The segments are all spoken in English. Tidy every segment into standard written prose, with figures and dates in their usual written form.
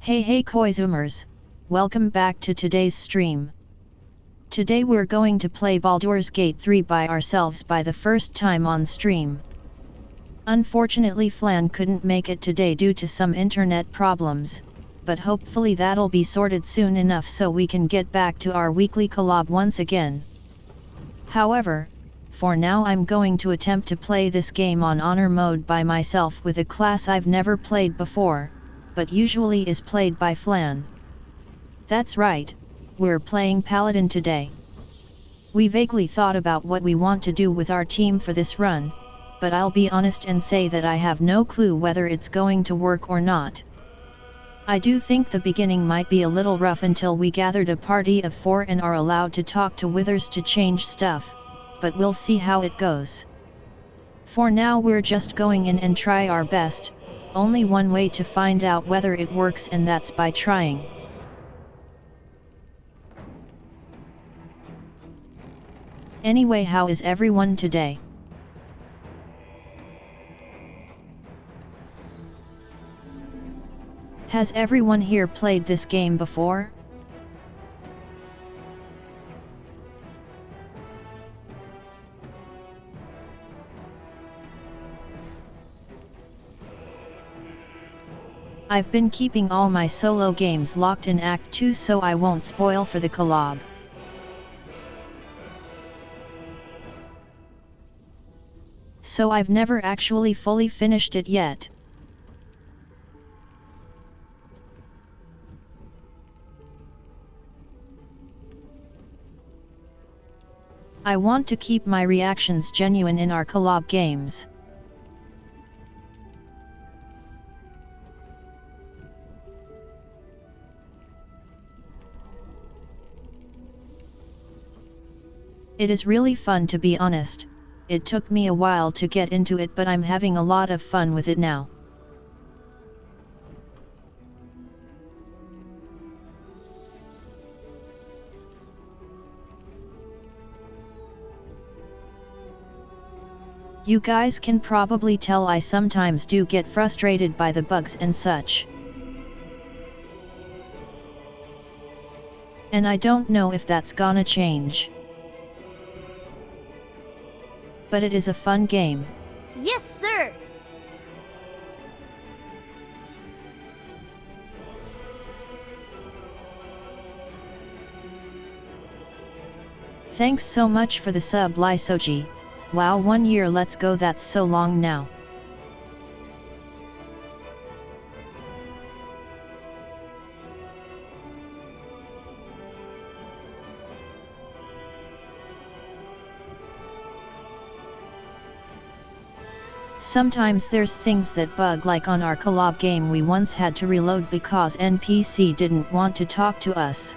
Hey Koizumers, welcome back to today's stream. Today we're going to play Baldur's Gate 3 by ourselves by the first time on stream. Unfortunately Flan couldn't make it today due to some internet problems, but hopefully that'll be sorted soon enough so we can get back to our weekly collab once again. However, for now I'm going to attempt to play this game on honor mode by myself with a class I've never played before, but usually is played by Flan. That's right, we're playing Paladin today. We vaguely thought about what we want to do with our team for this run, but I'll be honest and say that I have no clue whether it's going to work or not. I do think the beginning might be a little rough until we gathered a party of 4 and are allowed to talk to Withers to change stuff, but we'll see how it goes. For now we're just going in and try our best. Only one way to find out whether it works, and that's by trying. Anyway, how is everyone today? Has everyone here played this game before? I've been keeping all my solo games locked in Act 2 so I won't spoil for the collab. So I've never actually fully finished it yet. I want to keep my reactions genuine in our collab games. It is really fun, to be honest. It took me a while to get into it, but I'm having a lot of fun with it now. You guys can probably tell I sometimes do get frustrated by the bugs and such. And I don't know if that's gonna change. But it is a fun game. Yes, sir! Thanks so much for the sub, Lysoji. Wow, 1 year, let's go, that's so long now. Sometimes there's things that bug, like on our collab game we once had to reload because NPC didn't want to talk to us.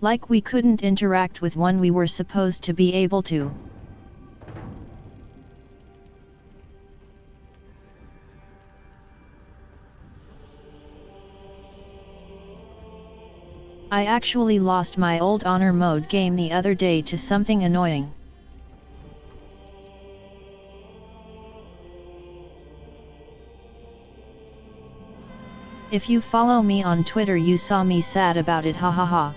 Like we couldn't interact with one we were supposed to be able to. I actually lost my old honor mode game the other day to something annoying. If you follow me on Twitter you saw me sad about it, hahaha.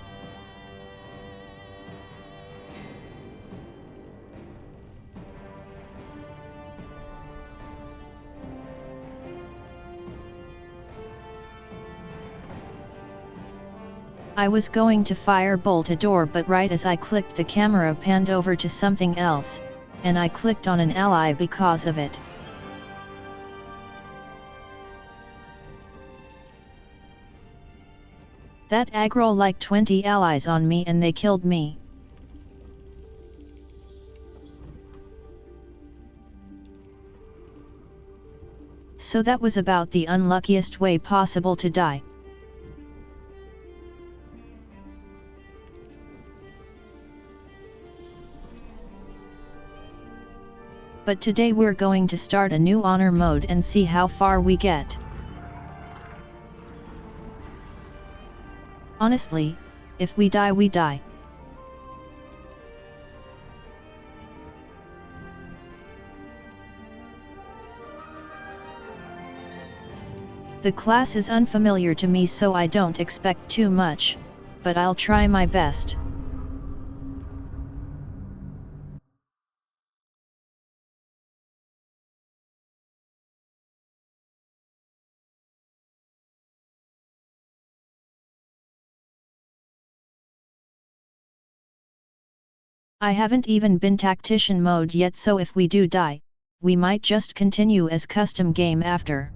I was going to firebolt a door, but right as I clicked the camera panned over to something else, and I clicked on an ally because of it. That aggro like 20 allies on me and they killed me. So that was about the unluckiest way possible to die. But today we're going to start a new honor mode and see how far we get. Honestly, if we die, we die. The class is unfamiliar to me, so I don't expect too much, but I'll try my best. I haven't even been tactician mode yet, so if we do die, we might just continue as custom game after.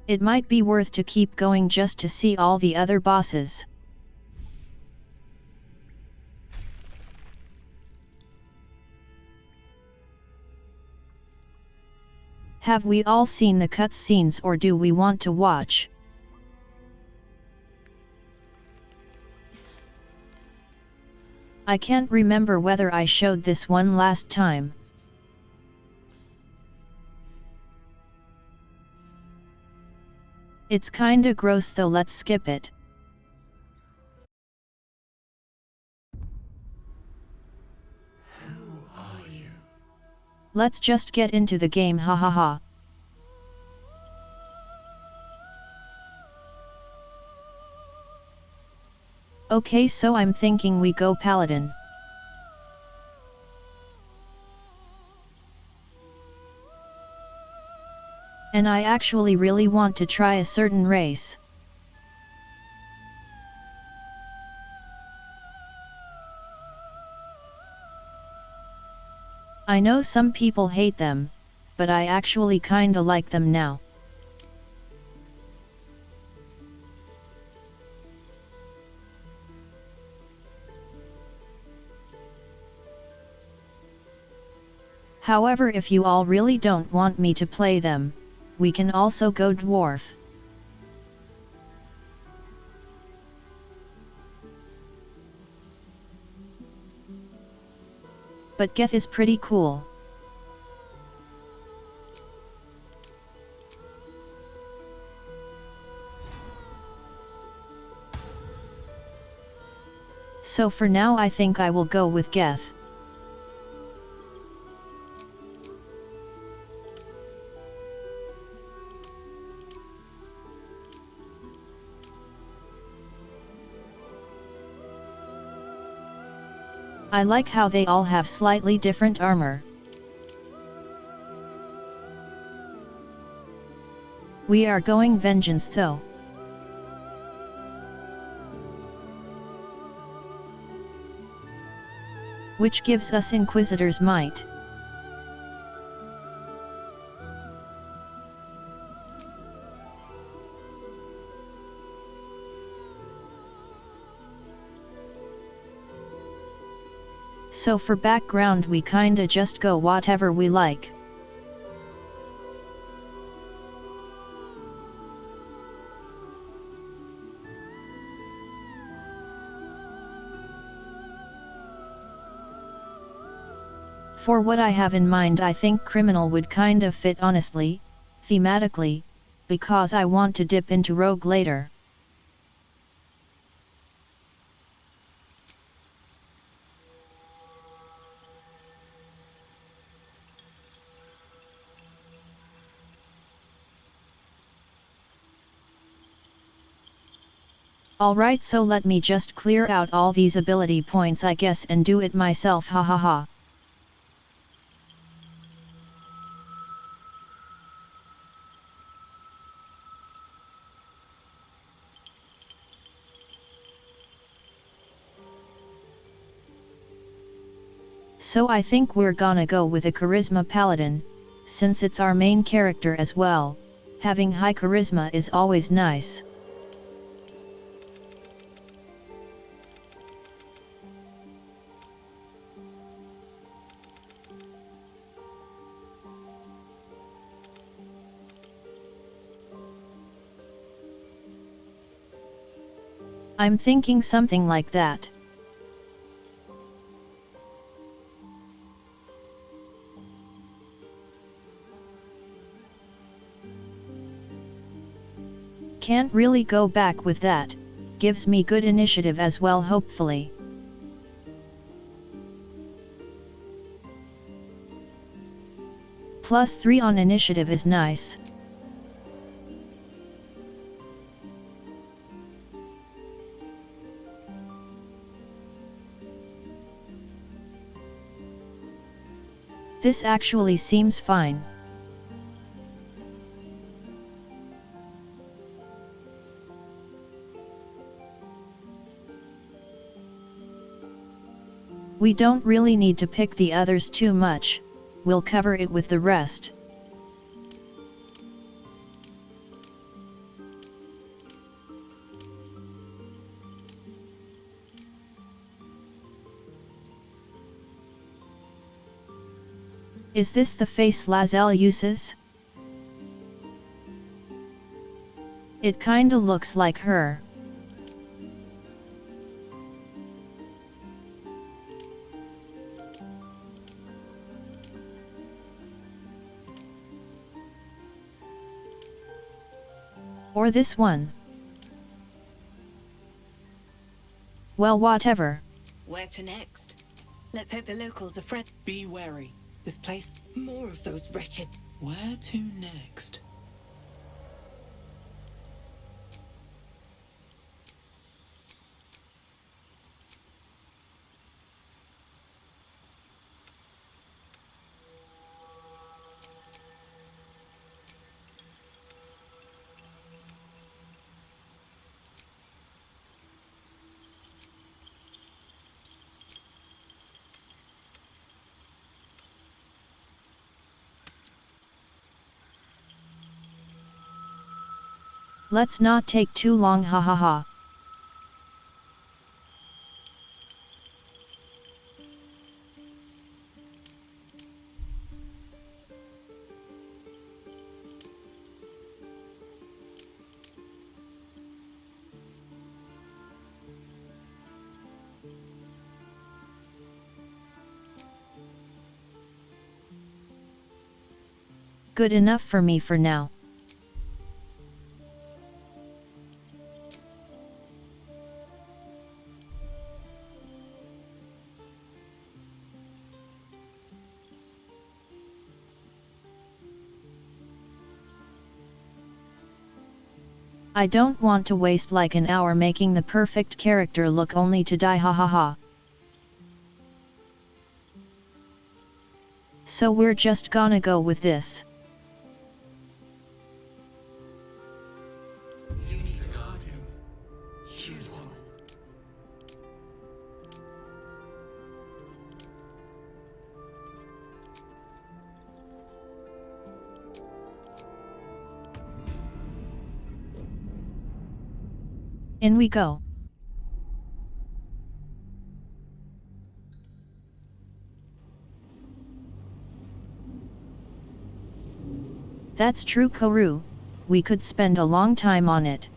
It might be worth to keep going just to see all the other bosses. Have we all seen the cutscenes, or do we want to watch? I can't remember whether I showed this one last time. It's kinda gross though, let's skip it. Who are you? Let's just get into the game, hahaha. Okay, so I'm thinking we go Paladin. And I actually really want to try a certain race. I know some people hate them, but I actually kinda like them now. However, if you all really don't want me to play them, we can also go dwarf. But Geth is pretty cool. So for now I think I will go with Geth. I like how they all have slightly different armor. We are going vengeance though. Which gives us Inquisitor's might. So for background we kinda just go whatever we like. For what I have in mind, I think criminal would kind of fit honestly, thematically, because I want to dip into rogue later. Alright, so let me just clear out all these ability points I guess and do it myself, hahaha. So I think we're gonna go with a charisma paladin, since it's our main character as well. Having high charisma is always nice. I'm thinking something like that. Can't really go back with that, gives me good initiative as well, hopefully. +3 on initiative is nice. This actually seems fine. We don't really need to pick the others too much, we'll cover it with the rest. Is this the face Lae'zel uses? It kinda looks like her. Or this one. Well, whatever. Where to next? Let's hope the locals are friendly. Be wary. This place... More of those wretched... Where to next? Let's not take too long, ha ha ha. Good enough for me for now. I don't want to waste like an hour making the perfect character look only to die, ha ha ha. So we're just gonna go with this. You need a guardian. Choose one. In we go. That's true, Koru. We could spend a long time on it.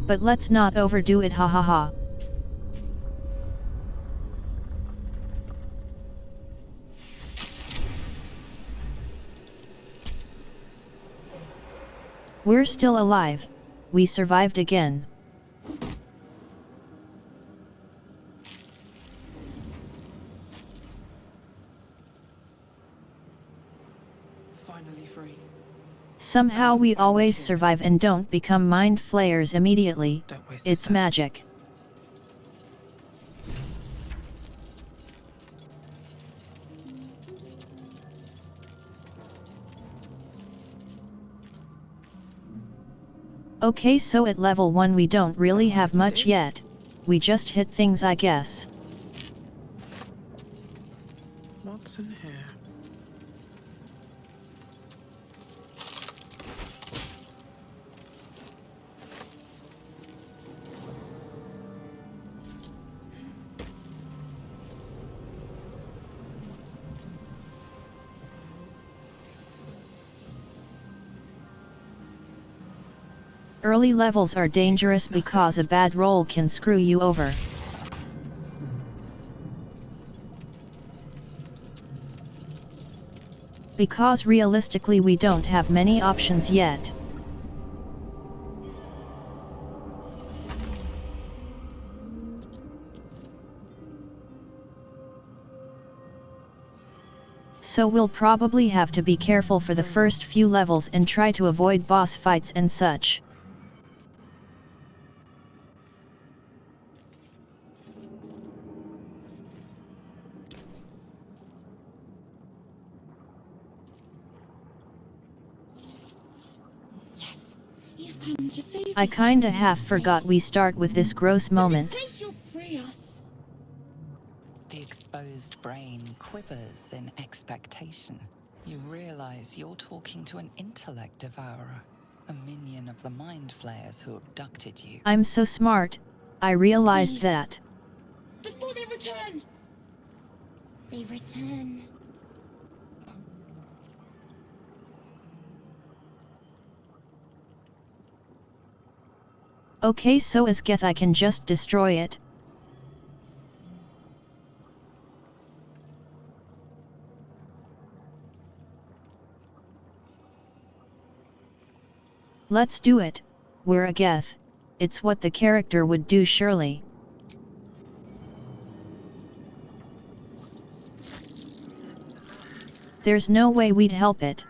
But let's not overdo it, ha ha ha. We're still alive. We survived again. Finally free. Somehow we always survive and don't become mind flayers immediately. Don't waste It's this time. magic. Okay, so at level 1 we don't really have much yet. We just hit things, I guess. What's in here? Early levels are dangerous because a bad roll can screw you over. Because realistically we don't have many options yet. so we'll probably have to be careful for the first few levels and try to avoid boss fights and such. Yes, you've managed to save I us kinda from half this forgot place. we start with this gross moment. From this place you'll free us. The exposed brain quivers in expectation. You realize you're talking to an intellect devourer, a minion of the mind flayers who abducted you. I'm so smart, I realized Please. that. Before they return! They return. Okay, so as Geth I can just destroy it. Let's do it, we're a Geth. It's what the character would do surely. There's no way we'd help it.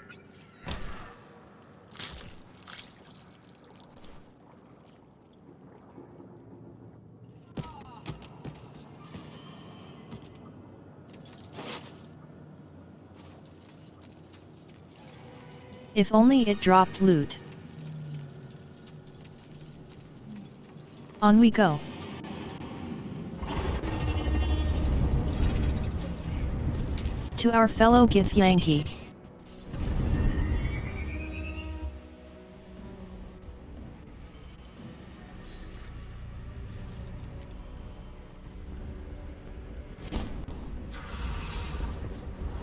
If only it dropped loot. On we go. To our fellow Gith Yankee.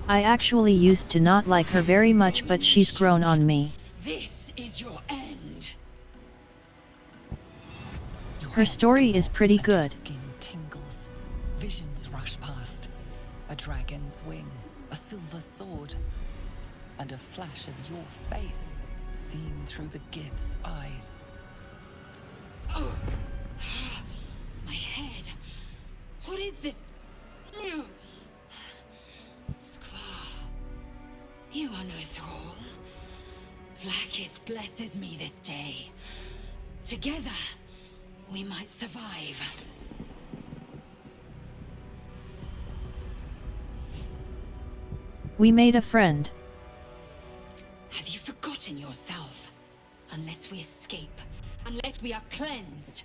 I actually used to not like her very much, but she's grown on me. This is your end. Her story is pretty As your good. Skin tingles. Visions rush past. A dragon's wing, a silver sword, and a flash of your face seen through the Gith's eyes. Oh. My head. What is this? Skvar. You are no thrall. Vlaakith blesses me this day. Together, we might survive. We made a friend. Have you forgotten yourself? Unless we escape, unless we are cleansed,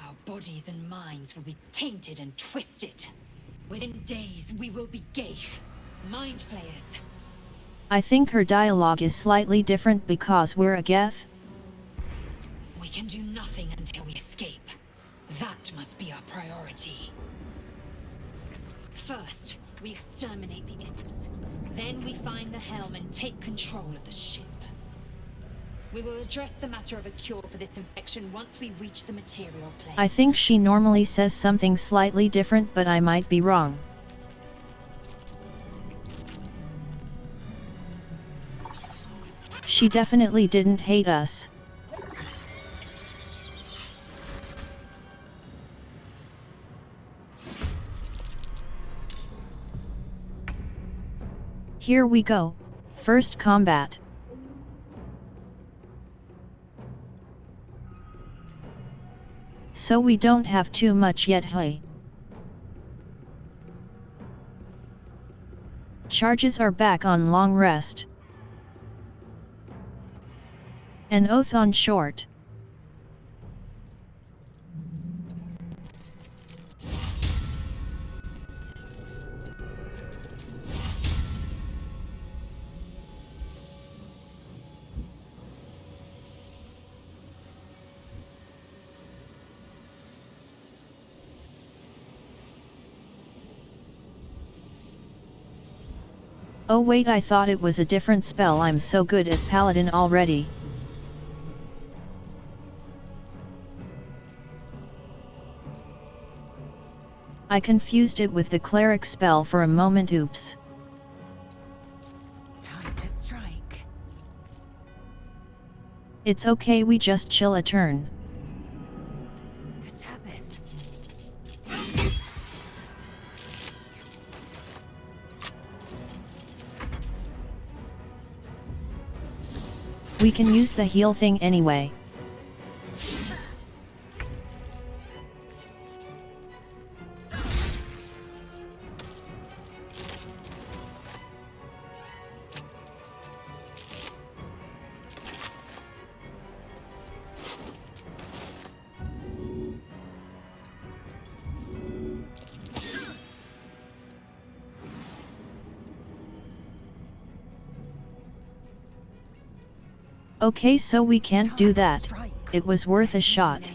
our bodies and minds will be tainted and twisted. Within days, we will be Geich, mind flayers. I think her dialogue is slightly different because we're a Geth. We can do nothing until we escape. That must be our priority. First, we exterminate the imps. Then we find the helm and take control of the ship. We will address the matter of a cure for this infection once we reach the material plane. I think she normally says something slightly different, but I might be wrong. She definitely didn't hate us. Here we go. First combat. So we don't have too much yet, hey? Charges are back on long rest. An oath on short. Oh wait, I thought it was a different spell. I'm so good at Paladin already. I confused it with the cleric spell for a moment, oops. Time to strike. It's okay, we just chill a turn. It has it. We can use the heal thing anyway. Okay, so we can't do that. It was worth a shot.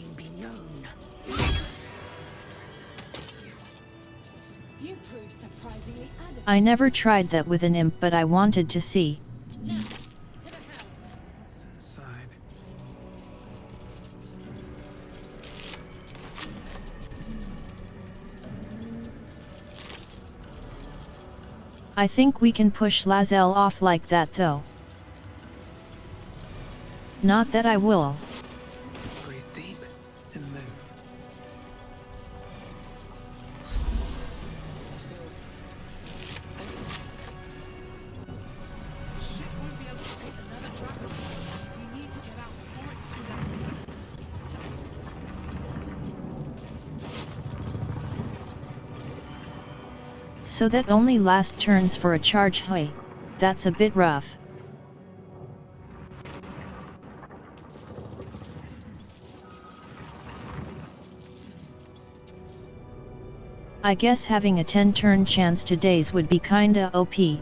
You proved surprisingly adamant. I never tried that with an imp, but I wanted to see. Now, to the house. What's inside? I think we can push Lazel off like that though. Not that I will. Breathe deep and move. Ship won't be able to take another dragon. We need to get out before it's too late. So that only lasts turns for a charge. Hey, that's a bit rough. I guess having a 10-turn chance to daze would be kinda OP. Here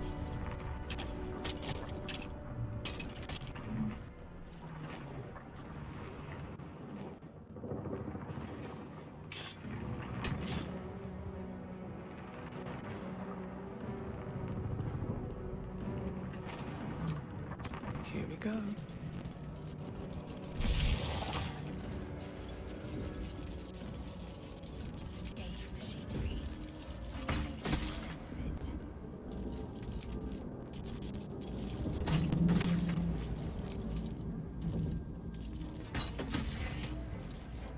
we go.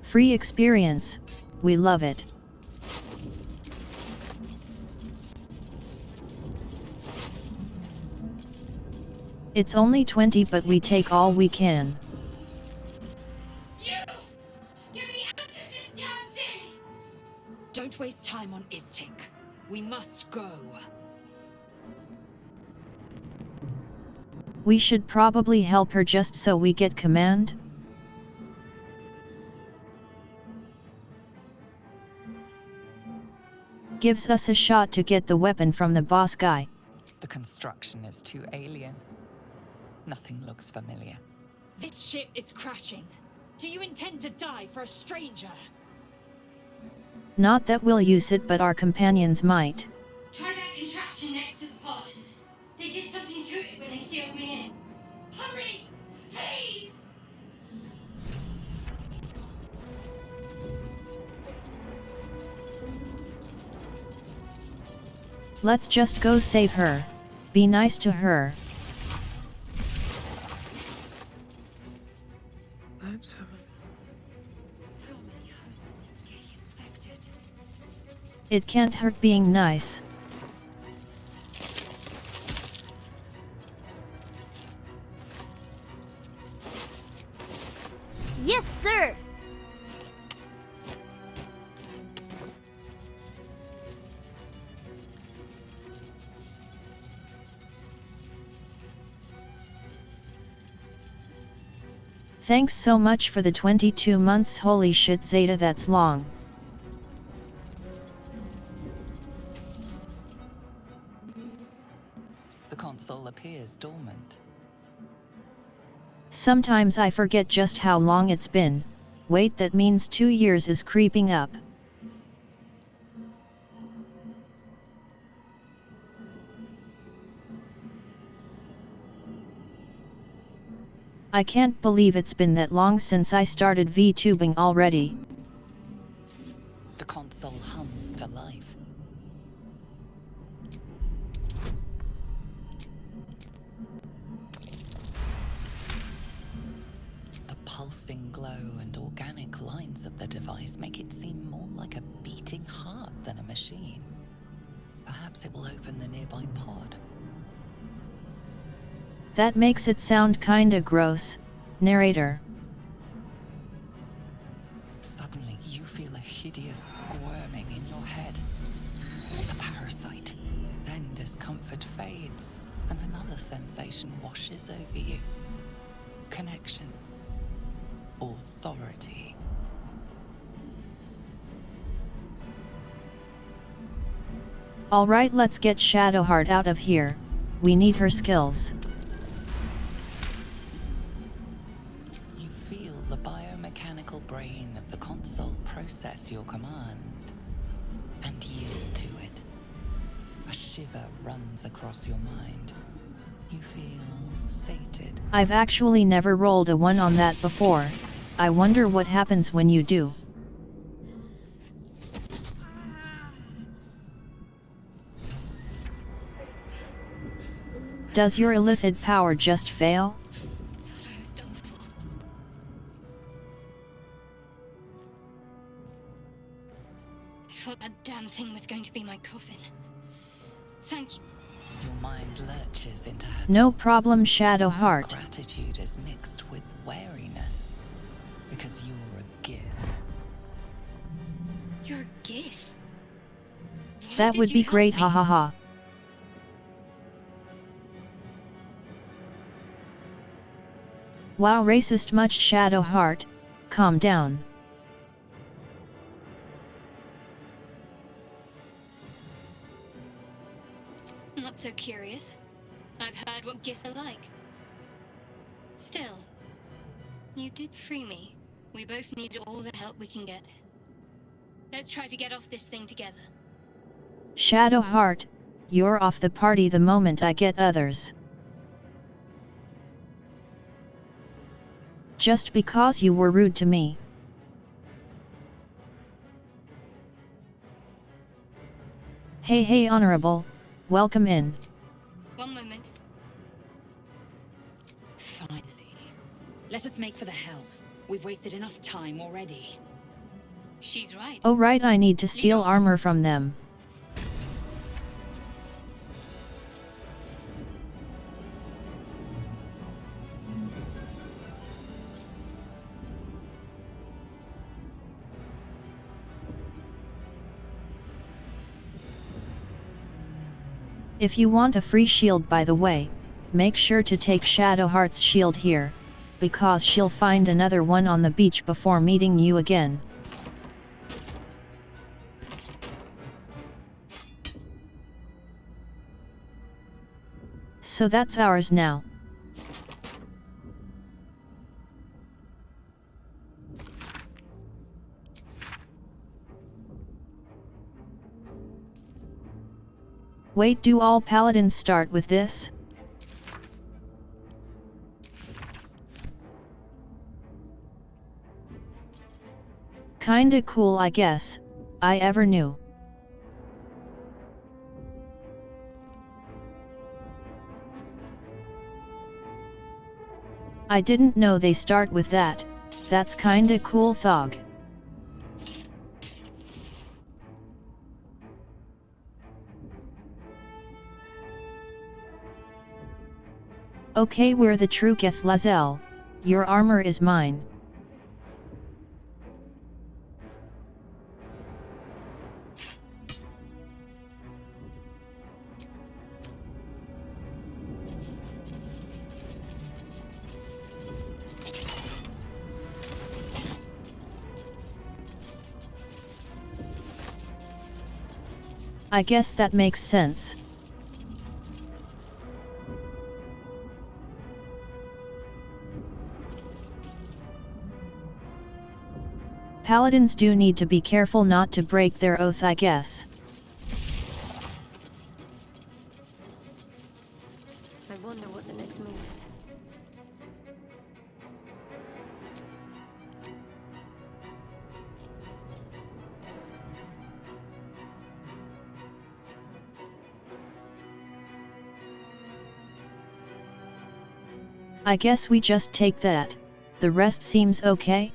Free experience. We love it. It's only 20, but we take all we can. You! Get me out of this damn thing! Don't waste time on Istik. We must go. We should probably help her just so we get command. Gives us a shot to get the weapon from the boss guy. The construction is too alien. Nothing looks familiar. This ship is crashing. Do you intend to die for a stranger? Not that we'll use it, but our companions might. Try that contraption next to the pod. They did something to it when they sealed me in. Hurry! Please! Let's just go save her. Be nice to her. Let's have How many hosts in this gay infected? It can't hurt being nice. Yes, sir! Thanks so much for the 22 months. Holy shit, Zeta, that's long. The console appears dormant. Sometimes I forget just how long it's been. Wait, that means 2 years is creeping up. I can't believe it's been that long since I started VTubing already. The console hums to life. The pulsing glow and organic lines of the device make it seem more like a beating heart than a machine. Perhaps it will open the nearby pod. That makes it sound kinda gross, narrator. Suddenly, you feel a hideous squirming in your head. The parasite. Then discomfort fades, and another sensation washes over you. Connection. Authority. Alright, let's get Shadowheart out of here. We need her skills. You feel the biomechanical brain of the console process your command and yield to it. A shiver runs across your mind. You feel sated. I've actually never rolled a 1 on that before. I wonder what happens when you do. Does your illithid power just fail? Thought I was done for. I thought that damn thing was going to be my coffin. Thank you. Your mind lurches into her No thoughts. problem, Shadowheart. Gratitude is mixed with wariness, because you're a gift. You're a gift. Why That did would you be help great, me? hahaha. Wow, racist much, Shadowheart. Calm down. Not so curious. I've heard what Gith are like. Still, you did free me. We both need all the help we can get. Let's try to get off this thing together. Shadowheart, you're off the party the moment I get others. Just because you were rude to me. Hey Honorable, welcome in. One moment. Finally. Let us make for the helm. We've wasted enough time already. She's right. Oh right, I need to steal armor from them. If you want a free shield, by the way, make sure to take Shadowheart's shield here, because she'll find another one on the beach before meeting you again. So that's ours now. Wait, do all paladins start with this? Kinda cool, I guess. I ever knew. I didn't know they start with that. That's kinda cool, Thog. Okay, we're the true Gith Lazel. Your armor is mine. I guess that makes sense. Paladins do need to be careful not to break their oath, I guess. I wonder what the next move is. I guess we just take that. The rest seems okay?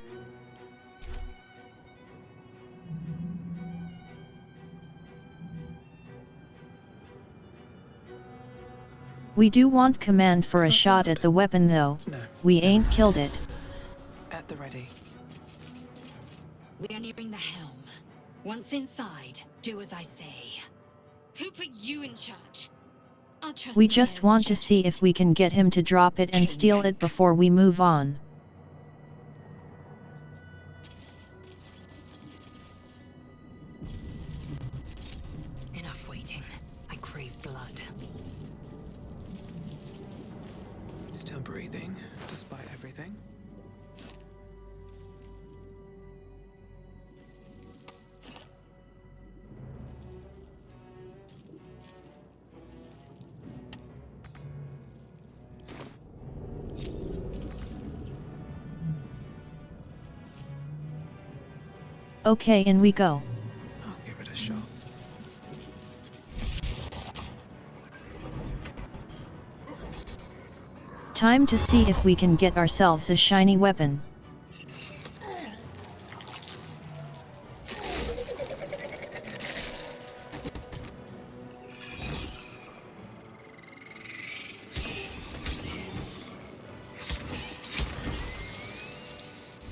We do want command for a shot at the weapon though. No. We ain't killed it. At the ready. We are nearing the helm. Once inside, do as I say. Who put you in charge? I'll trust We my just own want to see judgment. if we can get him to drop it and steal it before we move on. Enough waiting. I crave blood. Still breathing, despite everything. Okay, in we go. I'll give it a shot. Time to see if we can get ourselves a shiny weapon.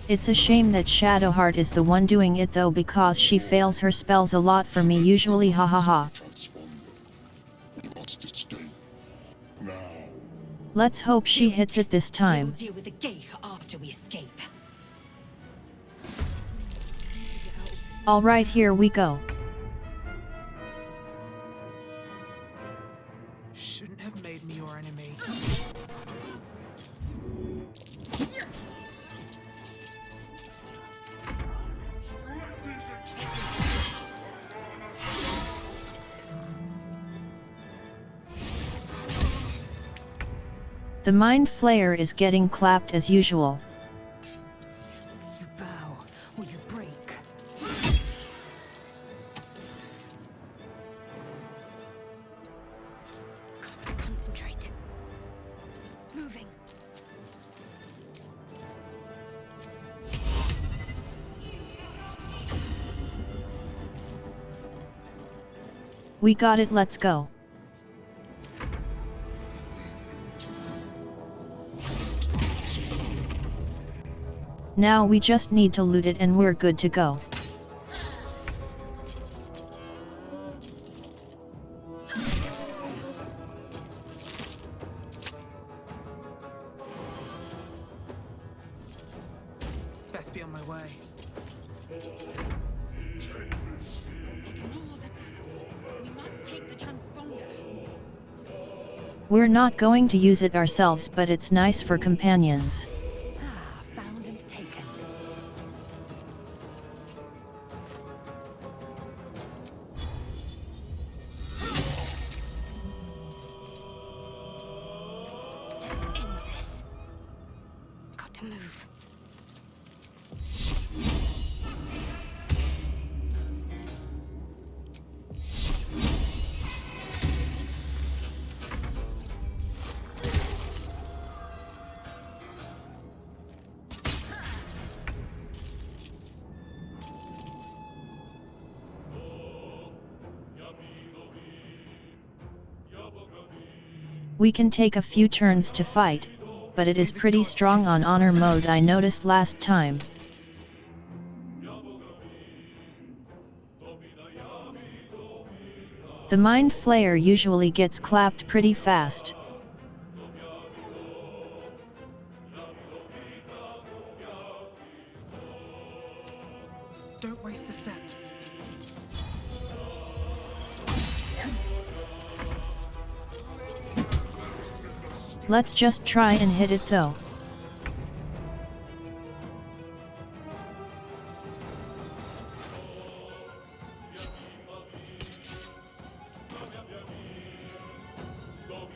It's a shame that Shadowheart is the one doing it though, because she fails her spells a lot for me usually, hahaha. Let's hope she hits it this We'll time. deal with the gate after we escape. Alright, here we go. Shouldn't have made me your enemy. The Mind Flayer is getting clapped as usual. You bow or you break. Concentrate. Moving. We got it, let's go. Now we just need to loot it and we're good to go. Best be on my way. Ignore the devil. We must take the transponder. We're not going to use it ourselves, but it's nice for companions. Ah, found and taken. Let's end this. Got to move. We can take a few turns to fight, but it is pretty strong on honor mode, I noticed last time. The Mind Flayer usually gets clapped pretty fast. Don't waste a step. Let's just try and hit it though.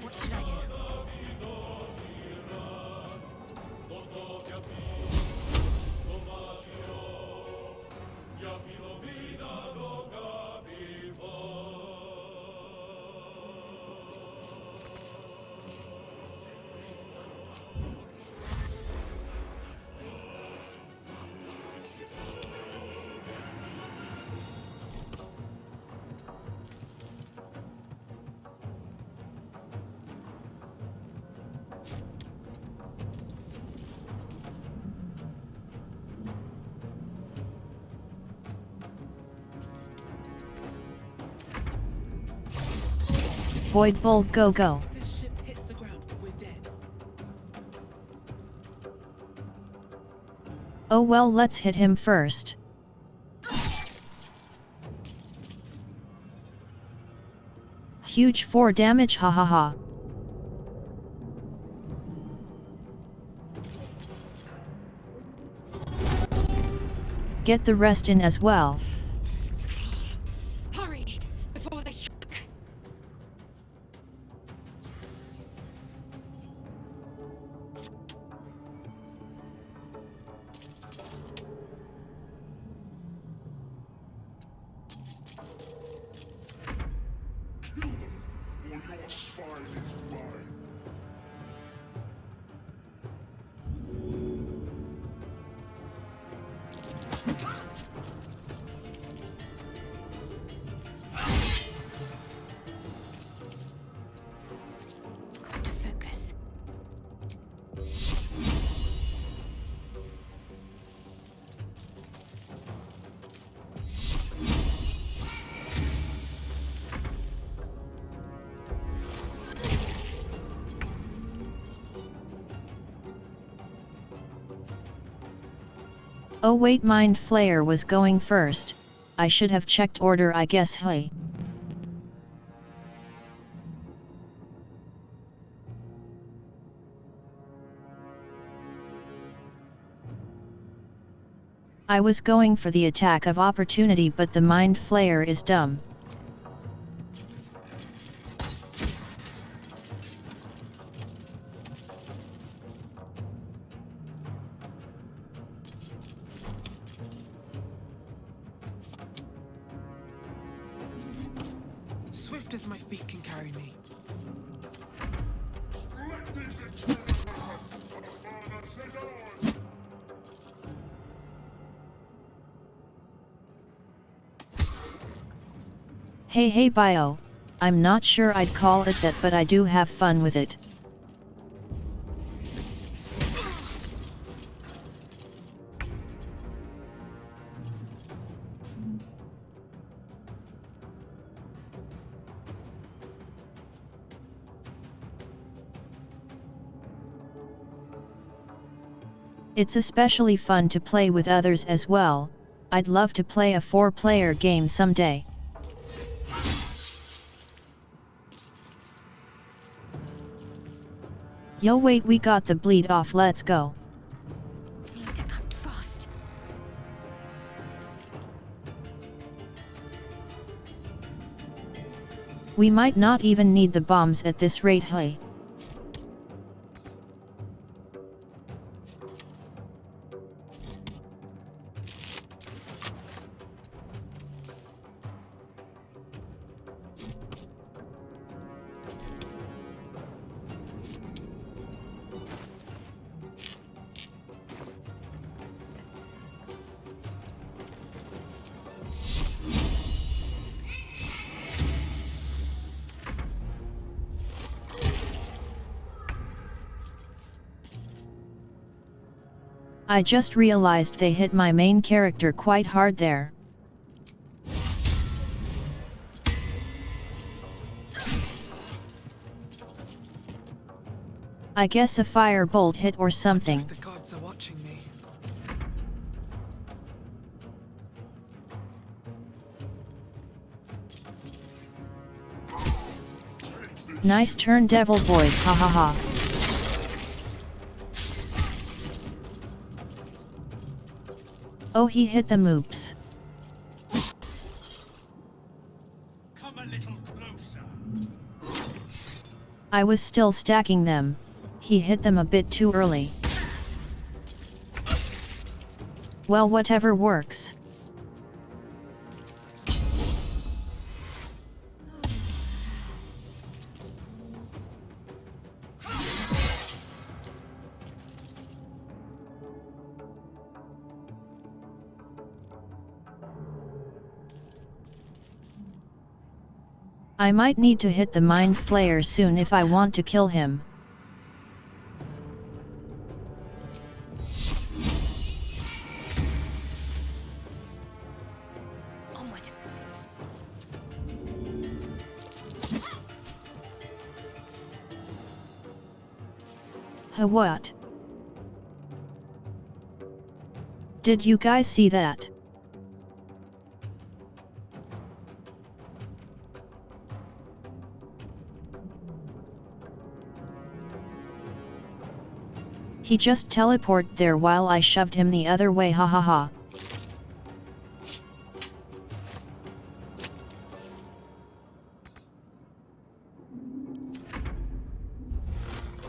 What should I do? Void Bolt go go. If this ship hits the ground, we're dead. Oh well, let's hit him first. Huge 4 damage, hahaha. Get the rest in as well. Hurry, before they strike. Got to focus. Oh wait, Mind Flayer was going first. I should have checked order, I guess. Hey. I was going for the attack of opportunity, but the Mind Flayer is dumb. Swift as my feet can carry me. Hey Bio, I'm not sure I'd call it that, but I do have fun with it. It's especially fun to play with others as well. I'd love to play a 4-player game someday. Yo wait, we got the bleed off, let's go. Need to act fast. We might not even need the bombs at this rate, hey. I just realized they hit my main character quite hard there. I guess a fire bolt hit or something. The gods are watching me. Nice turn, devil boys, hahaha. Oh, he hit them, oops. Come a little closer. I was still stacking them. He hit them a bit too early. Well, whatever works. I might need to hit the Mind Flayer soon if I want to kill him. Onward. What? Did you guys see that? He just teleported there while I shoved him the other way, ha ha ha.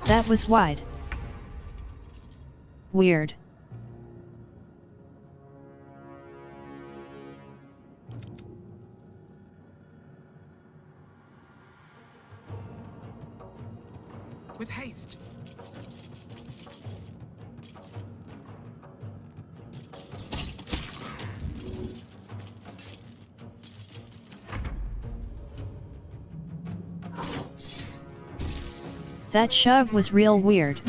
That was wide. Weird. With haste. That shove was real weird.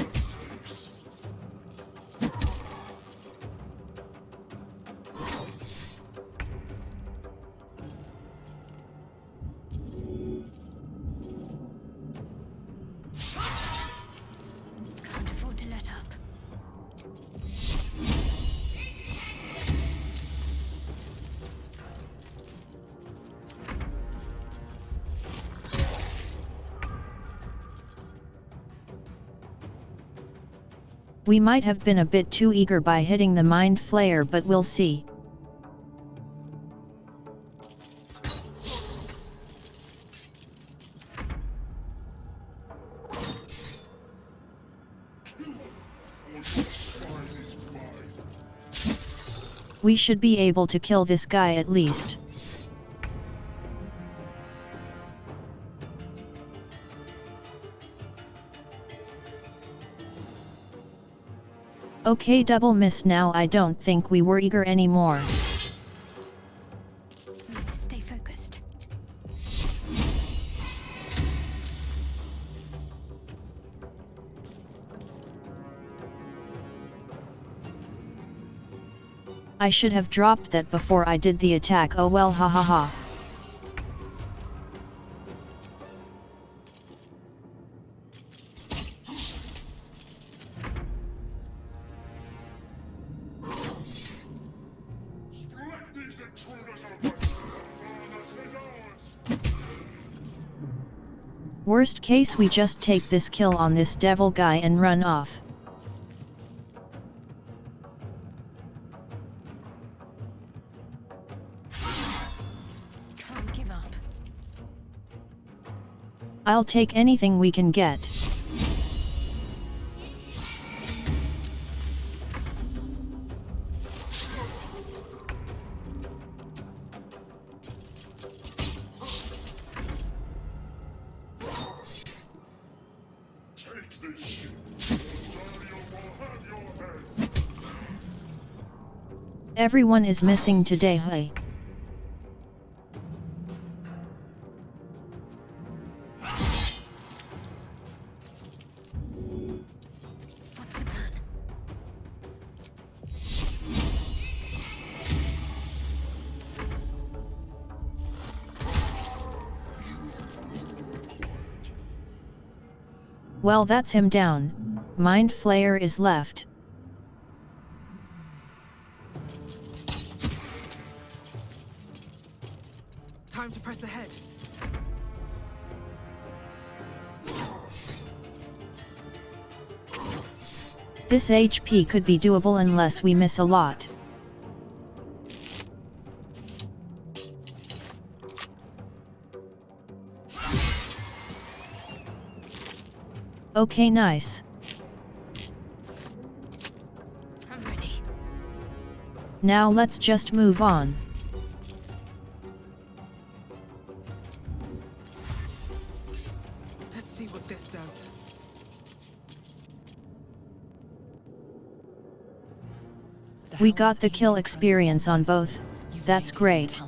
Can't afford to let up. We might have been a bit too eager by hitting the mind flayer, but we'll see. We should be able to kill this guy at least. Okay, double miss. Now I don't think we were eager anymore. Need to stay focused. I should have dropped that before I did the attack. Oh well, ha ha ha. Worst case, we just take this kill on this devil guy and run off. Can't give up. I'll take anything we can get. Everyone is missing today, hey. What's the plan? Well, that's him down. Mind Flayer is left. Time to press ahead. This HP could be doable unless we miss a lot. Okay, nice. I'm ready. Now let's just move on. Let's see what this does. We got the kill experience on both. That's great.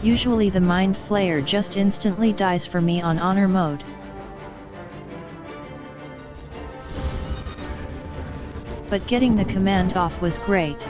Usually the Mind Flayer just instantly dies for me on honor mode. But getting the command off was great.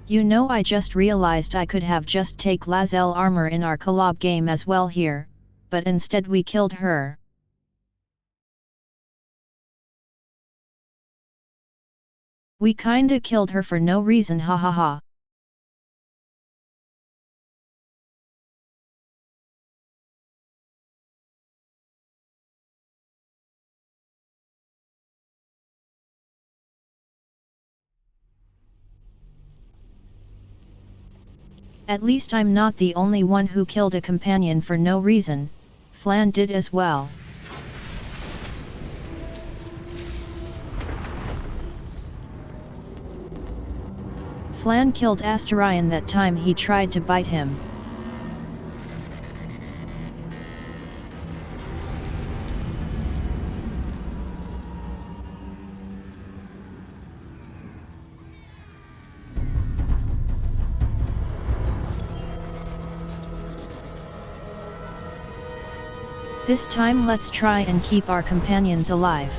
You know, I just realized I could have just take Lae'zel armor in our collab game as well here, but instead we killed her. We kinda killed her for no reason, hahaha. At least I'm not the only one who killed a companion for no reason. Flan did as well. Flan killed Astarion that time he tried to bite him. This time let's try and keep our companions alive.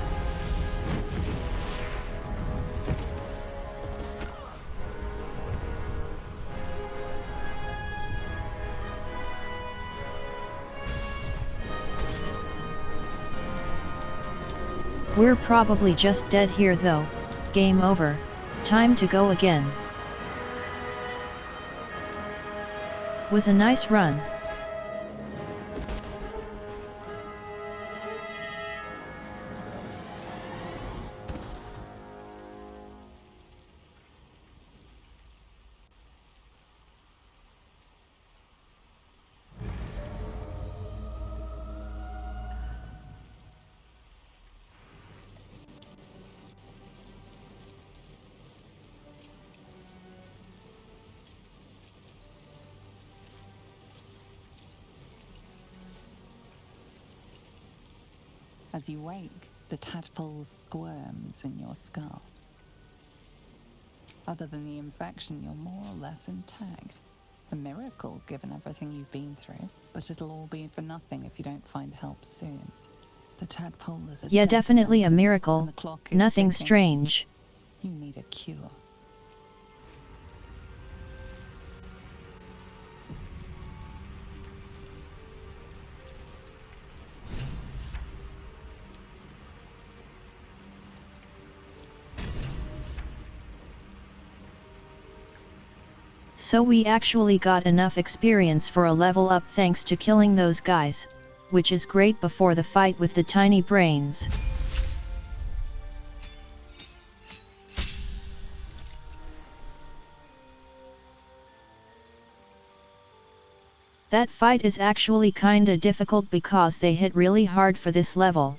We're probably just dead here though. Game over. Time to go again. Was a nice run. As you wake, the tadpole squirms in your skull. Other than the infection, you're more or less intact. A miracle, given everything you've been through, but it'll all be for nothing if you don't find help soon. The tadpole is a Yeah, death definitely a sentence, miracle. and the clock is Nothing ticking. strange. You need a cure. So we actually got enough experience for a level up thanks to killing those guys, which is great before the fight with the tiny brains. That fight is actually kinda difficult because they hit really hard for this level.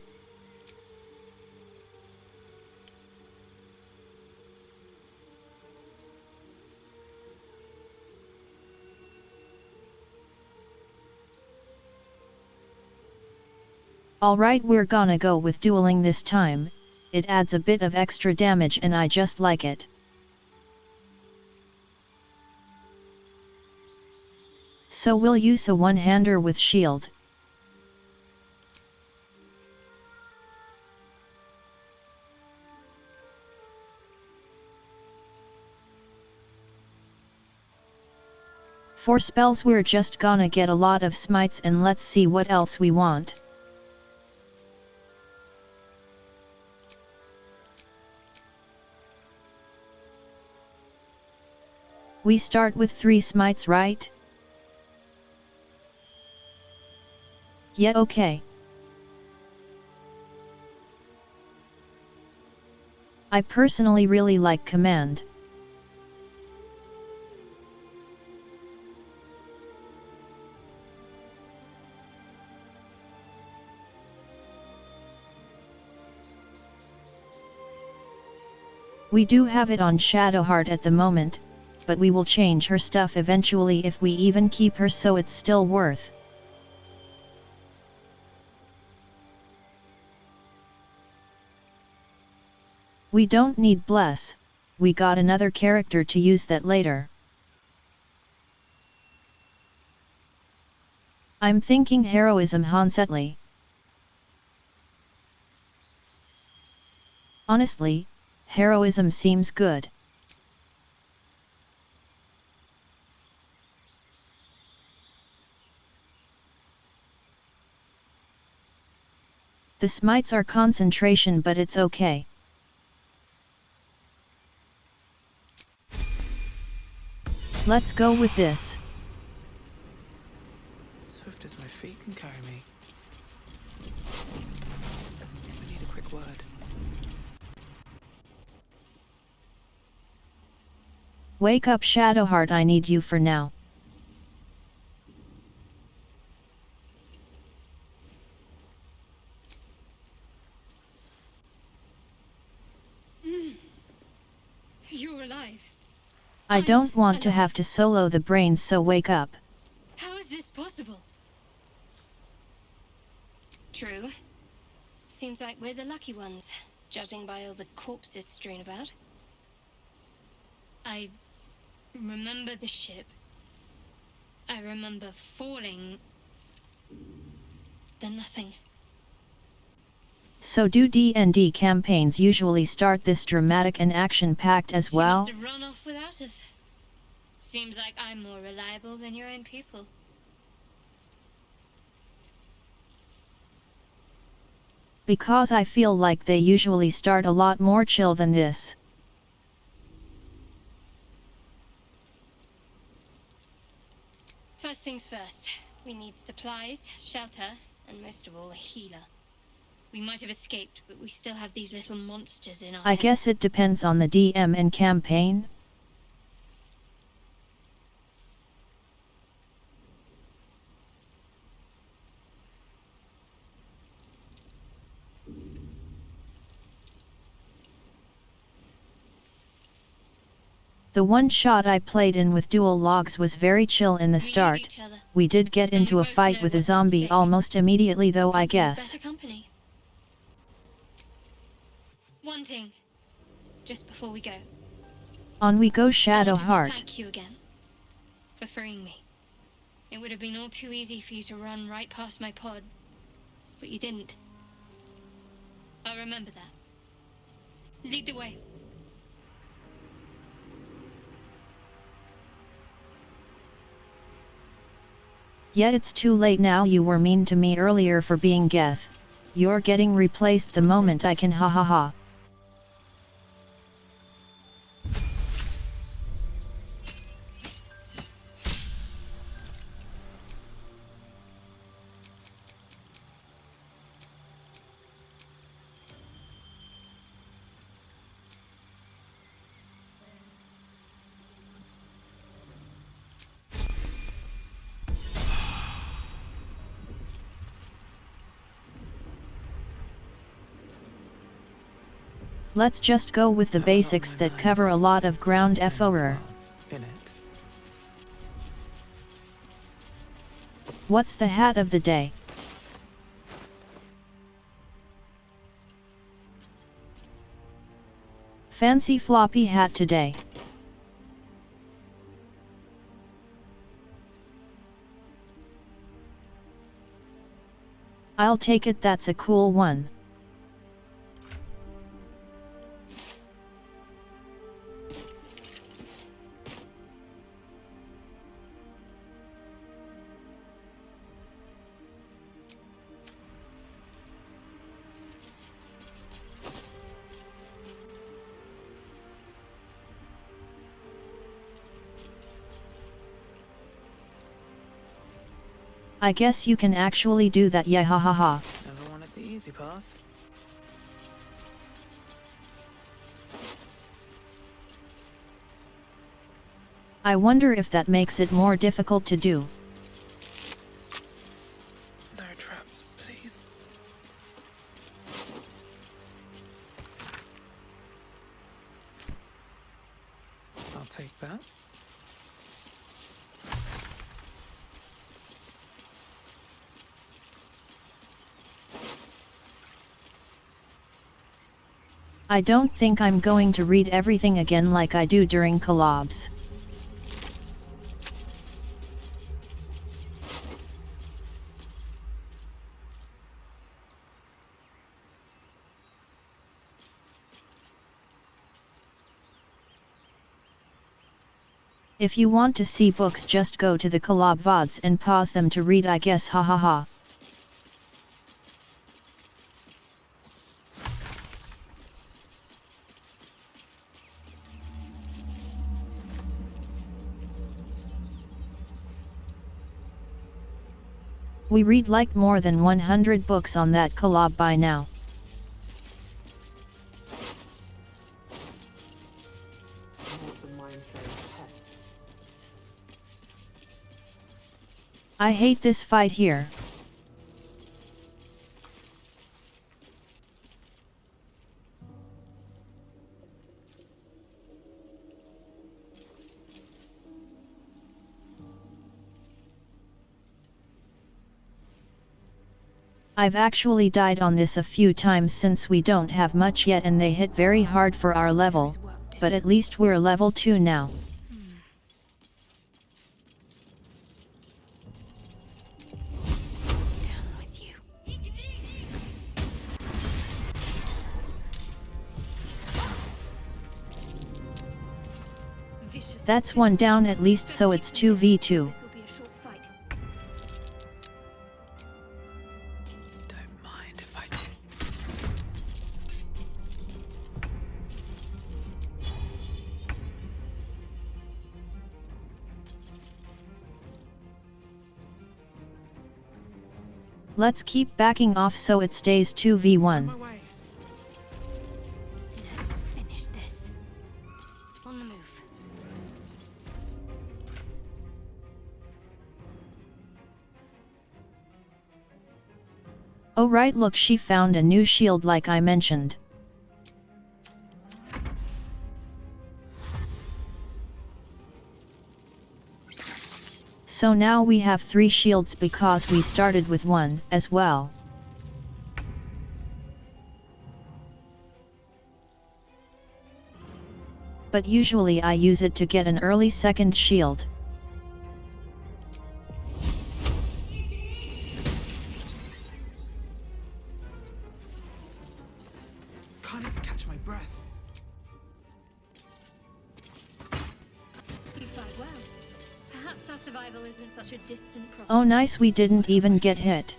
Alright, we're gonna go with dueling this time. It adds a bit of extra damage and I just like it. So we'll use a one-hander with shield. For spells we're just gonna get a lot of smites and let's see what else we want. We start with 3 smites, right? Yeah, okay. I personally really like command. We do have it on Shadowheart at the moment, but we will change her stuff eventually if we even keep her, so it's still worth. We don't need Bless, we got another character to use that later. I'm thinking Heroism Hansetli. Honestly, heroism seems good. The smites are concentration, but it's okay. Let's go with this. Swift as my feet can carry me. We need a quick word. Wake up, Shadowheart, I need you for now. You're alive. I don't want to have to solo the brains, so wake up. How is this possible? True. Seems like we're the lucky ones, judging by all the corpses strewn about. I remember the ship. I remember falling. Then nothing. So do D&D campaigns usually start this dramatic and action-packed as well? She must have run off without us. Seems like I'm more reliable than your own people. Because I feel like they usually start a lot more chill than this. First things first, we need supplies, shelter, and most of all, a healer. We might have escaped, but we still have these little monsters in our I heads. guess it depends on the DM and campaign. The one shot I played in with dual logs was very chill in the start. Each other. We did get And into we a both fight know with a what's at zombie stake. almost immediately though, I Could be guess. better company. One thing, just before we go. On we go, I wanted to Shadowheart. thank you again for freeing me. It would have been all too easy for you to run right past my pod, but you didn't. I'll remember that. Lead the way. Yeah, it's too late now. You were mean to me earlier for being Geth. You're getting replaced the moment I can, ha ha ha. Let's just go with the basics that cover a lot of ground for. In it. What's the hat of the day? Fancy floppy hat today. I'll take it, that's a cool one. I guess you can actually do that, yeah, ha ha ha. Never wanted the easy path. I wonder if that makes it more difficult to do. No traps, please. that. I don't think I'm going to read everything again like I do during collabs. If you want to see books, just go to the collab VODs and pause them to read, I guess, hahaha. We read like more than 100 books on that collab by now. I hate this fight here. I've actually died on this a few times since we don't have much yet and they hit very hard for our level, but at least we're level 2 now. That's one down at least, so it's 2v2. Don't mind if I do. Let's keep backing off so it stays 2v1. My way. Let's finish this. On the move. Oh right, look, she found a new shield like I mentioned. So now we have 3 shields because we started with 1 as well. But usually I use it to get an early second shield. Can't even catch my breath. You fight well. Perhaps our survival isn't such a distant prospect. Oh nice, we didn't even get hit.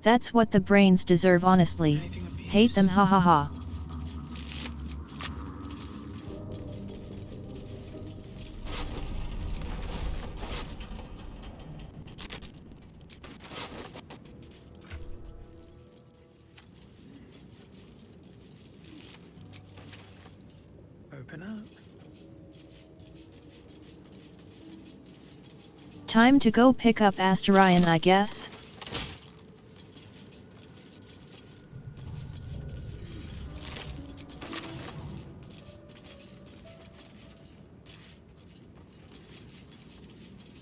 That's what the brains deserve, honestly. Anything of use? Hate them, hahaha. Open up. Time to go pick up Astarion, I guess.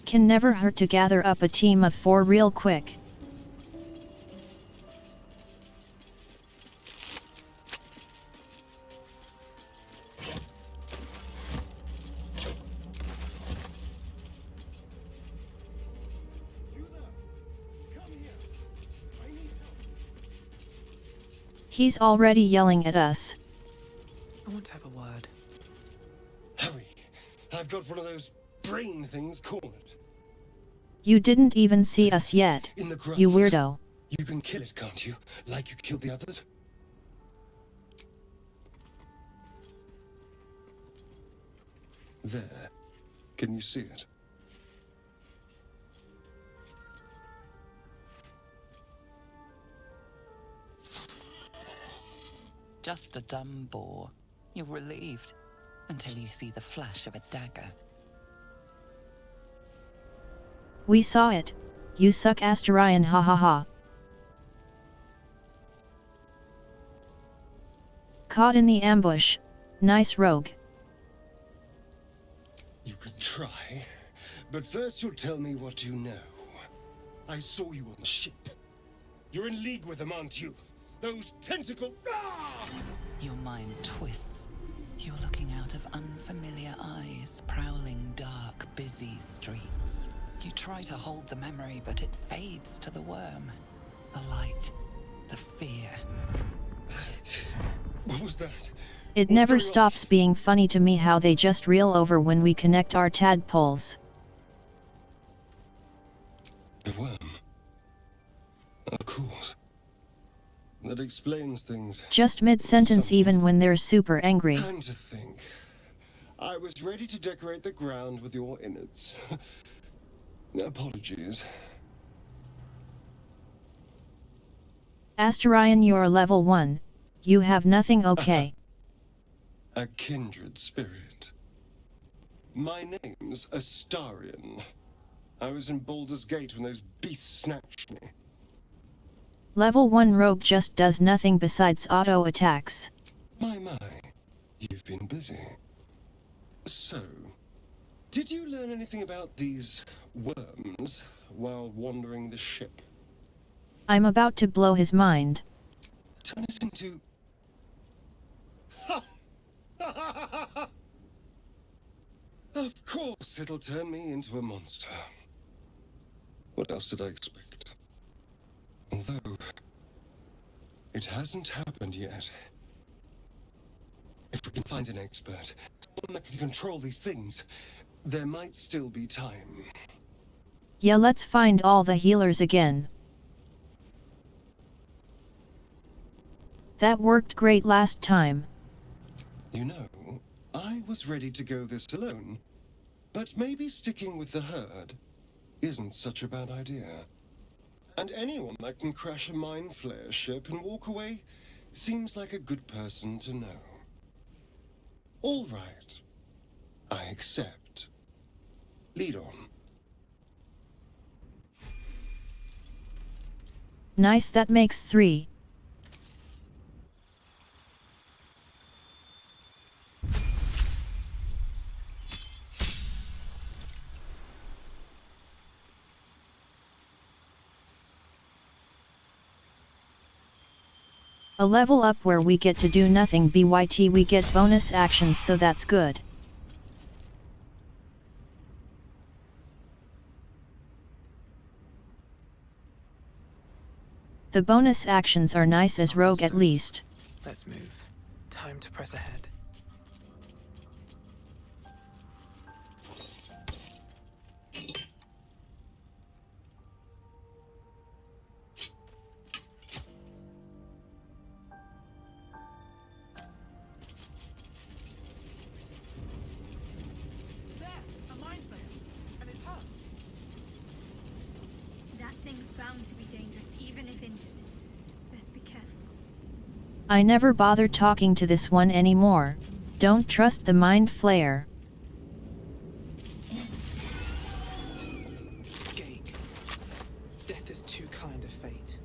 Can never hurt to gather up a team of 4 real quick. He's already yelling at us. I want to have a word. Hurry! I've got one of those brain things cornered. You didn't even see us yet, In the grass. you weirdo. You can kill it, can't you? Like you killed the others? There. Can you see it? Just a dumb boar. You're relieved until you see the flash of a dagger. We saw it. You suck, Astarion, ha ha ha. Caught in the ambush. Nice rogue. You can try, but first you'll tell me what you know. I saw you on the ship. You're in league with them, aren't you? Those tentacle... Ah! Your mind twists. You're looking out of unfamiliar eyes, prowling dark, busy streets. You try to hold the memory, but it fades to the worm. The light, the fear. What was that? It What's never going on? stops being funny to me how they just reel over when we connect our tadpoles. The worm. Of course. That explains things. Just mid-sentence even when they're super angry. Time to think. I was ready to decorate the ground with your innards. Apologies. Astarion, you're level 1. You have nothing, okay? A kindred spirit. My name's Astarion. I was in Baldur's Gate when those beasts snatched me. Level 1 rogue just does nothing besides auto attacks. My, you've been busy. So, did you learn anything about these worms while wandering the ship? I'm about to blow his mind. Turn us into... Of course it'll turn me into a monster. What else did I expect? Although, it hasn't happened yet. If we can find an expert, someone that can control these things, there might still be time. Yeah, let's find all the healers again. That worked great last time. You know, I was ready to go this alone, but maybe sticking with the herd isn't such a bad idea. And anyone that can crash a mind flare ship and walk away seems like a good person to know. All right, I accept. Lead on. Nice, that makes 3. A level up where we get to do nothing, BYT we get bonus actions, so that's good. The bonus actions are nice as rogue at least. Let's move. Time to press ahead. There! A mind flare! And it's hurt! That thing's bound to be dangerous, even if injured. Best be careful. I never bother talking to this one anymore. Don't trust the mind flare. Gate. Death is too kind of fate.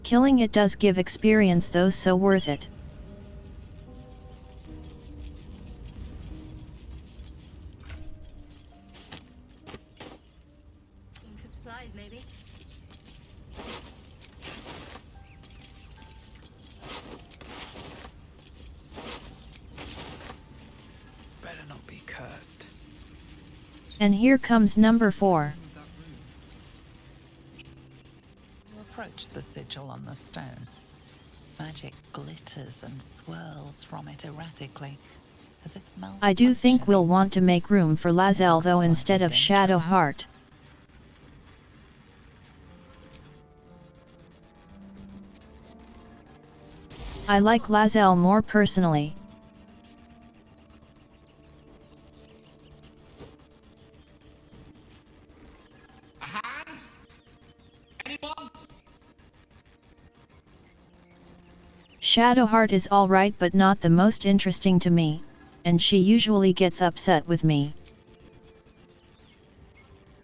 Killing it does give experience though, so worth it. Aim for supplies, maybe. Better not be cursed. And here comes number 4. You approach the sigil on the stone. Magic glitters and swirls from it erratically, as if I do think we'll malfunctioning. want to make room for Lae'zel though instead of Shadow Heart. I like Lae'zel more personally. A hand? Anyone? Shadowheart is alright but not the most interesting to me, and she usually gets upset with me.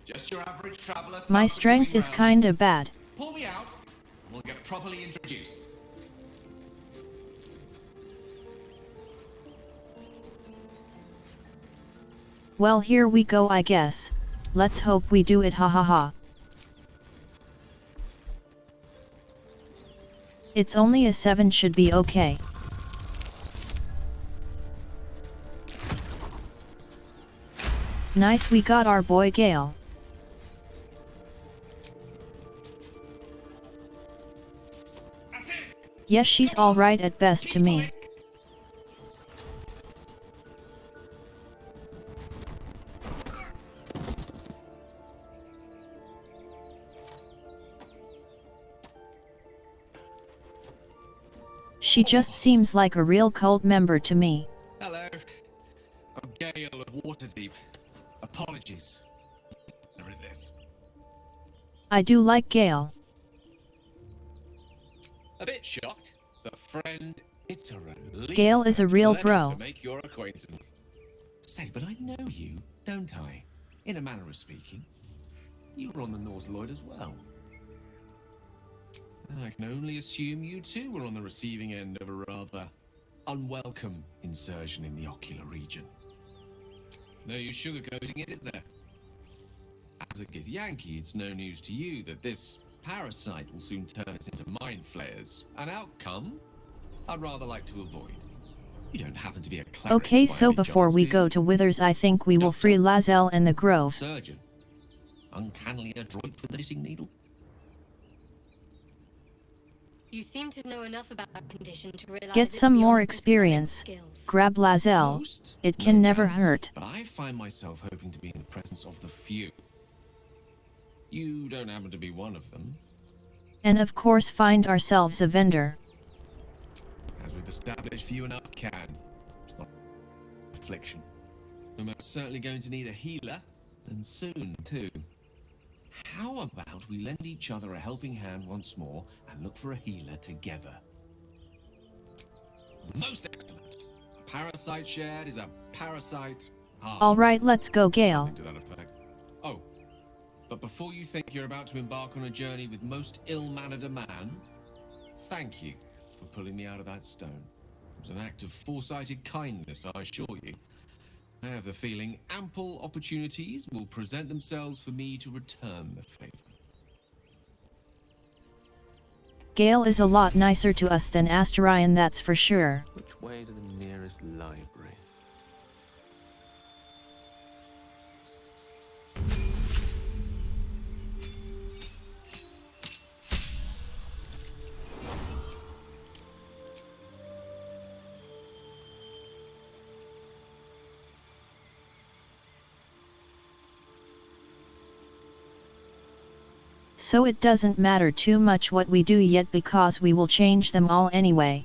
Just your average traveler. My strength is kinda bad. Pull me out, and we'll get properly introduced. Well, here we go, I guess. Let's hope we do it, ha ha ha. It's only a 7, should be okay. Nice, we got our boy Gale. That's it. Yes, she's alright at best to me. She just seems like a real cult member to me. Hello. I'm Gale of Waterdeep. Apologies. Look at this. I do like Gale. A bit shocked, but friend, it's a relief. Gale is a real Pleasure bro. to make your acquaintance. Say, but I know you, don't I? In a manner of speaking. You were on the North Lloyd as well. And I can only assume you too were on the receiving end of a rather unwelcome insertion in the ocular region. No use sugarcoating it, is there? As a Githyanki, it's no news to you that this parasite will soon turn us into mind flayers. An outcome I'd rather like to avoid. You don't happen to be a cleric. Okay, by so any before chance, we do go you? to Withers, I think we will free Lazel and the Grove. Surgeon. Uncannily adroit with the knitting needle. You seem to know enough about that condition to realize Get it's some more beyond most clerics' experience. skills. Grab Lazel. Most, It no can never doubt, hurt. But I find myself hoping to be in the presence of the few. You don't happen to be one of them. And of course find ourselves a vendor. As we've established, few enough can. It's not affliction. We're most certainly going to need a healer, and soon too. How about we lend each other a helping hand once more and look for a healer together? Most excellent. A parasite shared is a parasite halved. Alright, let's go, Gale. Something to that effect. Oh, but before you think you're about to embark on a journey with most ill-mannered a man, thank you for pulling me out of that stone. It was an act of foresighted kindness, I assure you. I have the feeling ample opportunities will present themselves for me to return the favor. Gale is a lot nicer to us than Astarion, that's for sure. Which way to the nearest library? So it doesn't matter too much what we do yet because we will change them all anyway.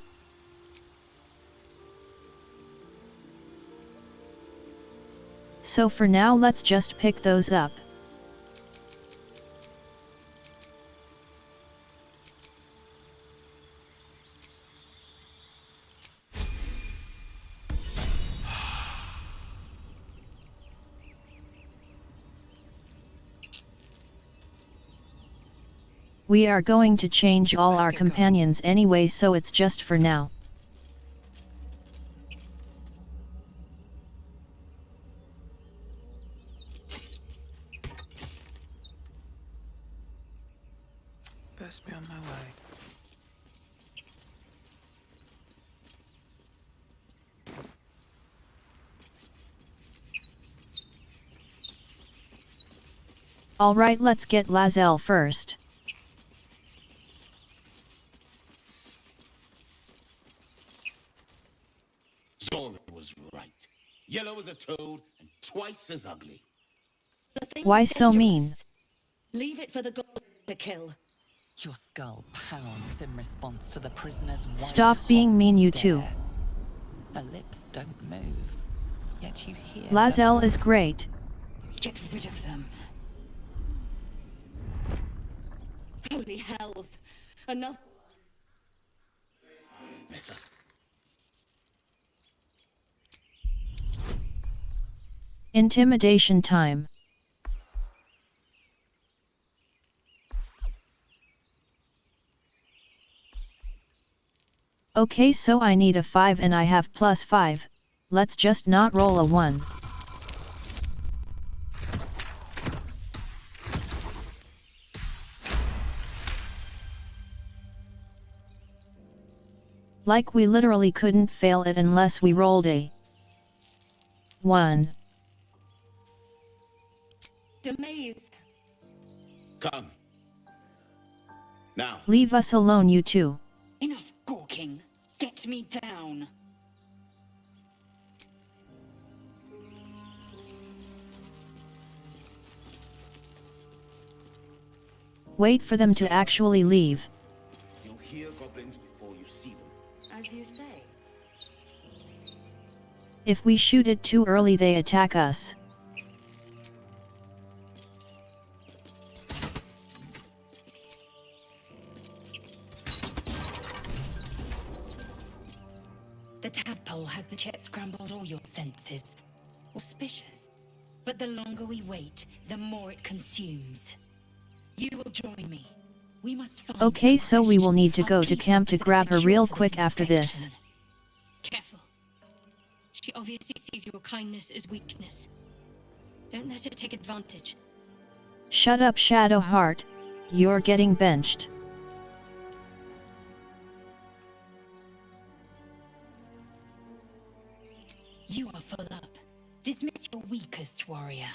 So for now let's just pick those up. We are going to change all our companions anyway, so it's just for now. Best be on my way. Alright, let's get Lazel first. Zora was right. Yellow as a toad and twice as ugly. Why so mean? Leave it for the god to kill. Your skull pounds in response to the prisoner's white, Stop being mean, you stare. two. Her lips don't move, yet you hear Lazel her is voice. great. Get rid of them. Holy hells. Enough. Better. Intimidation time. Okay, so I need a 5 and I have +5. Let's just not roll a 1. Like we literally couldn't fail it unless we rolled a 1. Demaze. Come. Now. Leave us alone, you two. Enough gawking. Get me down. Wait for them to actually leave. You'll hear goblins before you see them. As you say. If we shoot it too early, they attack us. The tadpole hasn't yet scrambled all your senses. Auspicious. But the longer we wait, the more it consumes. You will join me. We must find Okay, so we will need to go to camp to grab her real quick after this. Careful. She obviously sees your kindness as weakness. Don't let her take advantage. Shut up, Shadowheart. You're getting benched. You are full up. Dismiss your weakest warrior.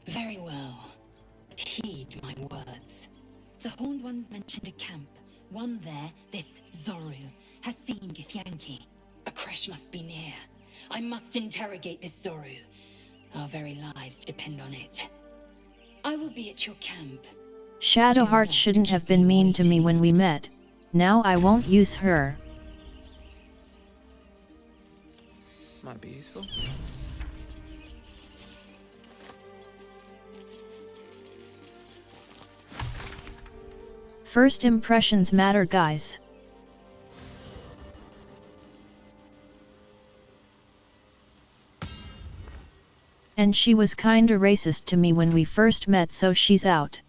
Very well. Heed my words. The Horned Ones mentioned a camp. One there, this Zoru, has seen Githyanki. A crash must be near. I must interrogate this Zoru. Our very lives depend on it. I will be at your camp. Shadowheart shouldn't have been mean to me when we met. Now I won't use her. Might be useful. First impressions matter, guys. And she was kinda racist to me when we first met, so she's out.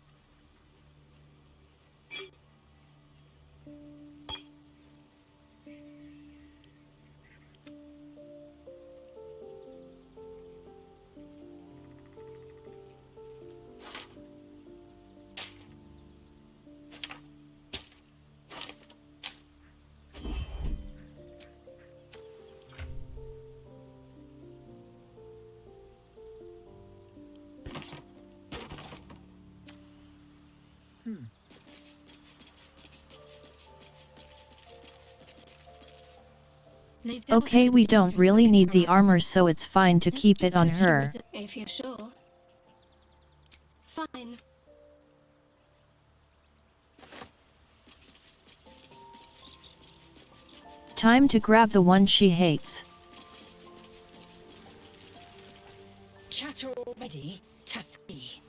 Okay, we don't really need the armor, so it's fine to keep it on her. If you're sure. Fine. Time to grab the one she hates. Chatter already, Tusky.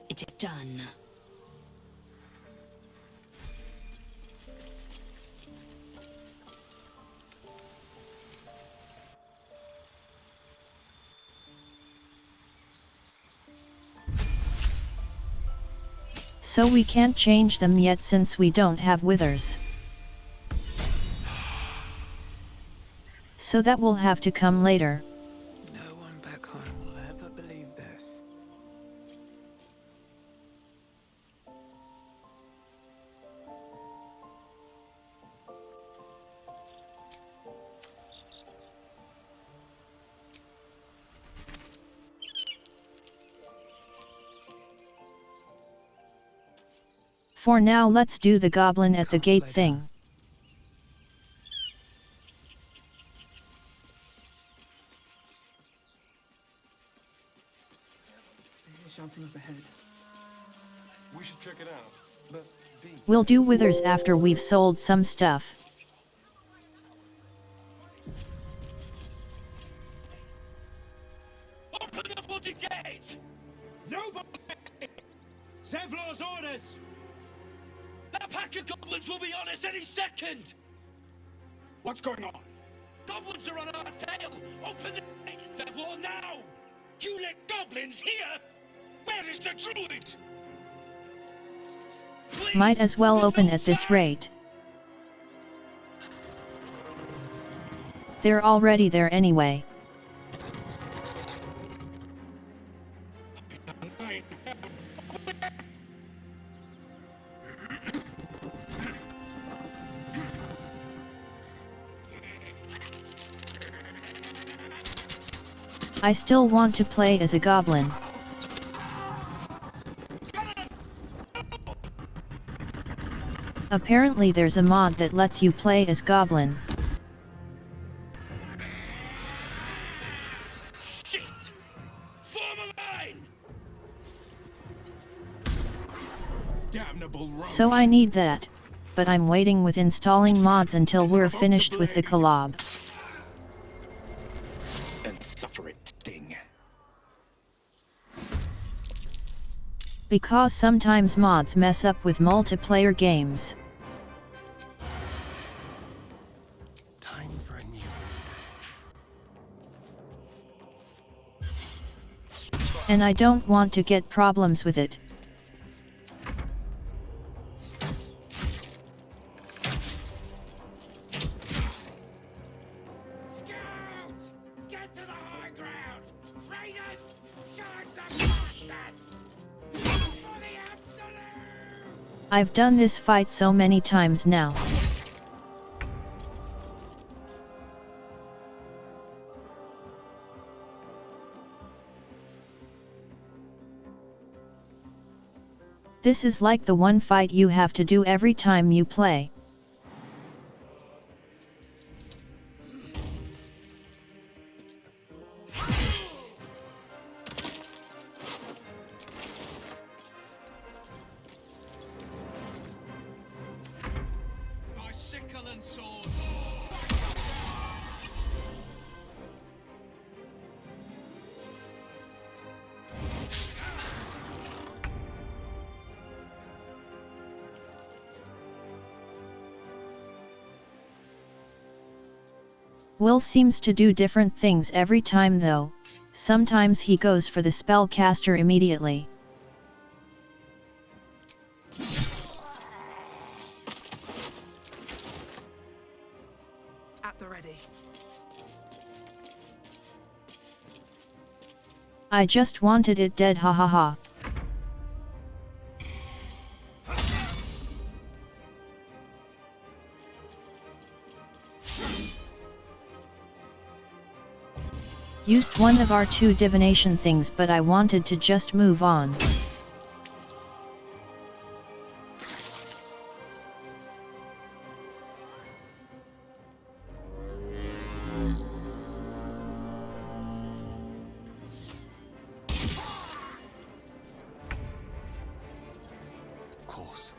It is done. So we can't change them yet since we don't have withers. So that will have to come later. No one back home will ever believe this. For now, let's do the goblin at the gate thing. Shouting up ahead. We should check it out, but We'll do withers after we've sold some stuff. Open the bloody gate! Nobody! Zevlor's orders! That pack of goblins will be on us any second! What's going on? Goblins are on our tail! Open the gate, Zevlor, now! You let goblins here? Where is the druid? Might as well open at this rate. They're already there anyway. I still want to play as a goblin. Apparently there's a mod that lets you play as goblin. Shit! Form a line! Damnable rogue. So I need that, but I'm waiting with installing mods until we're finished with the collab. And suffer it sting. Because sometimes mods mess up with multiplayer games. Time for a new And I don't want to get problems with it. I've done this fight so many times now. This is like the one fight you have to do every time you play. Will seems to do different things every time though. Sometimes he goes for the spellcaster immediately. At the ready. I just wanted it dead, ha ha ha. Used one of our two divination things, but I wanted to just move on. Of course.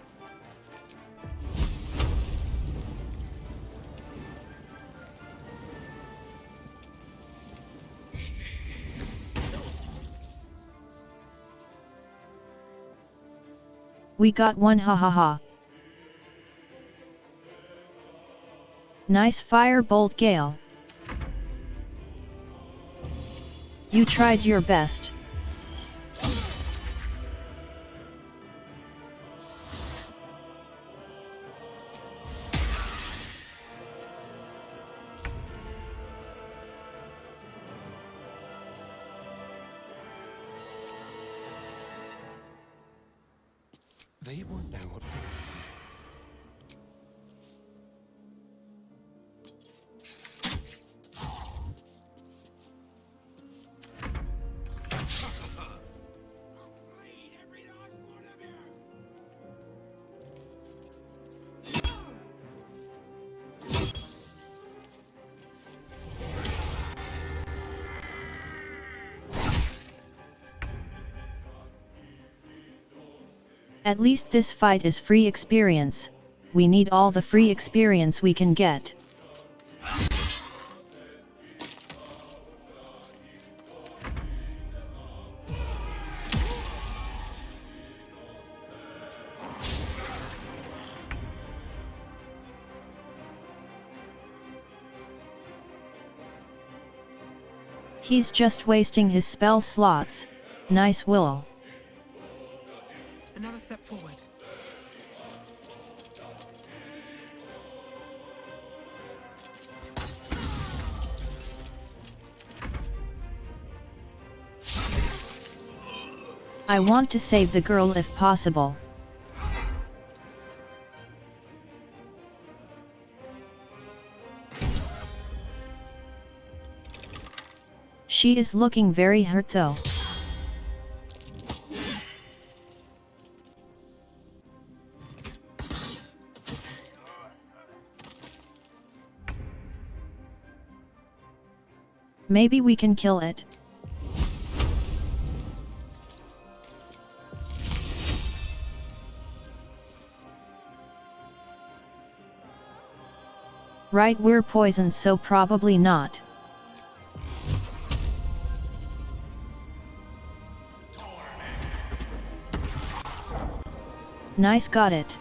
We got one, ha ha ha. Nice firebolt, Gale. You tried your best. They won't know what. At least this fight is free experience. We need all the free experience we can get. He's just wasting his spell slots. Nice, Will. Another step forward. I want to save the girl if possible. She is looking very hurt though. Maybe we can kill it. Right, we're poisoned, so probably not. Nice, got it.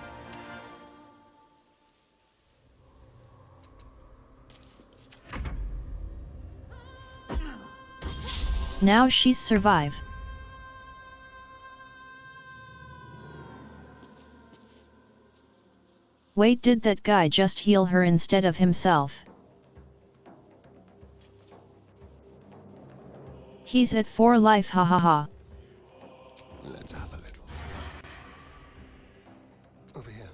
Now she's survive. Wait, did that guy just heal her instead of himself? He's at 4 life, hahaha. Let's have a little fun. Over here.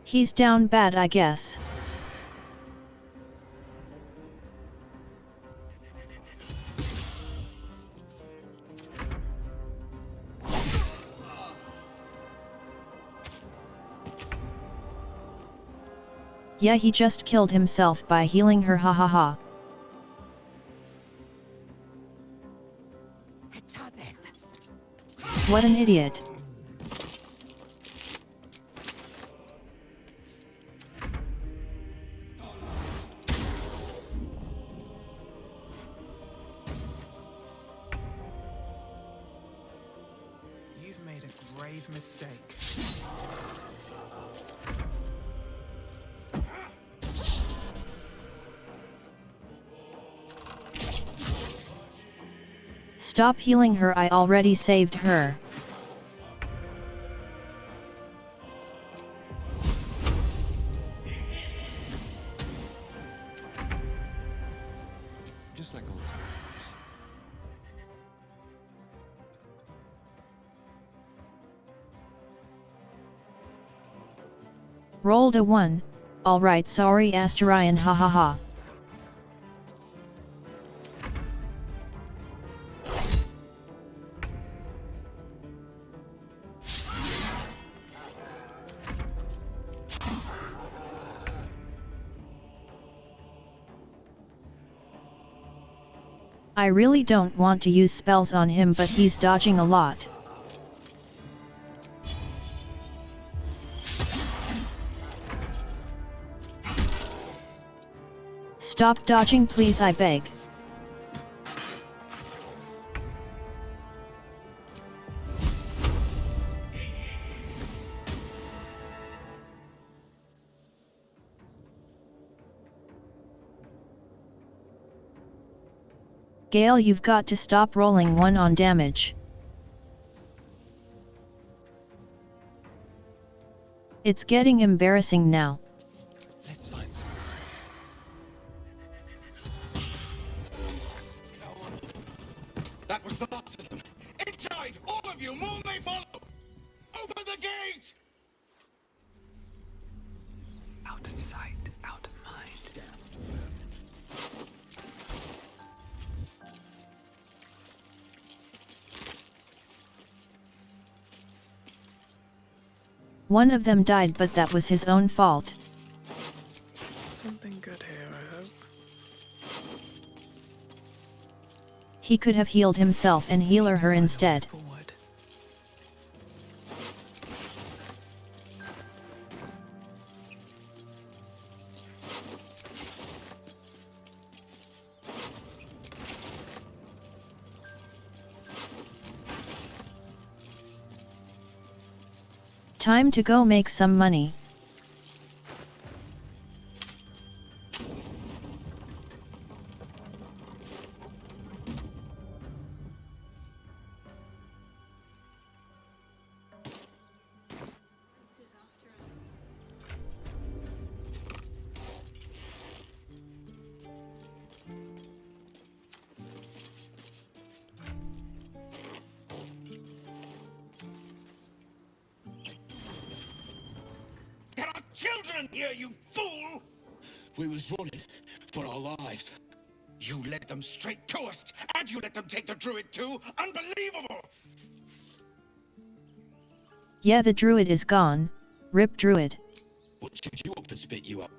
He's down bad, I guess. Yeah, he just killed himself by healing her, hahaha. What an idiot. You've made a grave mistake. Stop healing her, I already saved her. Just like old times. Rolled a 1. Alright, sorry Asterion, hahaha. I really don't want to use spells on him, but he's dodging a lot. Stop dodging, please, I beg. Gale, you've got to stop rolling 1 on damage. It's getting embarrassing now. Let's find some. That was the last of them. Inside! All of you! More may follow! Open the gate! Out of sight, out of mind. One of them died, but that was his own fault. Something good here, I hope. He could have healed himself and healer her instead. Time to go make some money. children here, you fool! We was running for our lives. You led them straight to us, and you let them take the druid too? Unbelievable! Yeah, the druid is gone. Rip druid. What should you up and spit you up?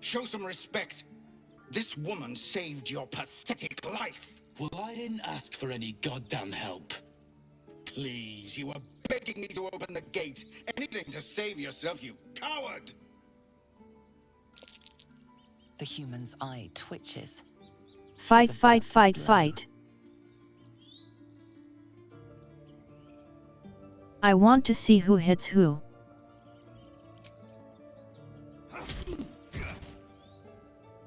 Show some respect. This woman saved your pathetic life. Well, I didn't ask for any goddamn help. Please, you were begging me to open the gate. Anything to save yourself, you coward! The human's eye twitches. Fight, He's fight, about to fight, blow. fight. I want to see who hits who.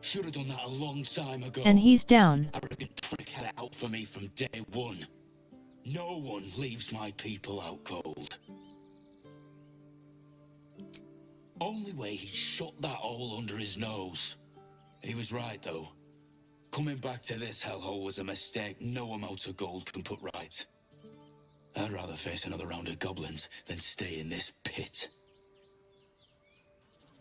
Should have done that a long time ago. And he's down. Arrogant prick had it out for me from day one. No one leaves my people out cold. Only way he shut that hole under his nose. He was right though. Coming back to this hellhole was a mistake no amount of gold can put right. I'd rather face another round of goblins than stay in this pit.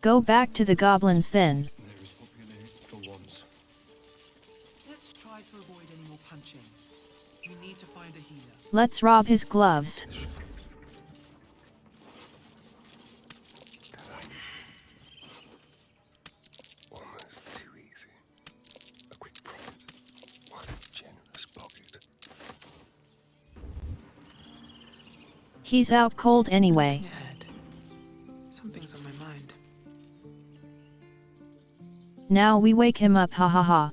Go back to the goblins then. There is population for once. Let's try to avoid any more punching. We need to find a healer. Let's rob his gloves. Almost too easy. A quick profit. What a generous pocket. He's out cold anyway. Your head. Something's on my mind. Now we wake him up, ha ha ha.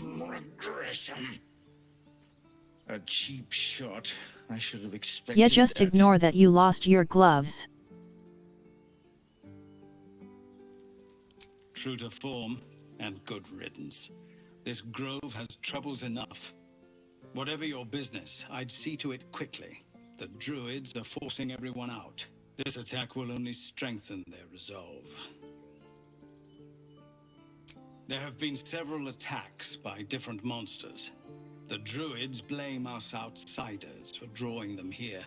Regression. A cheap shot. I should have expected Yeah, just that. ignore that you lost your gloves. True to form, and good riddance. This grove has troubles enough. Whatever your business, I'd see to it quickly. The druids are forcing everyone out. This attack will only strengthen their resolve. There have been several attacks by different monsters. The druids blame us outsiders for drawing them here.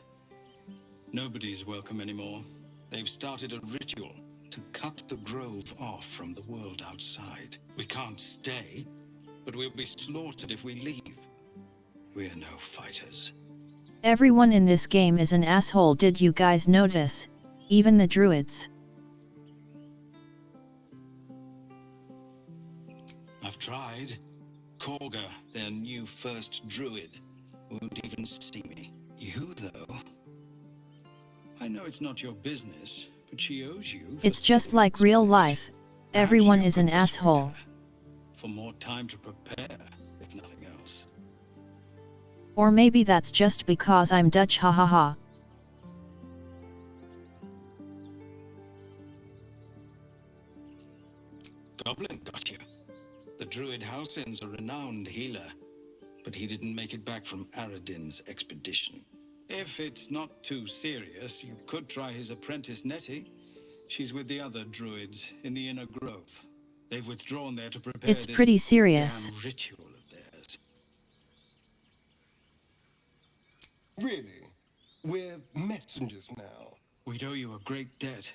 Nobody's welcome anymore. They've started a ritual to cut the grove off from the world outside. We can't stay, but we'll be slaughtered if we leave. We're no fighters. Everyone in this game is an asshole, did you guys notice? Even the druids. I've tried. Korga, their new first druid, won't even see me. You, though? I know it's not your business, but she owes you for It's just stealing like this real place. life. Perhaps Everyone you is could an persuade asshole. her for more time to prepare, if nothing else. Or maybe that's just because I'm Dutch, ha ha ha. Goblin got you. The druid Halsin's a renowned healer, but he didn't make it back from Aradin's expedition. If it's not too serious, you could try his apprentice Nettie. She's with the other druids in the inner grove. They've withdrawn there to prepare It's this pretty serious. damn ritual of theirs. Really? We're messengers now. We'd owe you a great debt.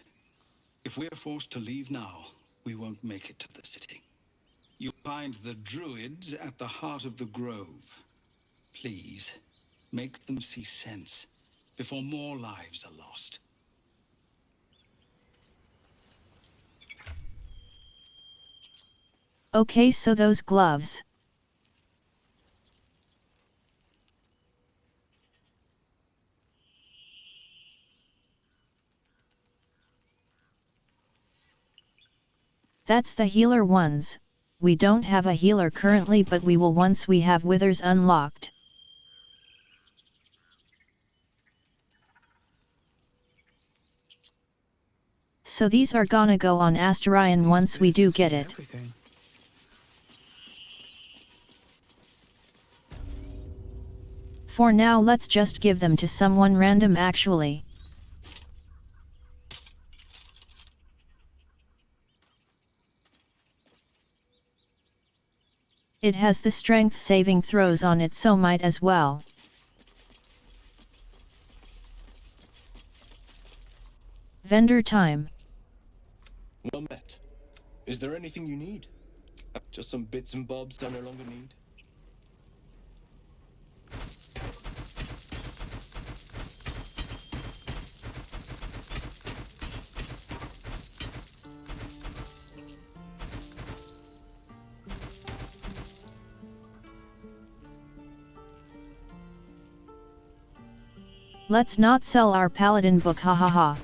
If we're forced to leave now, we won't make it to the city. You'll find the druids at the heart of the grove. Please, make them see sense before more lives are lost. Okay, so those gloves. That's the healer ones. We don't have a healer currently, but we will once we have withers unlocked. So these are gonna go on Astarion once we do get it. Everything. For now, let's just give them to someone random actually. It has the strength saving throws on it, so might as well. Vendor time. Well met. Is there anything you need? Just some bits and bobs I no longer need? Let's not sell our Paladin book, hahaha.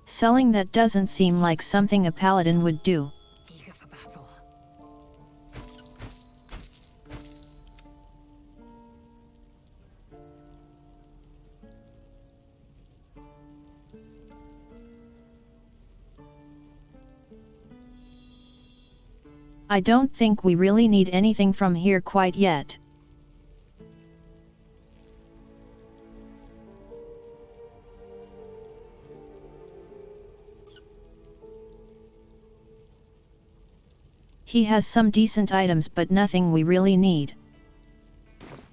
Selling that doesn't seem like something a Paladin would do. Eager for battle. I don't think we really need anything from here quite yet. He has some decent items but nothing we really need.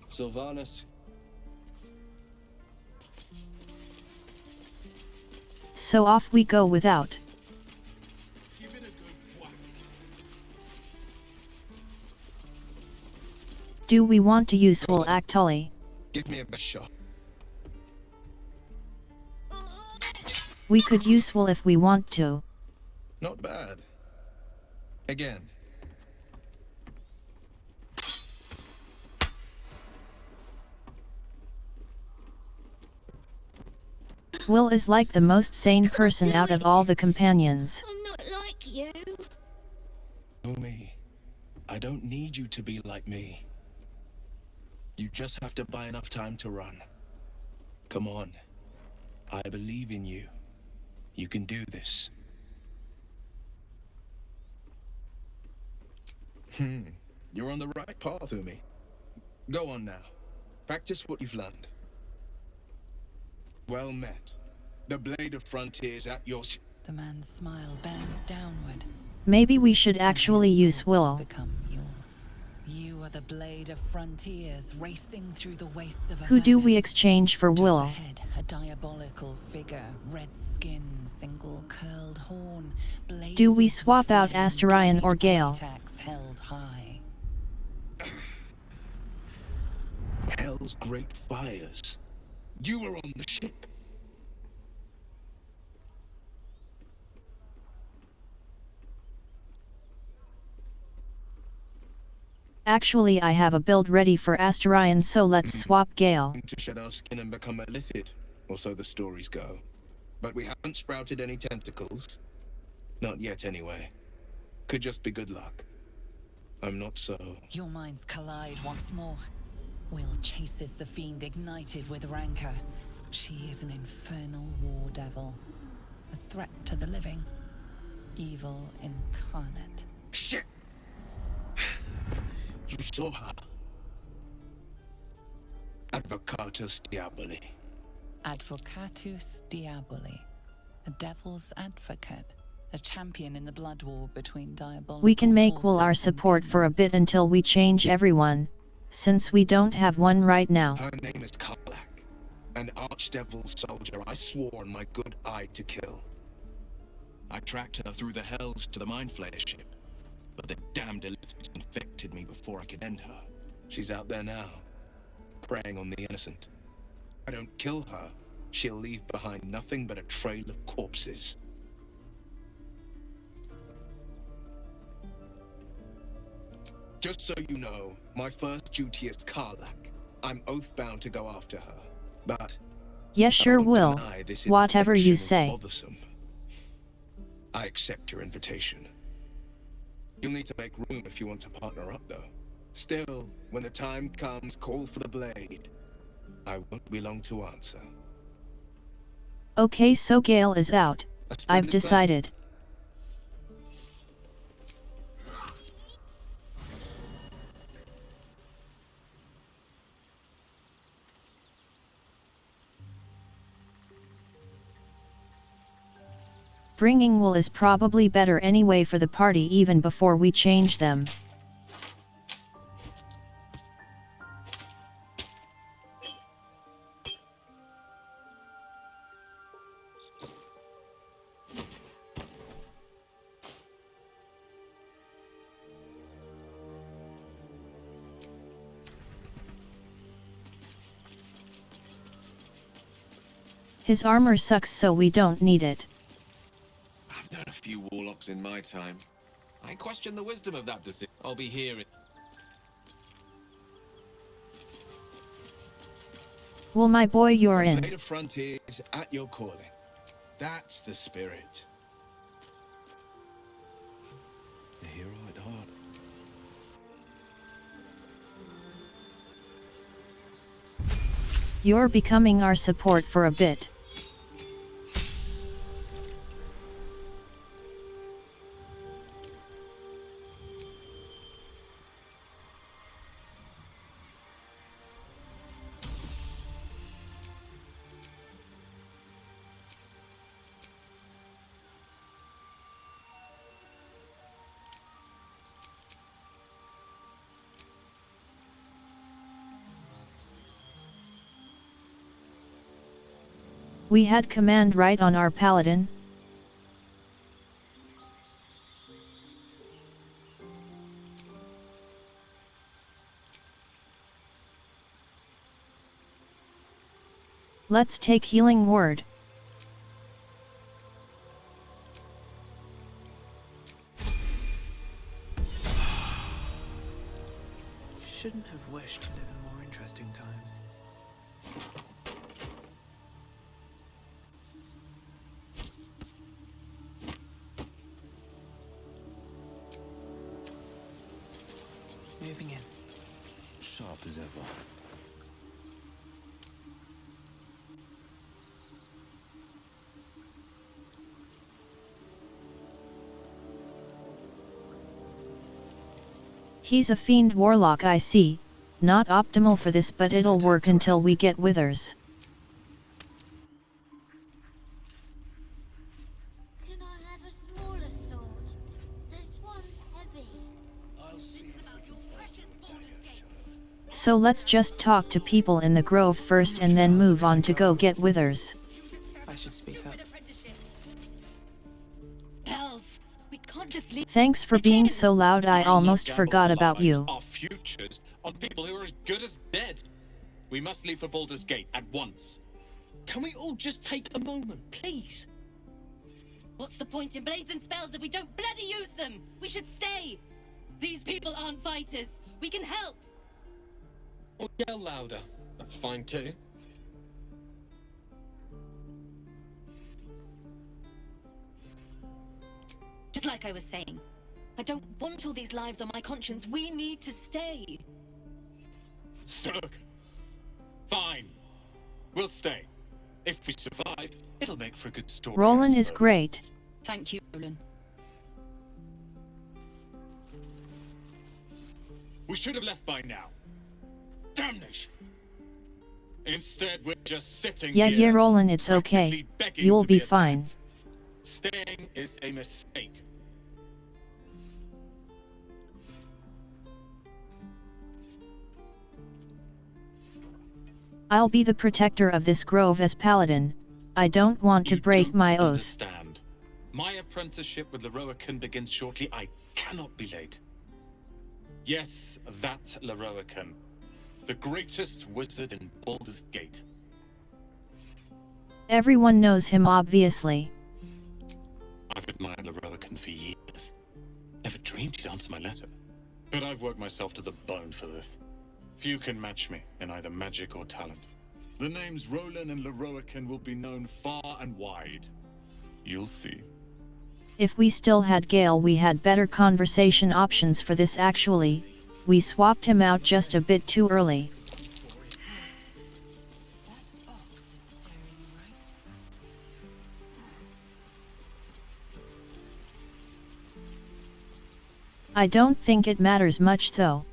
Sylvanas. So off we go without. Do we want to use wool actually? Give me a best shot. We could use wool if we want to. Not bad. Again. Will is like the most sane person out of all the companions. I'm not like you. Know me. I don't need you to be like me. You just have to buy enough time to run. Come on. I believe in you. You can do this. You're on the right path, Umi. Go on now. Practice what you've learned. Well met. The blade of frontiers at your... The man's smile bends downward. Maybe we should actually use wool. Become yours. You are the blade of frontiers racing through the wastes of Who do we Avernus. exchange for Just wool? ahead, a diabolical figure, red skin, single curled horn, Do we blazes swap with out flame, Astarion or bloodied Gale? great axe held high. Hell's great fires. You were on the ship. Actually, I have a build ready for Astarion, so let's swap Gale. To shed our skin and become a lithid, or so the stories go. But we haven't sprouted any tentacles. Not yet, anyway. Could just be good luck. I'm not so... Your minds collide once more. Will chases the fiend ignited with rancor. She is an infernal war devil. A threat to the living. Evil incarnate. Shit! You saw her. Advocatus Diaboli. Advocatus Diaboli. A devil's advocate. A champion in the blood war between diabolical We can make wool our forces and support for a demons. bit until we change everyone, since we don't have one right now. Her name is Karlak, an archdevil soldier I swore on my good eye to kill. I tracked her through the hells to the Mind Flayer ship, but the damned Elithid infected me before I could end her. She's out there now, preying on the innocent. If I don't kill her, she'll leave behind nothing but a trail of corpses. Just so you know, my first duty is Karlak. I'm oath-bound to go after her, but... Yes, sure I won't will. deny this Whatever you infection is say. bothersome. I accept your invitation. You'll need to make room if you want to partner up, though. Still, when the time comes, call for the blade. I won't be long to answer. Okay, so Gale is out. A I've splendid decided. Bringing wool is probably better anyway for the party even before we change them. His armor sucks, so we don't need it. I've known a few warlocks in my time. I question the wisdom of that decision. I'll be hearing. Well, my boy, you're in. Maid of Frontiers at your calling. That's the spirit. A hero at heart. You're becoming our support for a bit. We had command right on our Paladin. Let's take healing word. Shouldn't have wished to live in more interesting times. Moving in. Sharp as ever. He's a fiend warlock, I see. Not optimal for this, but it'll work until we get withers. Can I have a smaller sword? This one's heavy. I'll see about your precious Baldur's Gate. So let's just talk to people in the grove first and then move on to go get withers. I should speak up. Bells, we can't just leave. Thanks for being so loud, I almost forgot about you. Our futures on people who are as good as dead. We must leave for Baldur's Gate at once. Can we all just take a moment, please? What's the point in blades and spells if we don't bloody use them? We should stay. These people aren't fighters. We can help. Or yell louder. That's fine too. Just like I was saying, I don't want all these lives on my conscience. We need to stay. Zerg. Fine. We'll stay. If we survive, it'll make for a good story. Roland is great. Thank you, Roland. We should have left by now. Damnation. Instead, we're just sitting here. Yeah, Roland, it's okay. You'll be fine. Staying is a mistake. I'll be the protector of this grove as Paladin. I don't want to break my oath. Understand. My apprenticeship with Leroican begins shortly. I cannot be late. Yes, that Leroican. The greatest wizard in Baldur's Gate. Everyone knows him, obviously. I've admired Leroican for years. Never dreamed he'd answer my letter. But I've worked myself to the bone for this. Few can match me in either magic or talent. The names Roland and Leroican will be known far and wide. You'll see. If we still had Gale, we had better conversation options for this actually. We swapped him out just a bit too early. I don't think it matters much though.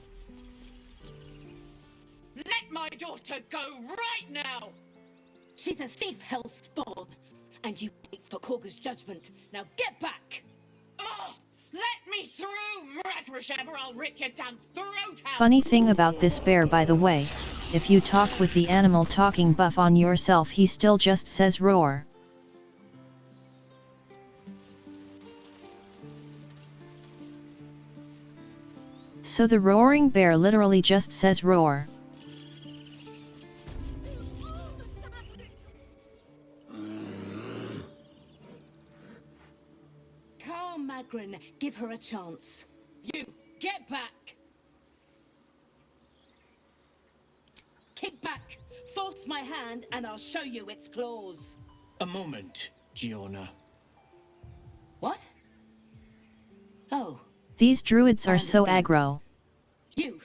Let my daughter go right now! She's a thief, hellspawn, and you wait for Korga's judgment. Now get back! Oh, let me through, murderous or I'll rip your damn throat out! Funny thing about this bear, by the way, if you talk with the animal talking buff on yourself, he still just says roar. So the roaring bear literally just says roar. Calm, Magrin. Give her a chance. You, get back! Kick back! Force my hand and I'll show you its claws. A moment, Giona. What? Oh. These druids are so aggro. You!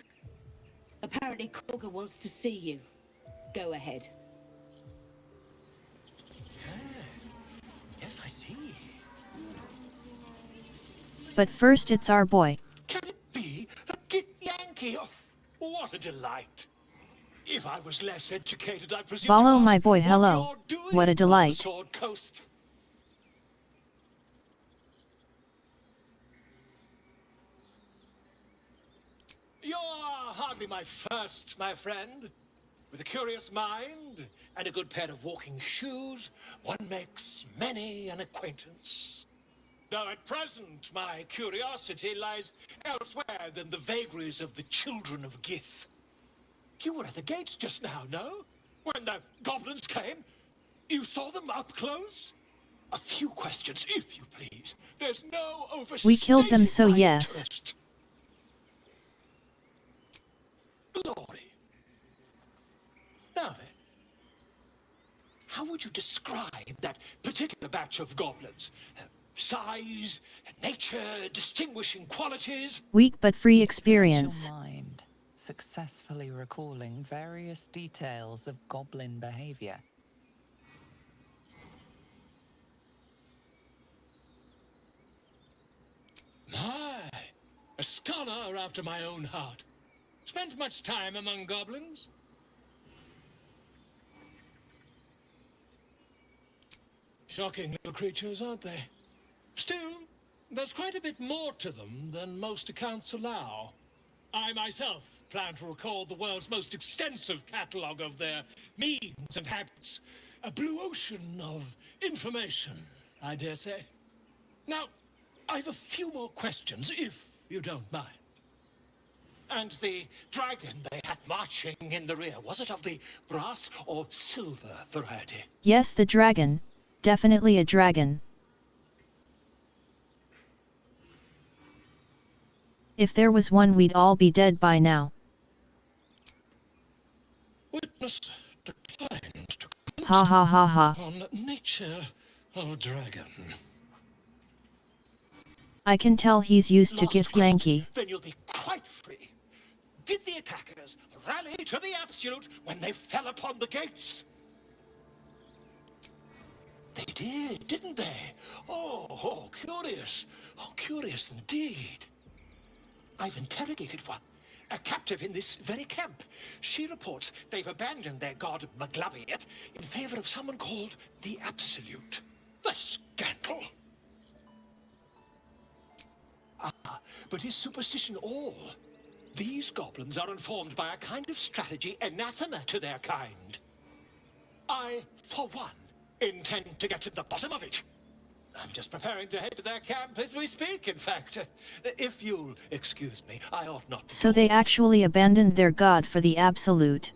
Apparently Korga wants to see you. Go ahead. Yes, I see. But first it's our boy. Can it be a Git Yankee? Oh, what a delight. If I was less educated, I presume Follow to my ask boy, what hello. you're doing What a on the delight. Sword Coast. You're hardly my first, my friend. With a curious mind and a good pair of walking shoes, one makes many an acquaintance. Though at present my curiosity lies elsewhere than the vagaries of the children of Gith. You were at the gates just now, no? When the goblins came? You saw them up close? A few questions, if you please. There's no overstating We killed them, so my yes. interest. Glory. Now then, how would you describe that particular batch of goblins? Size, nature, distinguishing qualities? Weak but free You search experience. your mind, successfully recalling various details of goblin behavior. My, a scholar after my own heart. Spent much time among goblins? Shocking little creatures, aren't they? Still, there's quite a bit more to them than most accounts allow. I myself plan to record the world's most extensive catalogue of their means and habits. A blue ocean of information, I dare say. Now, I've a few more questions, if you don't mind. And the dragon they had marching in the rear, was it of the brass or silver variety? Yes, the dragon. Definitely a dragon. If there was one, we'd all be dead by now. Witness declined to Ha ha ha ha. on nature of dragon. I can tell he's used to Last Gith question, Yankee. then you'll be quite free. Did the attackers rally to the absolute when they fell upon the gates? They did, didn't they? Oh, curious. Oh, curious indeed. I've interrogated one, a captive in this very camp. She reports they've abandoned their god Maglabiet in favor of someone called the Absolute. The scandal! Ah, but is superstition all? These goblins are informed by a kind of strategy anathema to their kind. I, for one, intend to get to the bottom of it. I'm just preparing to head to their camp as we speak, in fact. If you'll excuse me, I ought not to. So they actually abandoned their god for the Absolute.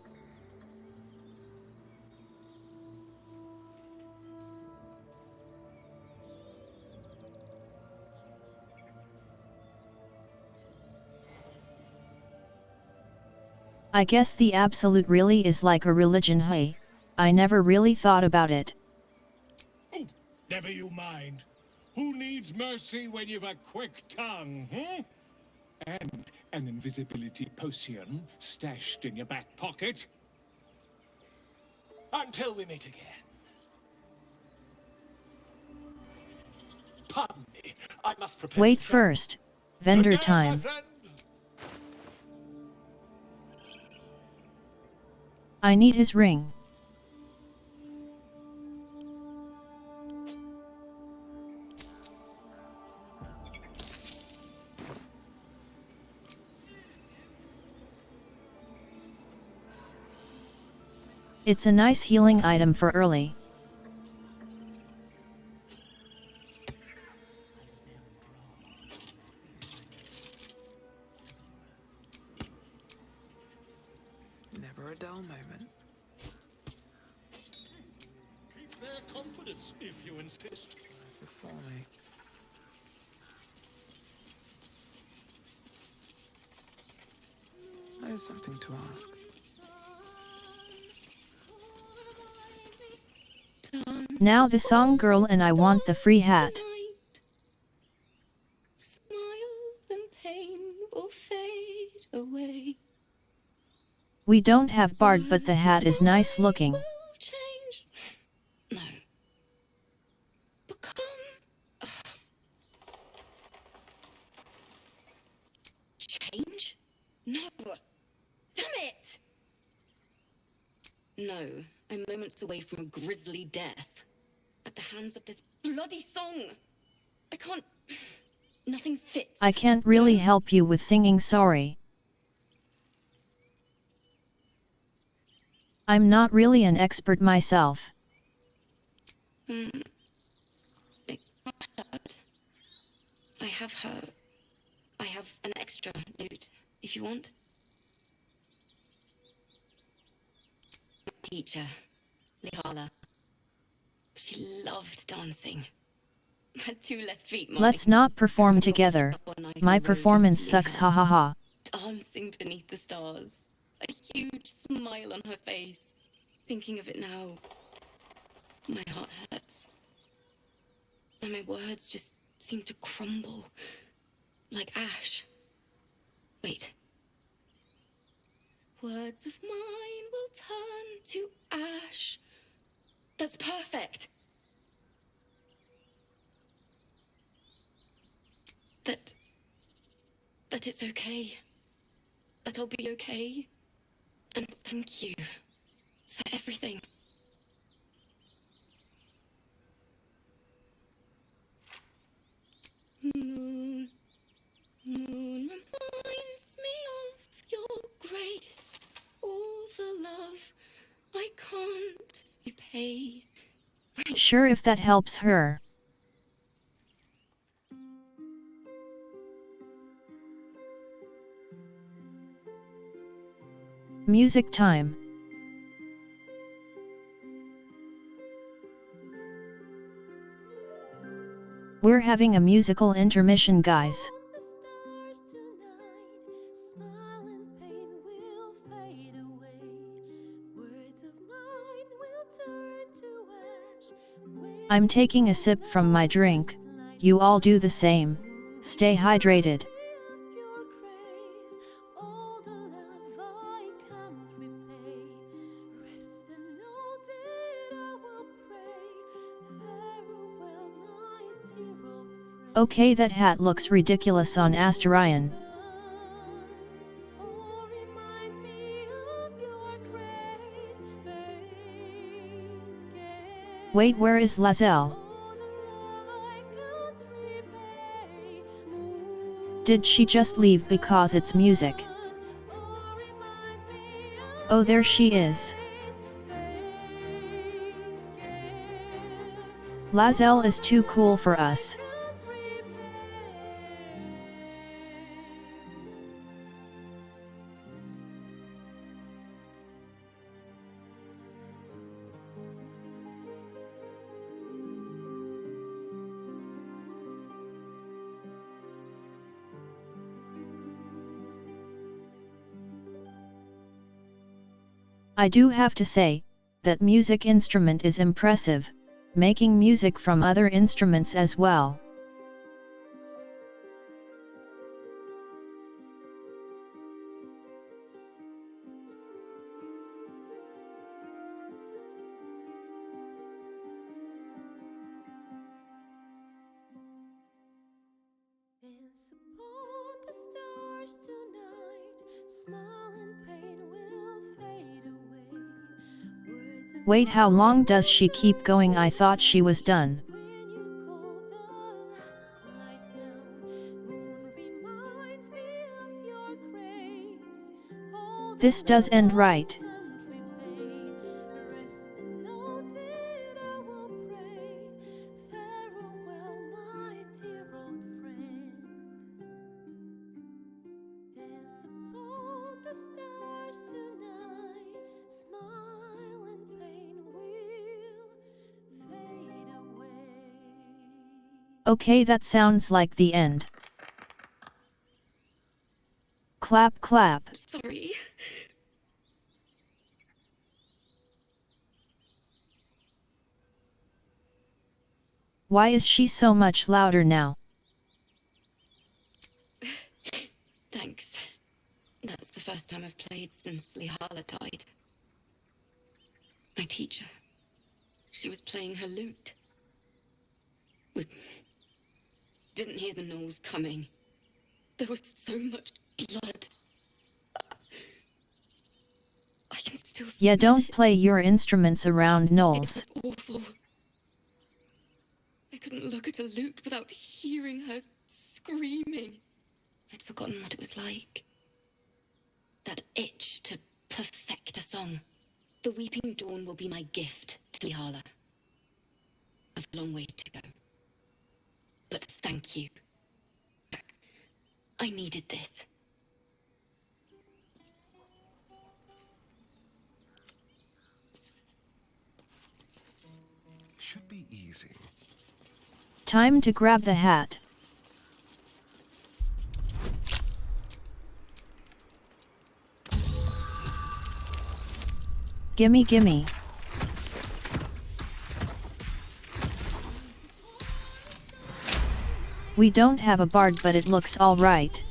I guess the Absolute really is like a religion, hey? I never really thought about it. Oh, never you mind. Who needs mercy when you've a quick tongue, hmm? And an invisibility potion stashed in your back pocket? Until we meet again. Pardon me, I must prepare. Wait first. Vendor time. I need his ring. It's a nice healing item for early. Never a dull moment. Keep their confidence, if you insist. Before me. I have something to ask. Now the song girl and I want the free hat. Smile and pain will fade away. We don't have Bard, but the hat is nice looking. Change. No. Become. Change? No. Damn it! No, I'm moments away from a grisly death. At the hands of this bloody song. I can't. Nothing fits. I can't really help you with singing sorry. I'm not really an expert myself. It can't hurt. I have an extra note, if you want. My teacher, Leah. She loved dancing. Had 2 left feet. Let's not perform together. My performance sucks, ha ha ha. Dancing beneath the stars. A huge smile on her face. Thinking of it now, my heart hurts. And my words just seem to crumble. Like ash. Wait. Words of mine will turn to ash. That's perfect. That it's okay. That I'll be okay. And thank you for everything. Moon, moon reminds me of your grace. All the love I can't repay. Sure, if that helps her. Music time. We're having a musical intermission, guys. I'm taking a sip from my drink. You all do the same. Stay hydrated. Okay, that hat looks ridiculous on Astarion. Wait, where is Lazelle? Did she just leave because it's music? Oh, there she is. Lazelle is too cool for us. I do have to say, that music instrument is impressive, making music from other instruments as well. Dance upon the stars tonight, smile and pain will fade away. Words of Wait, how long does she keep going? I thought she was done. when you call the last lights down. Moon reminds me of your grace. All This does end right. can't repay. Okay, that sounds like the end. Clap clap. Sorry. Why is she so much louder now? Thanks. That's the first time I've played since Lihala died. My teacher. She was playing her lute. We didn't hear the gnolls coming. There was so much blood. I can still smell Yeah, don't it. play your instruments around gnolls. It was awful. I couldn't look at a lute without hearing her screaming. I'd forgotten what it was like. That itch to perfect a song. The Weeping Dawn will be my gift to Lihala. I've a long way to go. But thank you. I needed this. Should be easy. Time to grab the hat. Gimme gimme. We don't have a bard, but it looks alright.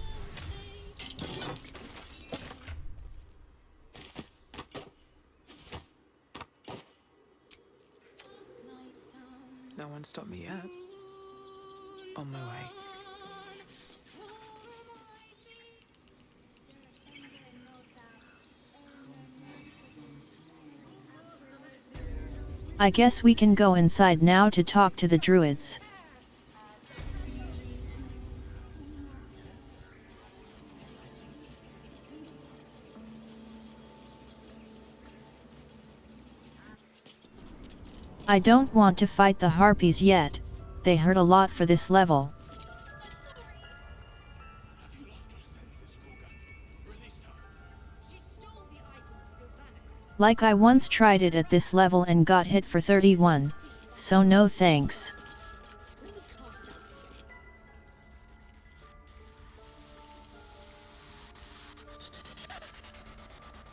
No one stopped me yet. On my way. I guess we can go inside now to talk to the druids. I don't want to fight the harpies yet, they hurt a lot for this level. Like I once tried it at this level and got hit for 31, so no thanks.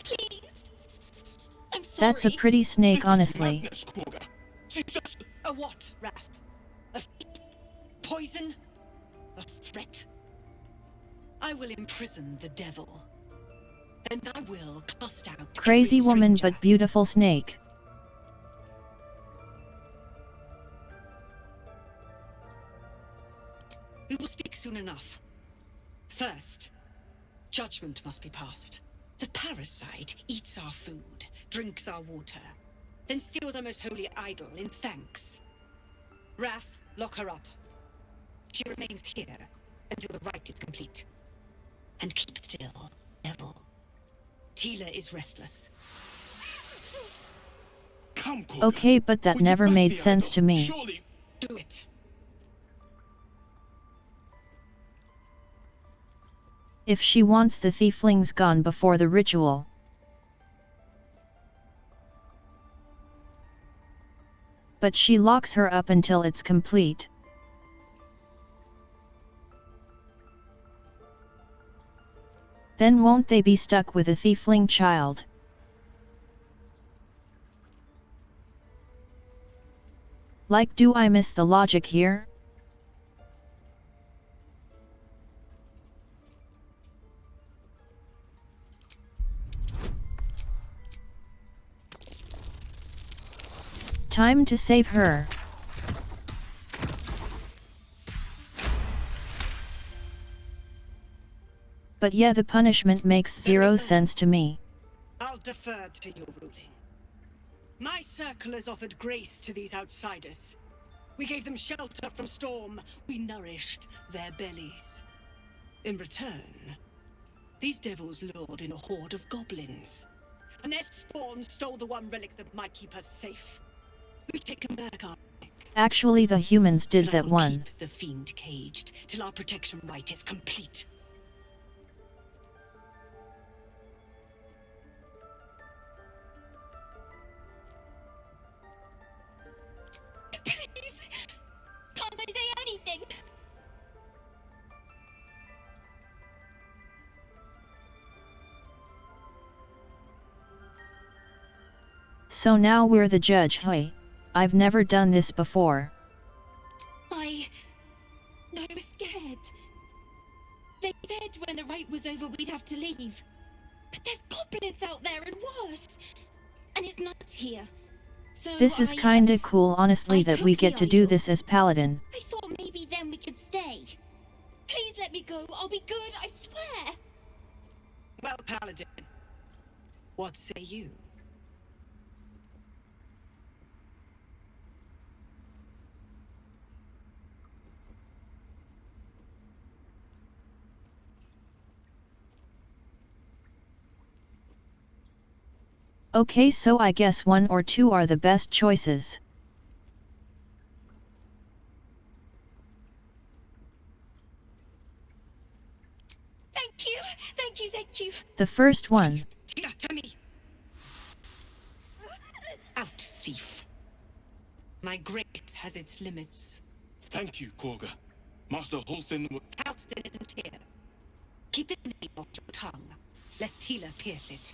Please. I'm sorry. That's a pretty snake, honestly. A what, Wrath? A poison? A threat? I will imprison the devil. And I will cast out Crazy every woman stranger. but beautiful snake. We will speak soon enough. First, judgment must be passed. The parasite eats our food, drinks our water, then steals our most holy idol in thanks. Wrath, lock her up. She remains here until the rite is complete. And keep still, devil. Tila is restless. Come, Korga. Okay, but that Would you never back made the sense idol? to me. Surely. Do it. If she wants the thieflings gone before the ritual. But she locks her up until it's complete. Then won't they be stuck with a thiefling child? Like, do I miss the logic here? Time to save her. But yeah, the punishment makes zero sense to me. I'll defer to your ruling. My circle has offered grace to these outsiders. We gave them shelter from storm. We nourished their bellies. In return, these devils lured in a horde of goblins. And their spawn stole the one relic that might keep us safe. We've taken back our relic. Actually, the humans did But I that will one. keep the fiend caged till our protection rite is complete. Please! Can't I say anything? So now we're the judge. Hey, I've never done this before. I was scared. They said when the rite was over we'd have to leave. But there's goblins out there and worse. And it's nice here. So This is kinda cool honestly that we get to do this as Paladin. I thought maybe then we could stay. Please let me go. I'll be good, I swear. Well, Paladin, what say you? Okay, so I guess 1 or 2 are the best choices. Thank you. The first one. Tina, to me. Out, thief. My grace has its limits. Thank you, Korga. Master Halsin would... Halsin isn't here. Keep his name off your tongue, lest Tila pierce it.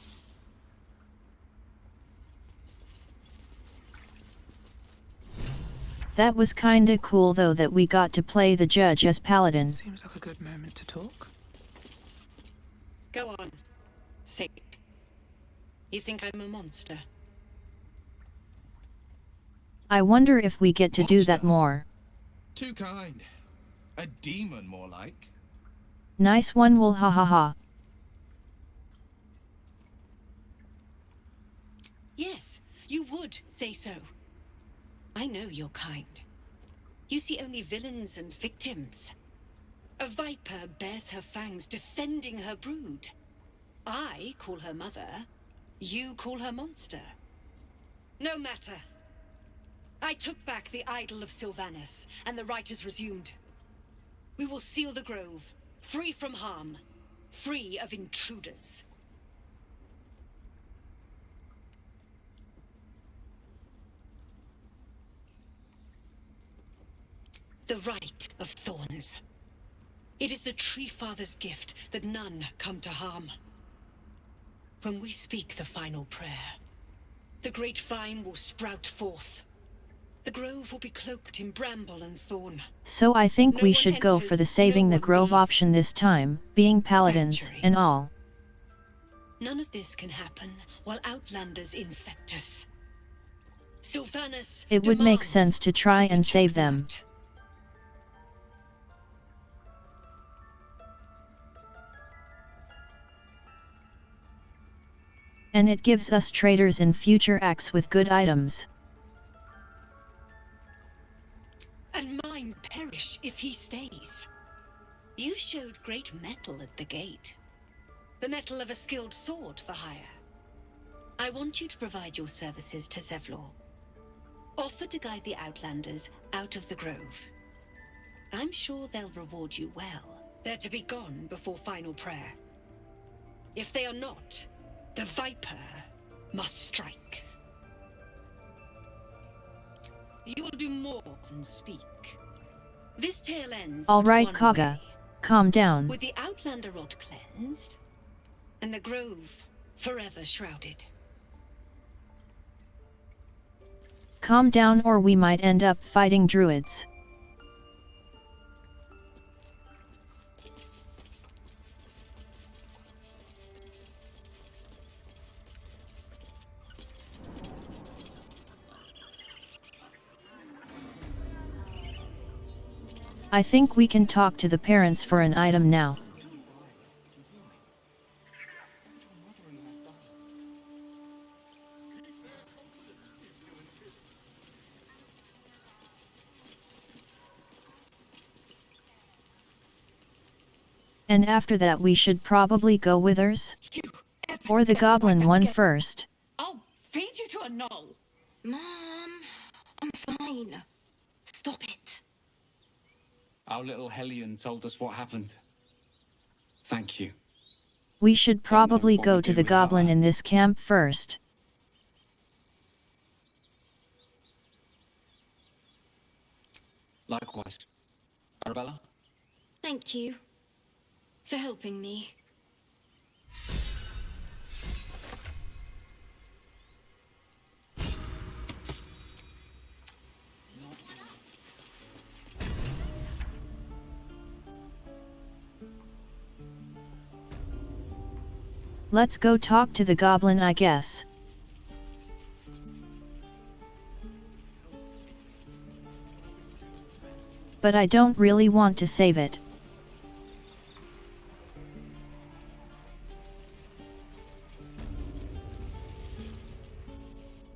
That was kinda cool though that we got to play the judge as Paladin. Seems like a good moment to talk. Go on. Say it. You think I'm a monster? I wonder if we get to do that more. Too kind. A demon, more like. Nice one, Will, ha ha ha. Yes, you would say so. I know your kind. You see only villains and victims. A viper bears her fangs defending her brood. I call her mother. You call her monster. No matter. I took back the idol of Sylvanus, and the rite is resumed. We will seal the grove, free from harm, free of intruders. The Rite of Thorns. It is the Tree Father's gift that none come to harm. When we speak the final prayer, the great vine will sprout forth. The grove will be cloaked in bramble and thorn. So I think we should go for the saving the grove option this time, being paladins and all. None of this can happen while Outlanders infect us. Sylvanus It would make sense to try and save them. And it gives us traders in future acts with good items. And mine perish if he stays. You showed great mettle at the gate. The mettle of a skilled sword for hire. I want you to provide your services to Zevlor. Offer to guide the Outlanders out of the grove. I'm sure they'll reward you well. They're to be gone before final prayer. If they are not, the Viper must strike. You will do more than speak. This tale ends. Alright, Kaga. Calm down. With the Outlander rot cleansed, and the grove forever shrouded. Calm down or we might end up fighting druids. I think we can talk to the parents for an item now. And after that we should probably go withers? Or the goblin one first. I'll feed you to a knoll. Mom, I'm fine. Stop it. Our little Hellion told us what happened. Thank you. We should probably go to the goblin in this camp first. Likewise. Arabella? Thank you for helping me. Let's go talk to the goblin, I guess. But I don't really want to save it.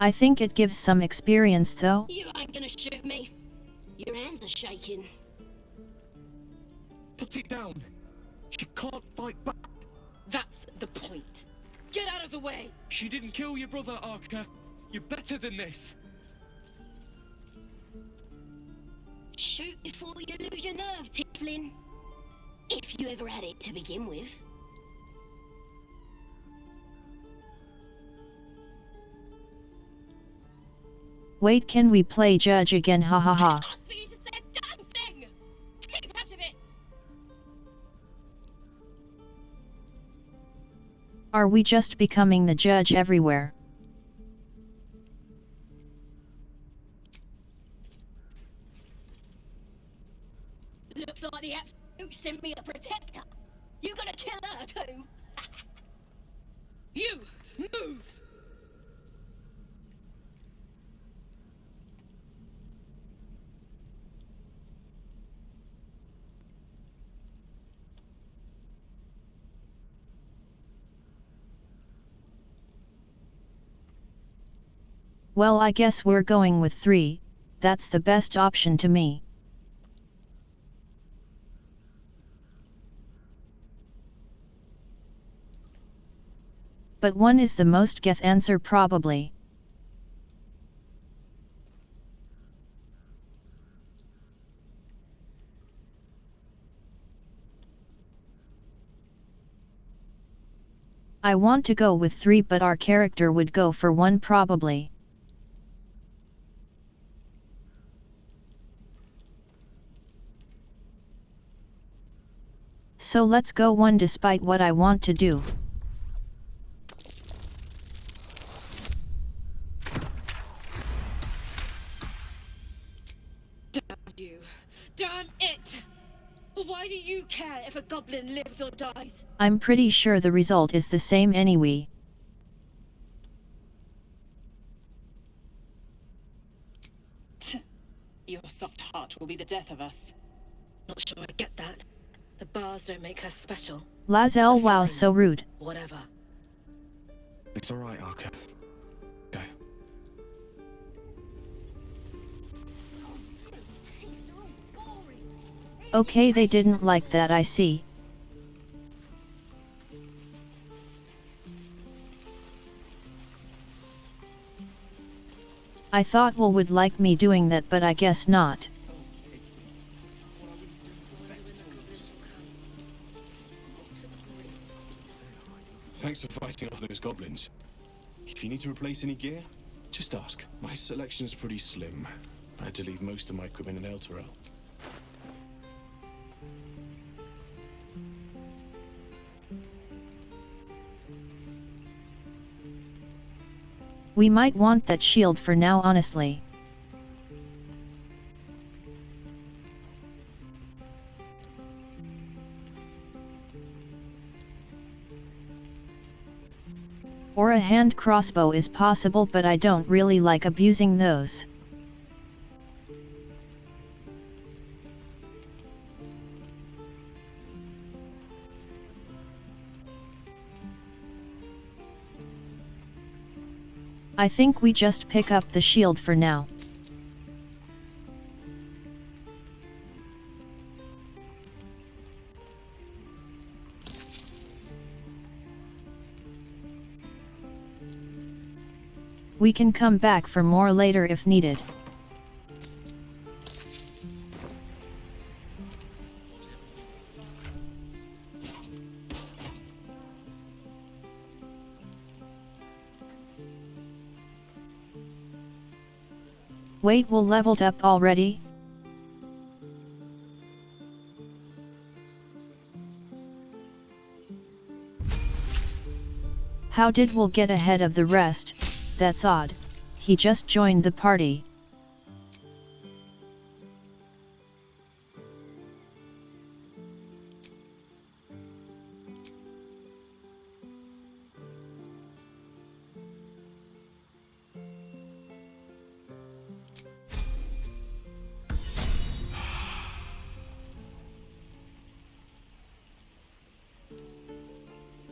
I think it gives some experience though. You ain't gonna shoot me. Your hands are shaking. Put it down. She can't fight back. That's the point. Get out of the way. She didn't kill your brother, Arca. You're better than this. Shoot before you lose your nerve, Tiefling. If you ever had it to begin with. Wait, can we play judge again? Ha ha ha. Ask for you to say a damn thing. Keep out of it. Are we just becoming the judge everywhere? Looks like the Absolute sent me a protector. You gonna kill her too? You move. Well, I guess we're going with 3, that's the best option to me. But 1 is the most geth answer probably. I want to go with 3, but our character would go for 1 probably. So let's go 1 despite what I want to do. Damn you. Damn it! Why do you care if a goblin lives or dies? I'm pretty sure the result is the same anyway. Your soft heart will be the death of us. Not sure I get that. The bars don't make her special. Lazel, wow, so rude. Whatever. It's alright, Arca. Go. Okay, they didn't like that, I see. I thought Will would like me doing that, but I guess not. Thanks for fighting off those goblins. If you need to replace any gear, just ask. My selection's pretty slim. I had to leave most of my equipment in Elturel. We might want that shield for now, honestly. Or a hand crossbow is possible, but I don't really like abusing those. I think we just pick up the shield for now. We can come back for more later if needed. Wait, Will leveled up already? How did Will get ahead of the rest? That's odd. He just joined the party.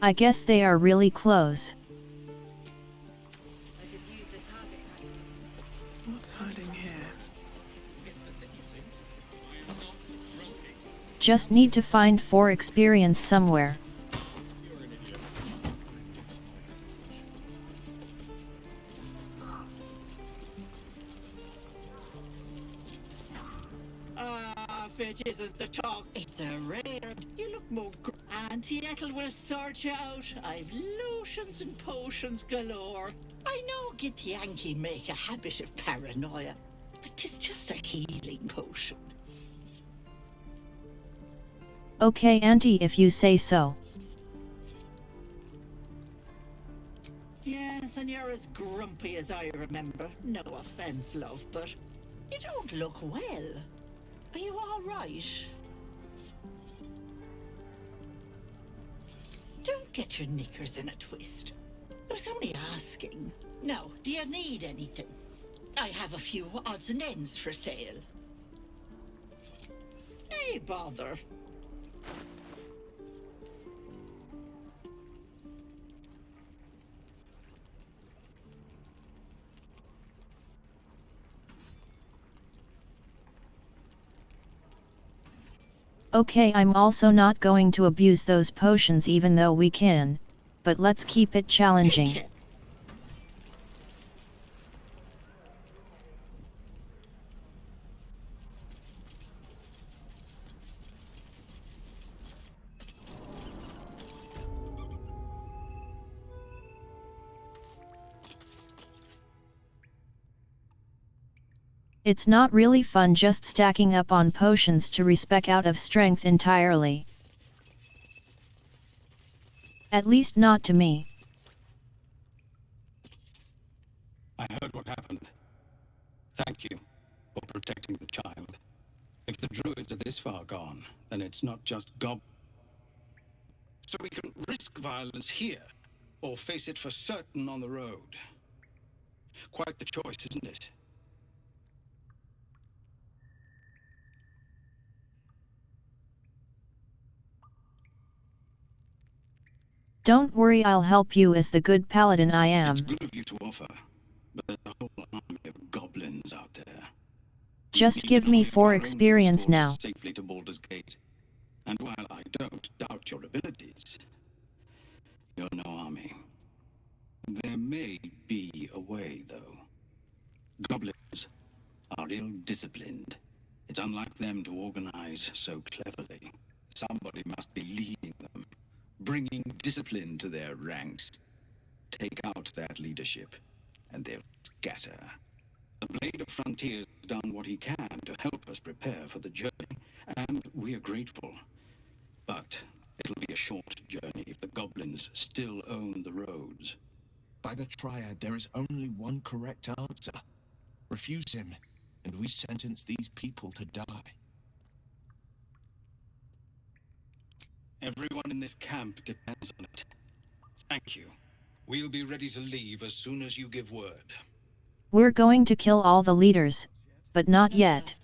I guess they are really close. What's hiding here? Just need to find 4 experience somewhere. If it isn't the talk, it's a rare. You look more. Auntie Ethel will sort you out. I've lotions and potions galore. I know Git Yankee make a habit of paranoia, but 'tis just a healing potion. Okay, Auntie, if you say so. Yes, and you're as grumpy as I remember. No offense, love, but you don't look well. Are you all right? Don't get your knickers in a twist. I was only asking. Now, do you need anything? I have a few odds and ends for sale. Hey, bother. Okay, I'm also not going to abuse those potions even though we can, but let's keep it challenging. It's not really fun just stacking up on potions to respec out of strength entirely. At least not to me. I heard what happened. Thank you for protecting the child. If the druids are this far gone, then it's not just So we can risk violence here, or face it for certain on the road. Quite the choice, isn't it? Don't worry, I'll help you as the good paladin I am. It's good of you to offer, but there's a whole army of goblins out there. Just give me 4 experience now. Safely to Baldur's Gate. And while I don't doubt your abilities, you're no army. There may be a way, though. Goblins are ill-disciplined. It's unlike them to organize so cleverly. Somebody must be leading them, bringing discipline to their ranks. Take out that leadership, and they'll scatter. The Blade of Frontier has done what he can to help us prepare for the journey, and we are grateful. But it'll be a short journey if the goblins still own the roads. By the Triad, there is only one correct answer. Refuse him, and we sentence these people to die. Everyone in this camp depends on it. Thank you. We'll be ready to leave as soon as you give word. We're going to kill all the leaders, but not yet.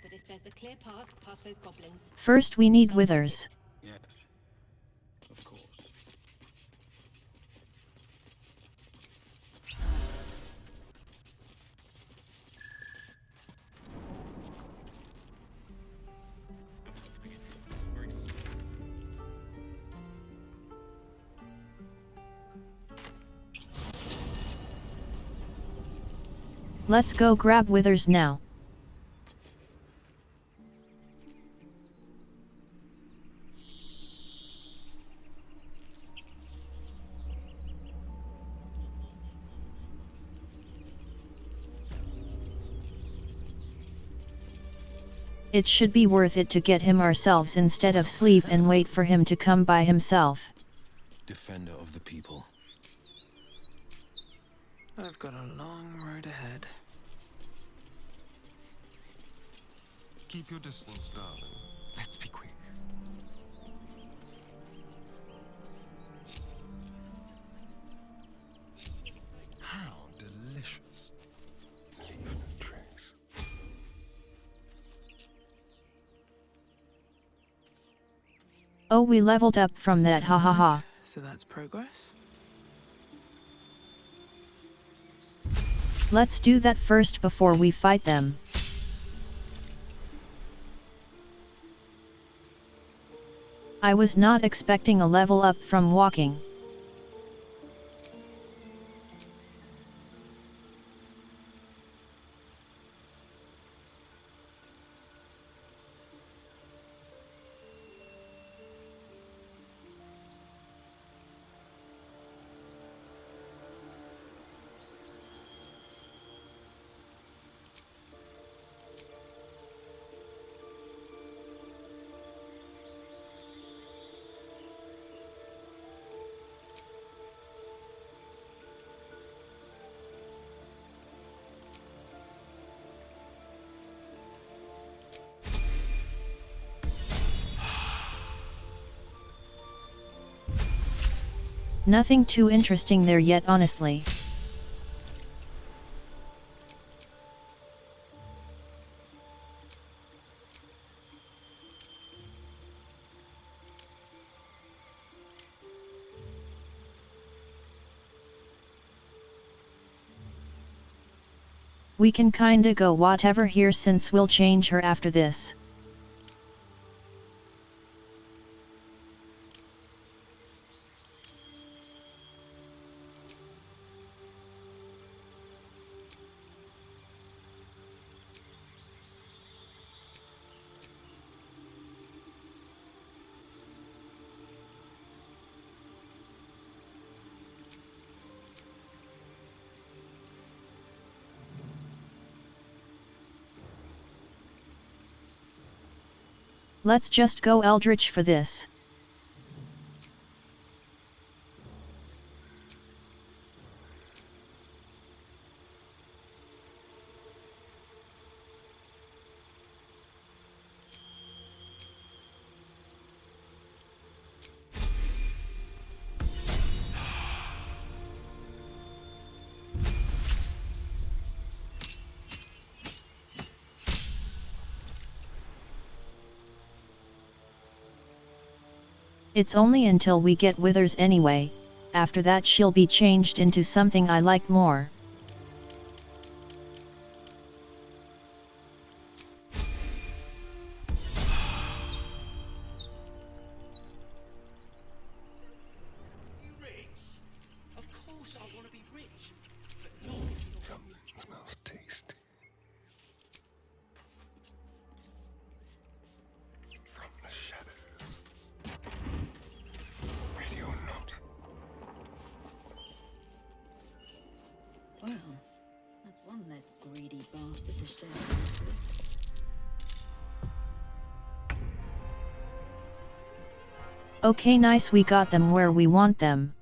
But if there's a clear path past those goblins... First we need withers. Yes, of course. Let's go grab withers now. It should be worth it to get him ourselves instead of sleep and wait for him to come by himself. Defender of the people. I've got a long road ahead. Keep your distance, darling. Let's be quick. How delicious. Leave no trace. Oh, we leveled up from that, ha ha ha. So that's progress? Let's do that first before we fight them. I was not expecting a level up from walking. Nothing too interesting there yet, honestly. We can kinda go whatever here since we'll change her after this. Let's just go Eldritch for this. It's only until we get Withers anyway, after that she'll be changed into something I like more. Of course I want to be rich, but not Something smells tasty. From the shadows. Ready or not. Well, that's one less greedy bastard to share with. Okay, nice, we got them where we want them.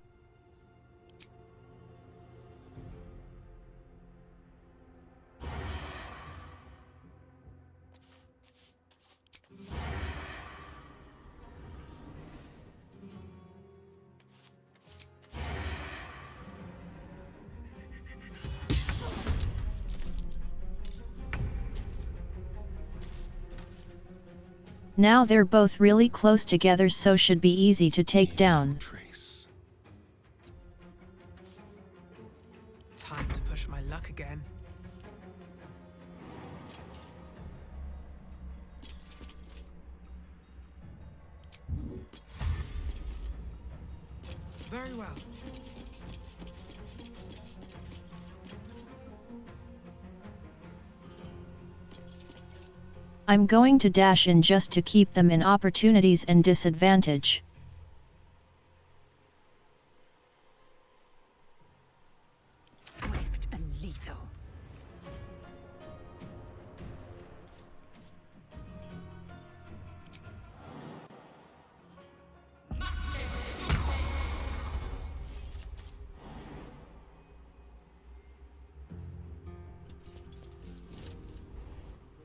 Now they're both really close together, so should be easy to take down. Time to push my luck again. Very well. I'm going to dash in just to keep them in opportunities and disadvantage. Swift and lethal.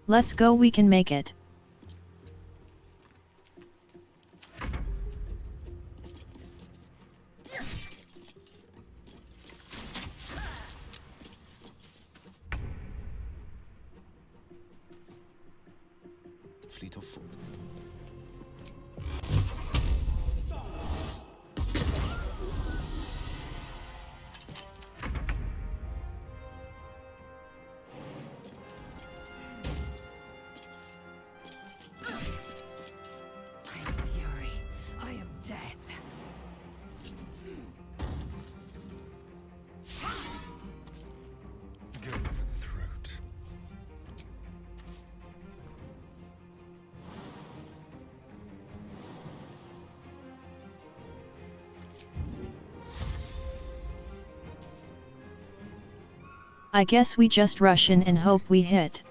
Let's go, we can make it. Fleet of foot. I guess we just rush in and hope we hit.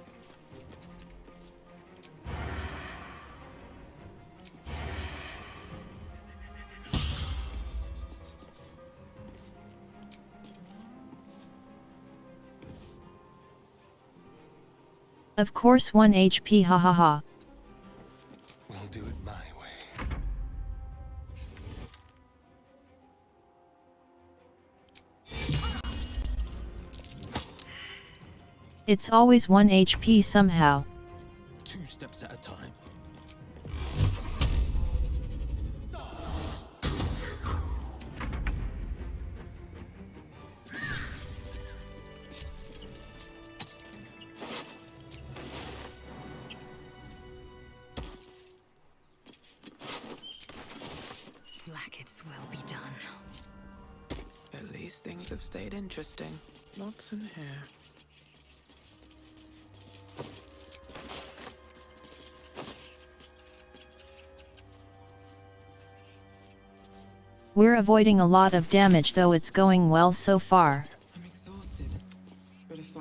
Of course 1 HP, hahaha. We'll do it my way. It's always 1 HP somehow. 2 steps at a time. Blackets will be done. At least things have stayed interesting. What's in here? We're avoiding a lot of damage, though it's going well so far. I'm exhausted. But if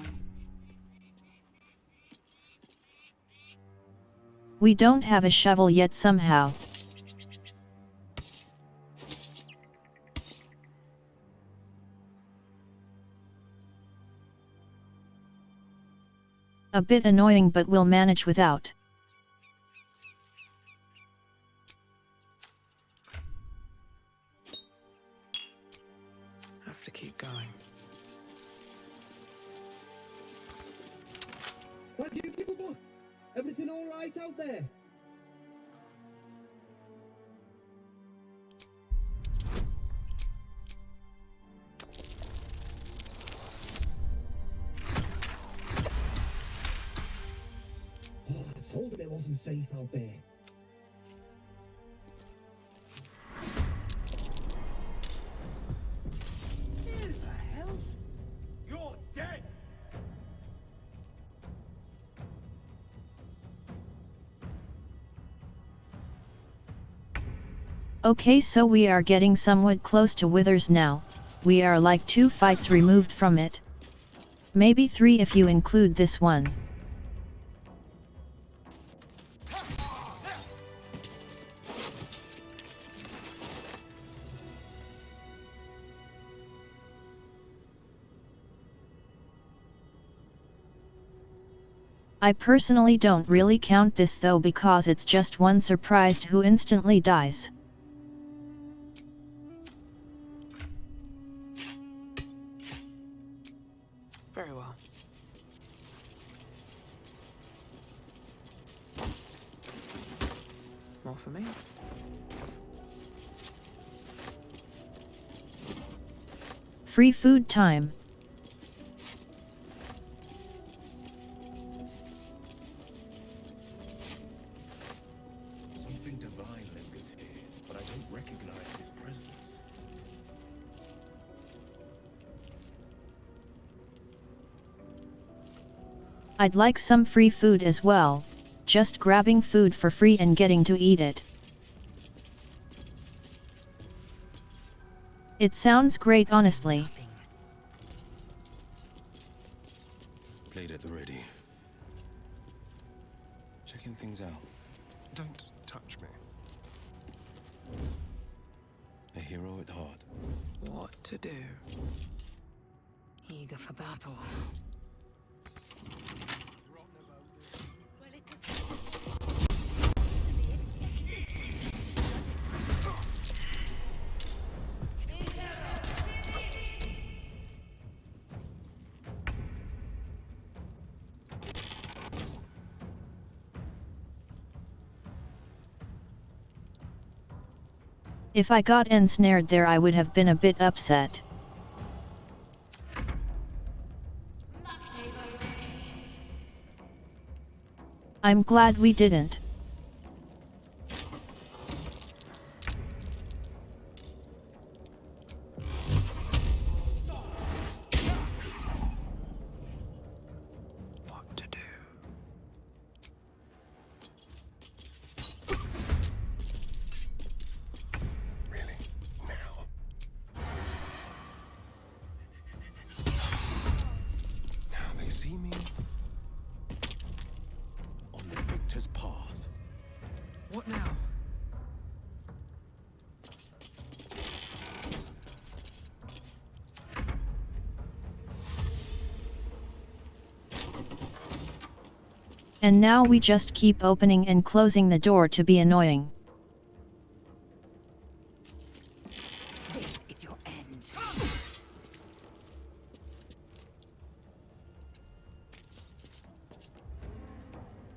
We don't have a shovel yet somehow. A bit annoying, but we'll manage without. have to keep going. Thank you, people. Everything all right out there? Oh, I told him it wasn't safe out there. Who the hell's... You're dead! Okay, so we are getting somewhat close to Withers now. We are like 2 fights removed from it. Maybe 3 if you include this one. I personally don't really count this though, because it's just one surprised who instantly dies. Very well. More for me? Free food time. Something divine lingers here, but I don't recognize his presence. I'd like some free food as well, just grabbing food for free and getting to eat it. It sounds great, honestly. Blade at the ready. Checking things out. Don't touch me. A hero at heart. What to do? Eager for battle. If I got ensnared there, I would have been a bit upset. I'm glad we didn't. What to do? And now we just keep opening and closing the door to be annoying. This is your end.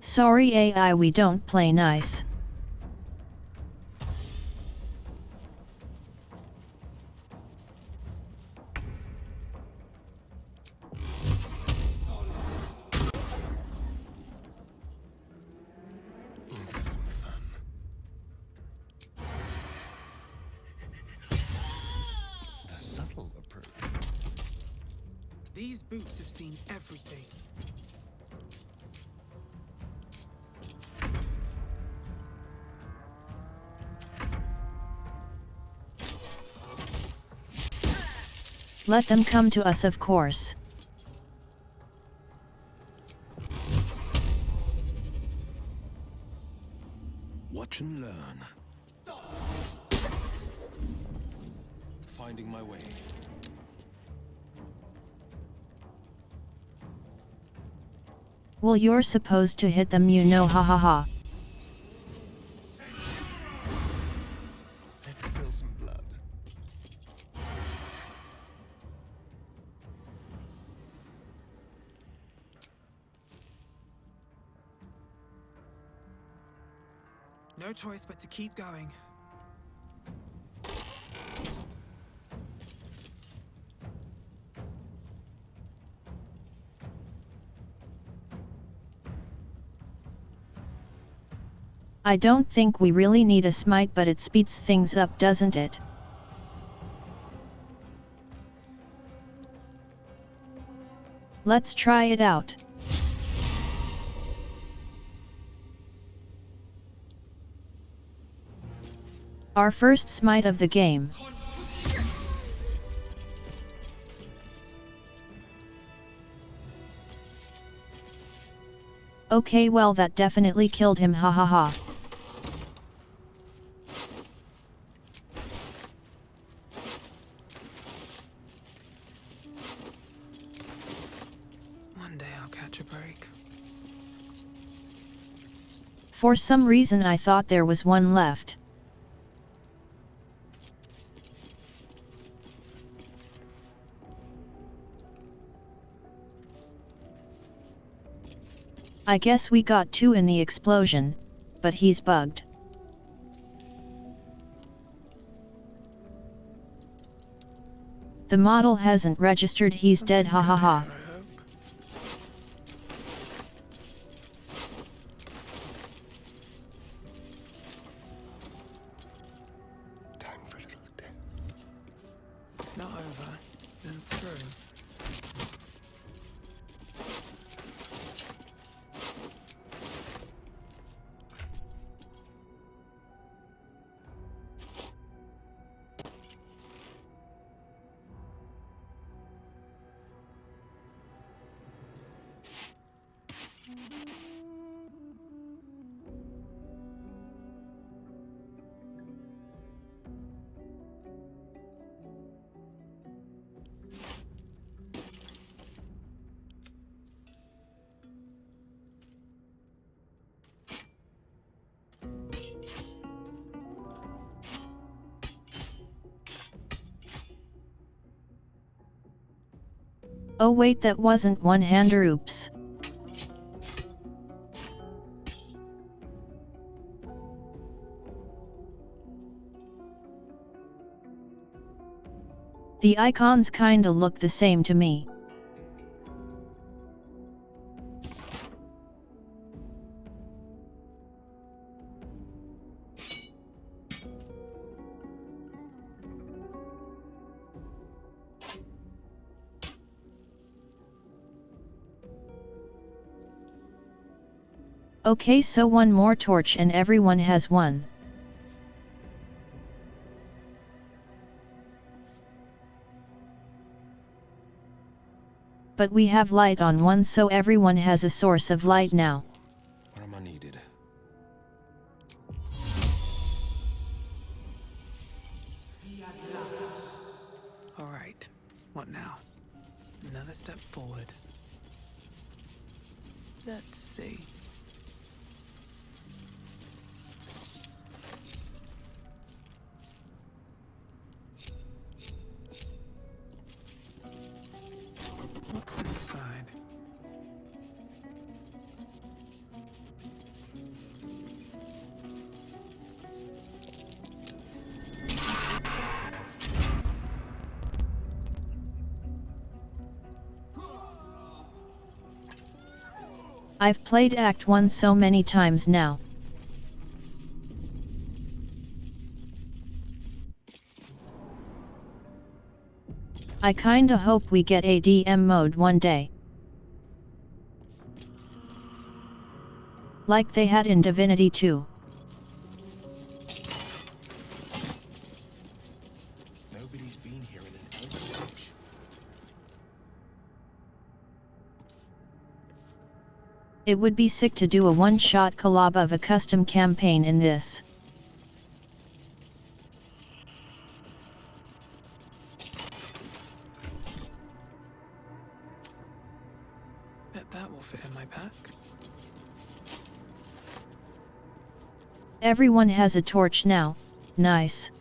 Sorry AI, we don't play nice. Let's have some fun. The subtle approach. These boots have seen everything. Let them come to us, of course. Watch and learn. Finding my way. Well, you're supposed to hit them, you know, ha ha ha. Let's spill some blood. No choice but to keep going. I don't think we really need a smite, but it speeds things up, doesn't it? Let's try it out. Our first smite of the game. Okay, well that definitely killed him, ha ha ha. One day I'll catch a break. For some reason I thought there was one left. I guess we got two in the explosion, but he's bugged. The model hasn't registered, he's dead, ha ha ha. Time for a little death. If not over, then through. Oh wait, that wasn't one-hander, oops. The icons kinda look the same to me. Okay, so one more torch and everyone has one. But we have light on one, so everyone has a source of light now. Where am I needed? Alright, what now? Another step forward. Let's see. I've played Act 1 so many times now. I kinda hope we get a DM mode one day. Like they had in Divinity 2. Nobody's been here in an age. It would be sick to do a one-shot collab of a custom campaign in this. Bet that will fit in my pack. Everyone has a torch now. Nice.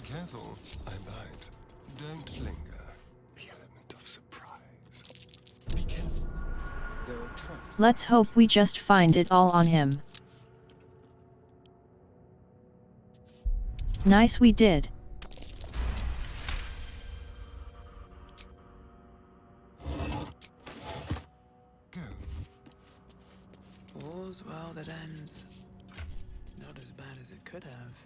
Careful, I bite. Don't linger. The element of surprise. Be careful. There are traps. Let's hope we just find it all on him. Nice, we did. All's well that ends. Not as bad as it could have.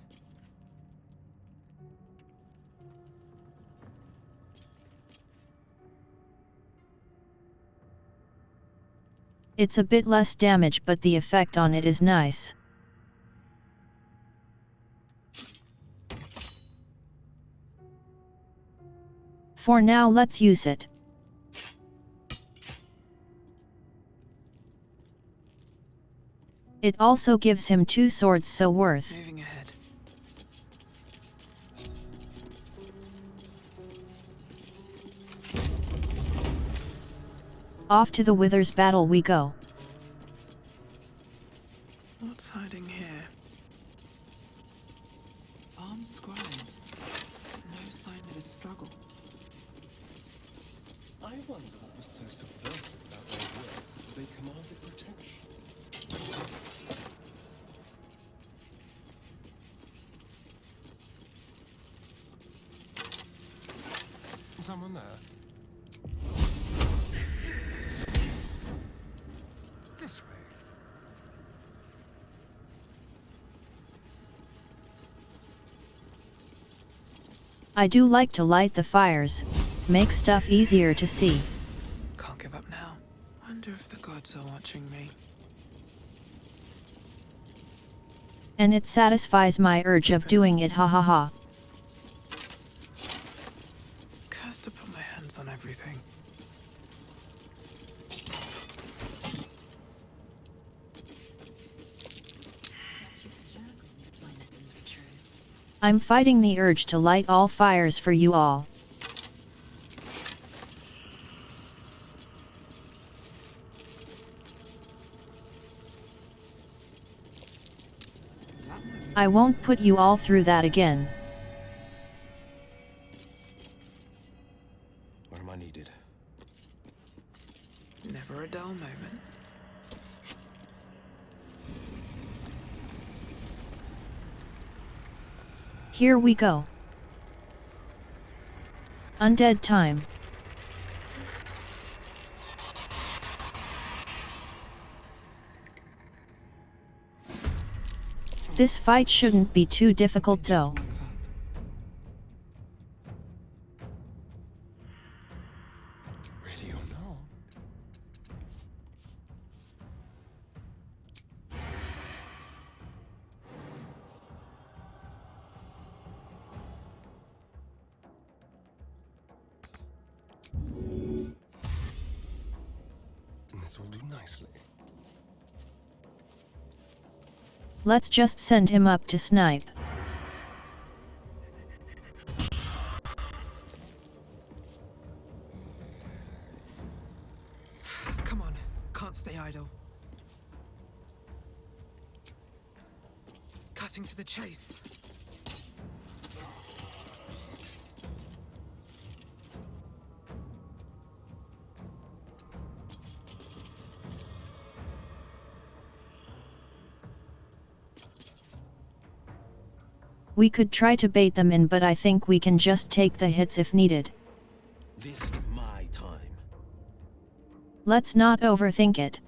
It's a bit less damage, but the effect on it is nice. For now, let's use it. It also gives him 2 swords, so worth. Moving ahead. Off to the Withers battle we go. What's hiding here? Armed scribes. No sign of a struggle. I wonder what was so subversive about their words that they commanded protection. Someone there? This way. I do like to light the fires, make stuff easier to see. Can't give up now. Wonder if the gods are watching me. And it satisfies my urge of doing it, ha ha ha. Cursed to put my hands on everything. I'm fighting the urge to light all fires for you all. I won't put you all through that again. Where am I needed? Never a dull moment. Here we go. Undead time. This fight shouldn't be too difficult though. Ready or not? This will do nicely. Let's just send him up to snipe. Come on, can't stay idle. Cutting to the chase. We could try to bait them in, but I think we can just take the hits if needed. This is my time. Let's not overthink it.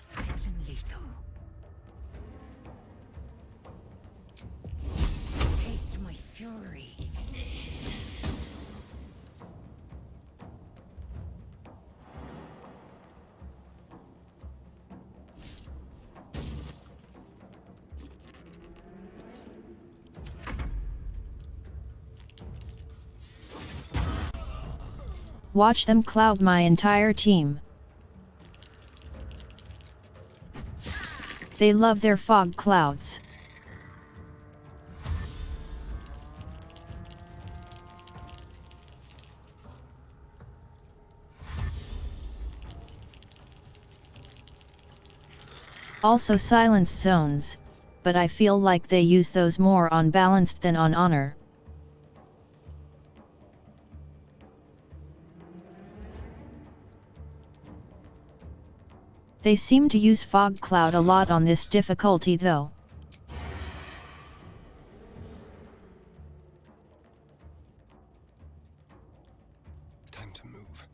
Swift and lethal. Taste my fury. Watch them cloud my entire team. They love their fog clouds. Also silence zones, but I feel like they use those more on balanced than on honor. They seem to use fog cloud a lot on this difficulty though. Time to move.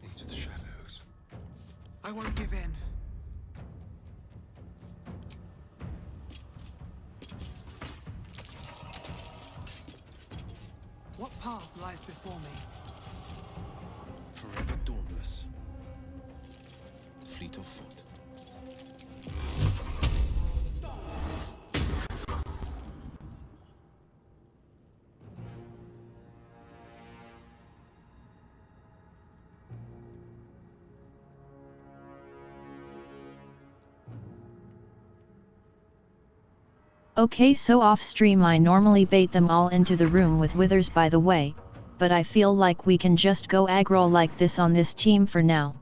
Into the shadows. I won't give in. What path lies before me? Forever dauntless. Fleet of foot. Okay, so off stream I normally bait them all into the room with withers by the way, but I feel like we can just go aggro like this on this team for now.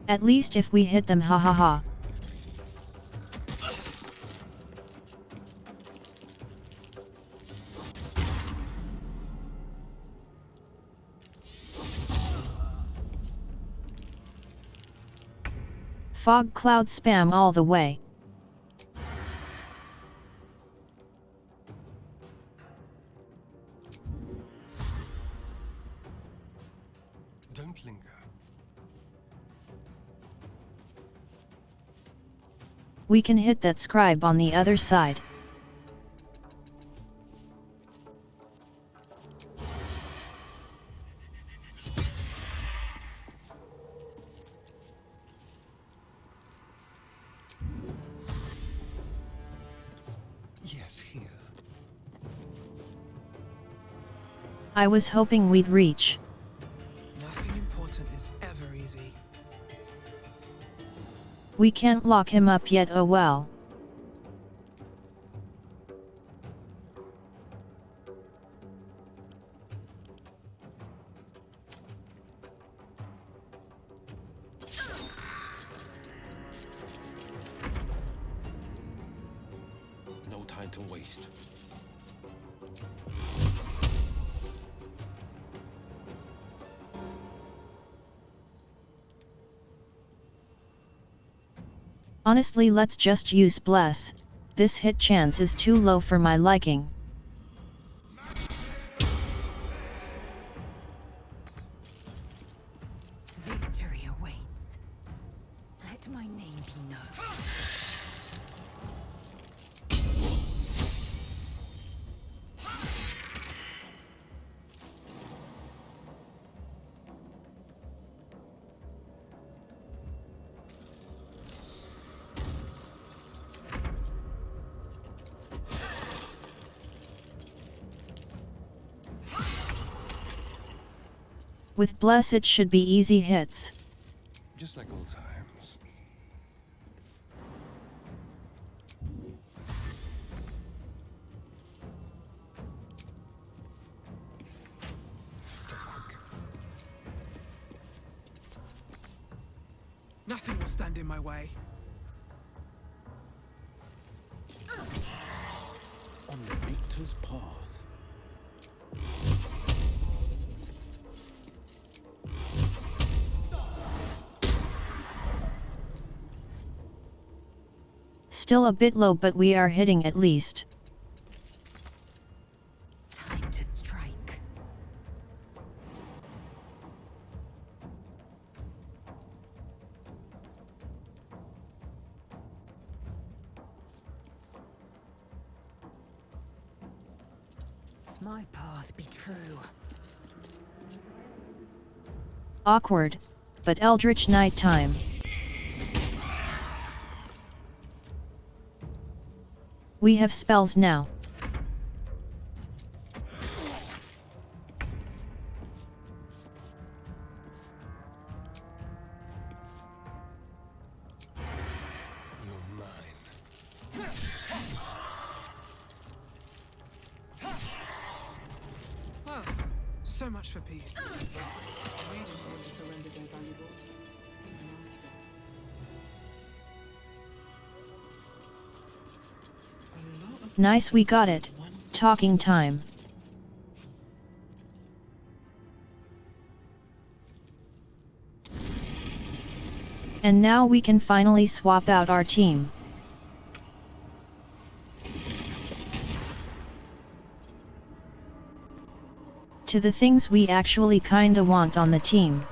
At least if we hit them, ha ha ha. Fog cloud spam all the way. Don't linger. We can hit that scribe on the other side. Yes, here. I was hoping we'd reach. Nothing important is ever easy. We can't lock him up yet, oh well. No time to waste. Honestly, let's just use Bless. This hit chance is too low for my liking. Victory awaits. Let my name be known. With Bless it should be easy hits. Just like old times. Stay Nothing will stand in my way. On the victor's path. Still a bit low, but we are hitting at least. Time to strike. My path be true. Awkward, but eldritch night time. We have spells now. Well, so much for peace. We didn't want to surrender their valuables. Nice, we got it. Talking time. And now we can finally swap out our team. To the things we actually kinda want on the team.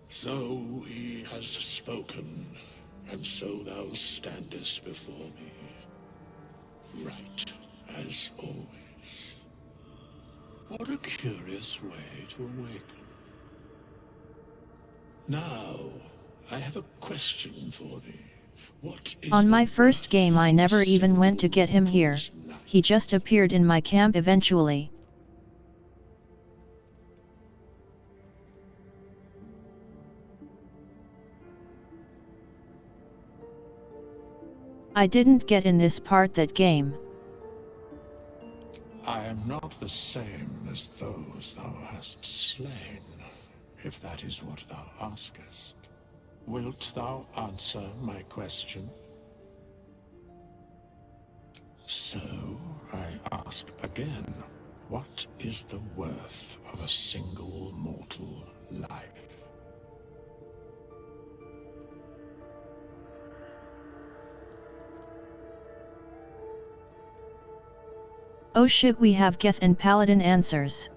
So he has spoken, and so thou standest before me, right as always. What a curious way to awaken. Now, I have a question for thee. What is On the my first game I never even went to get him here, he just appeared in my camp eventually. I didn't get in this part that game. I am not the same as those thou hast slain, if that is what thou askest. Wilt thou answer my question? So, I ask again, what is the worth of a single mortal life? Oh shit, we have Geth and Paladin answers.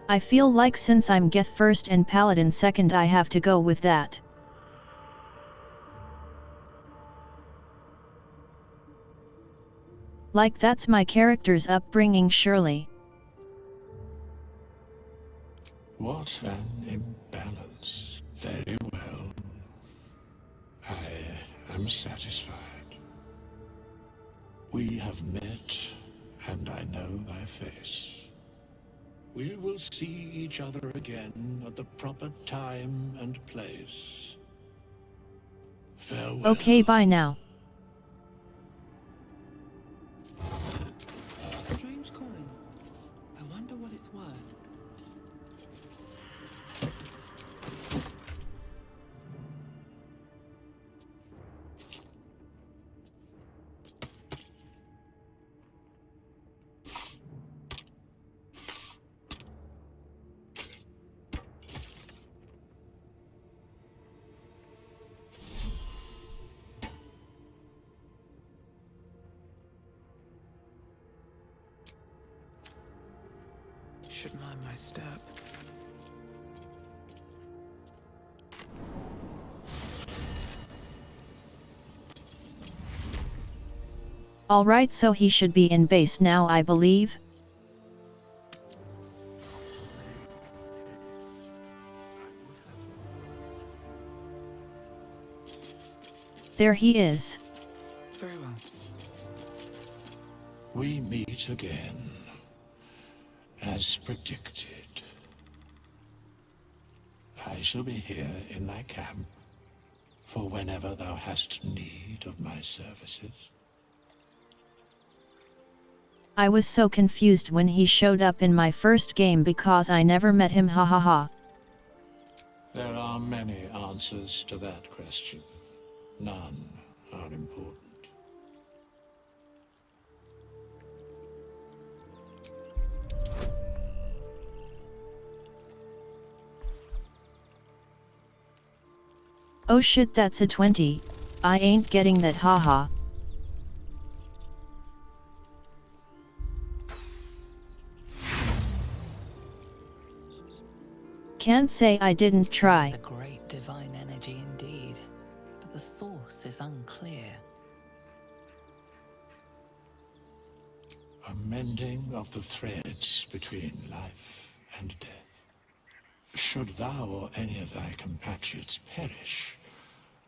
I feel like since I'm Geth first and Paladin second, I have to go with that. Like that's my character's upbringing surely. What an imbalance. Very well. I am satisfied. We have met, and I know thy face. We will see each other again at the proper time and place. Farewell. Okay, bye now. Strange coin. I wonder what it's worth. Should mind my step. Alright, so he should be in base now, I believe. There he is. Very well. We meet again, as predicted. I shall be here in thy camp, for whenever thou hast need of my services. I was so confused when he showed up in my first game because I never met him, ha ha ha. There are many answers to that question. None are important. Oh shit, that's a 20, I ain't getting that, haha. Can't say I didn't try. It's a great divine energy indeed, but the source is unclear. A mending of the threads between life and death. Should thou or any of thy compatriots perish,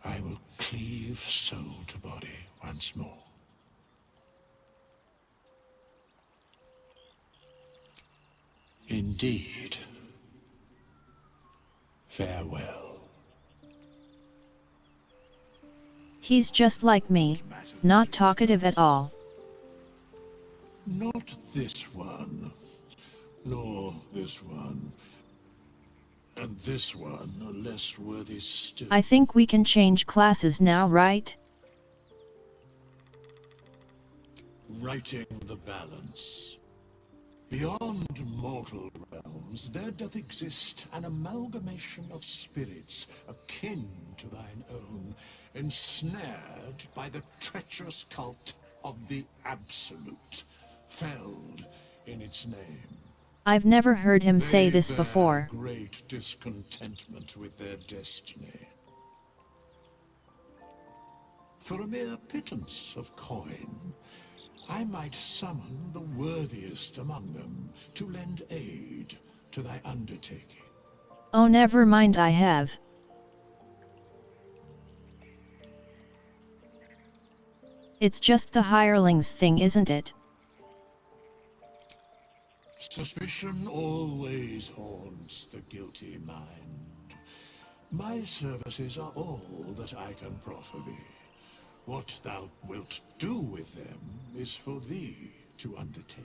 I will cleave soul to body once more. Indeed. Farewell. He's just like me, not talkative at all. Not this one, nor this one, and this one are less worthy still. I think we can change classes now, right? Righting the balance. Beyond mortal realms, there doth exist an amalgamation of spirits akin to thine own, ensnared by the treacherous cult of the Absolute, felled in its name. I've never heard him say They this bear before. Great discontentment with their destiny. For a mere pittance of coin, I might summon the worthiest among them to lend aid to thy undertaking. Oh, never mind, I have. It's just the hirelings thing, isn't it? Suspicion always haunts the guilty mind. My services are all that I can proffer thee. What thou wilt do with them is for thee to undertake.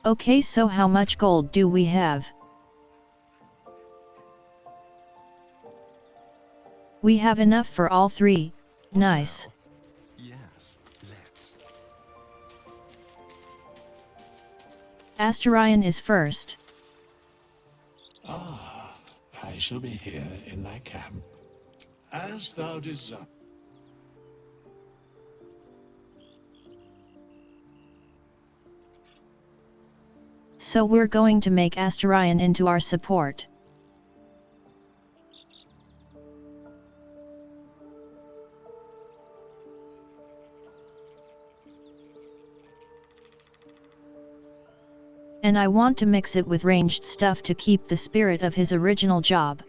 Okay, so how much gold do we have? We have enough for all three. Nice. Yes, let's. Astarion is first. Ah, I shall be here in thy camp, as thou desire. So we're going to make Astarion into our support. And I want to mix it with ranged stuff to keep the spirit of his original job.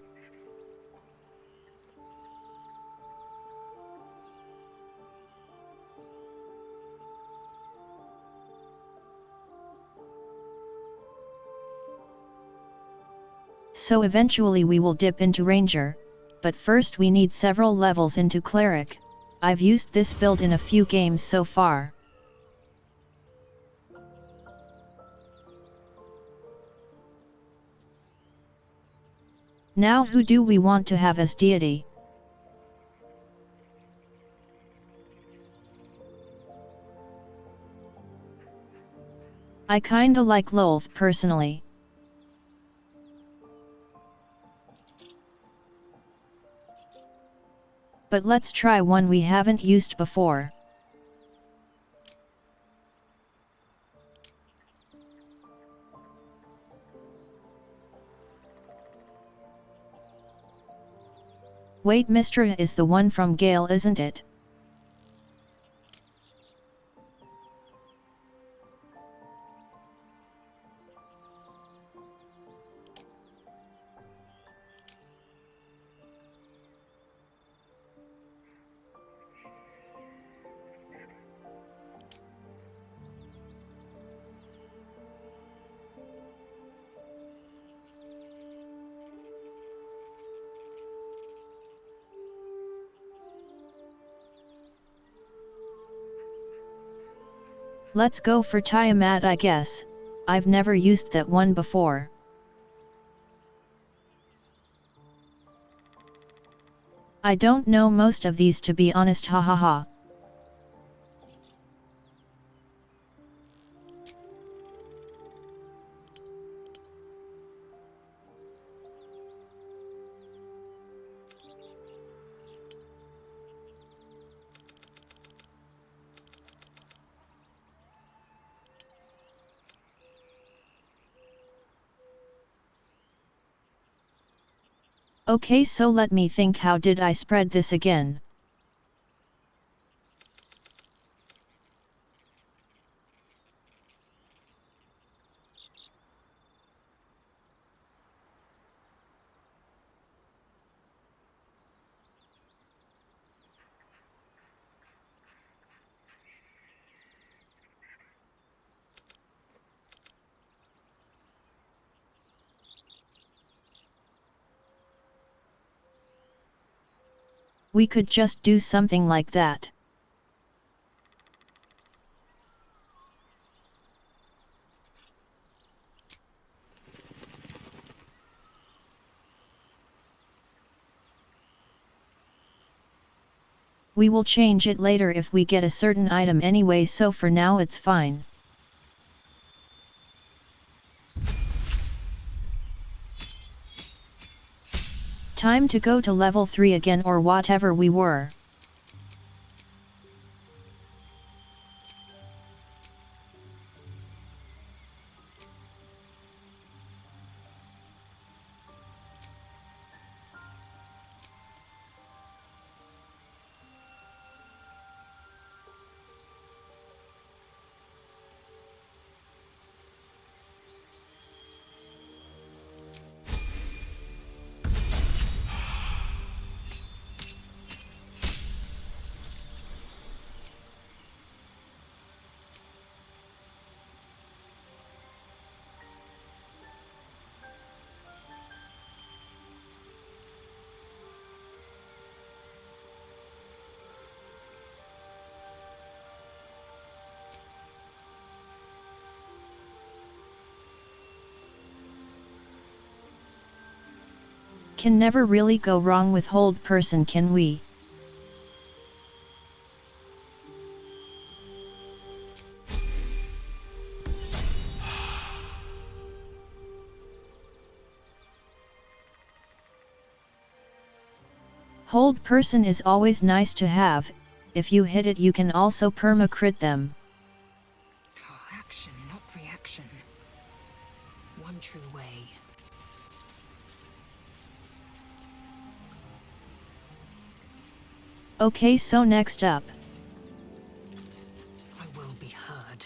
So eventually we will dip into Ranger, but first we need several levels into Cleric. I've used this build in a few games so far. Now who do we want to have as deity? I kinda like Lolth personally. But let's try one we haven't used before. Wait, Mistra is the one from Gale, isn't it? Let's go for Tiamat, I guess. I've never used that one before. I don't know most of these, to be honest, hahaha. Okay, so let me think, how did I spread this again? We could just do something like that. We will change it later if we get a certain item anyway, so for now it's fine. Time to go to level 3 again, or whatever we were. Can never really go wrong with hold person, can we? Hold person is always nice to have. If you hit it, you can also perma-crit them. Action, not reaction. One true way. Okay, so next up. I will be heard.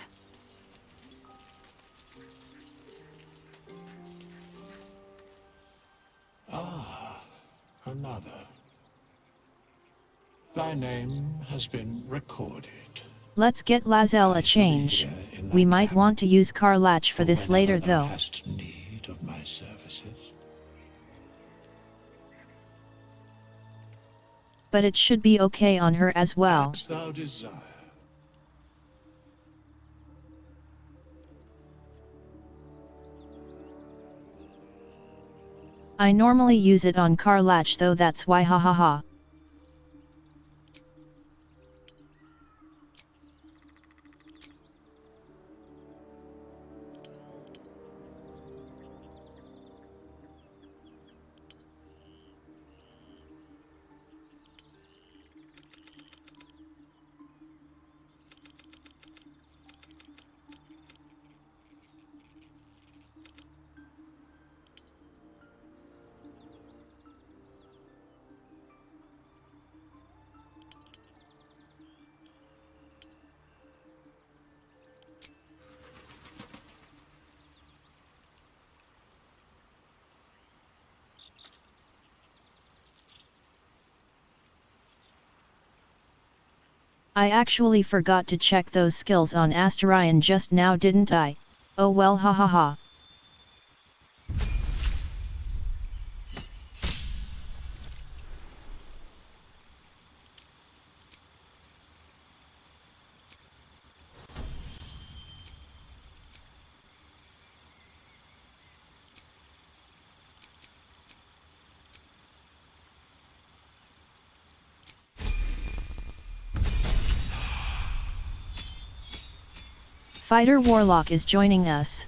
Ah, another. Thy name has been recorded. Let's get Lazel a change. We might want to use Karlach for this later Thou though. hast need of my services. But it should be okay on her as well. As thou desire. I normally use it on Karlach though, that's why, hahaha. I actually forgot to check those skills on Astarion just now, didn't I? Oh well, hahaha. Fighter Warlock is joining us.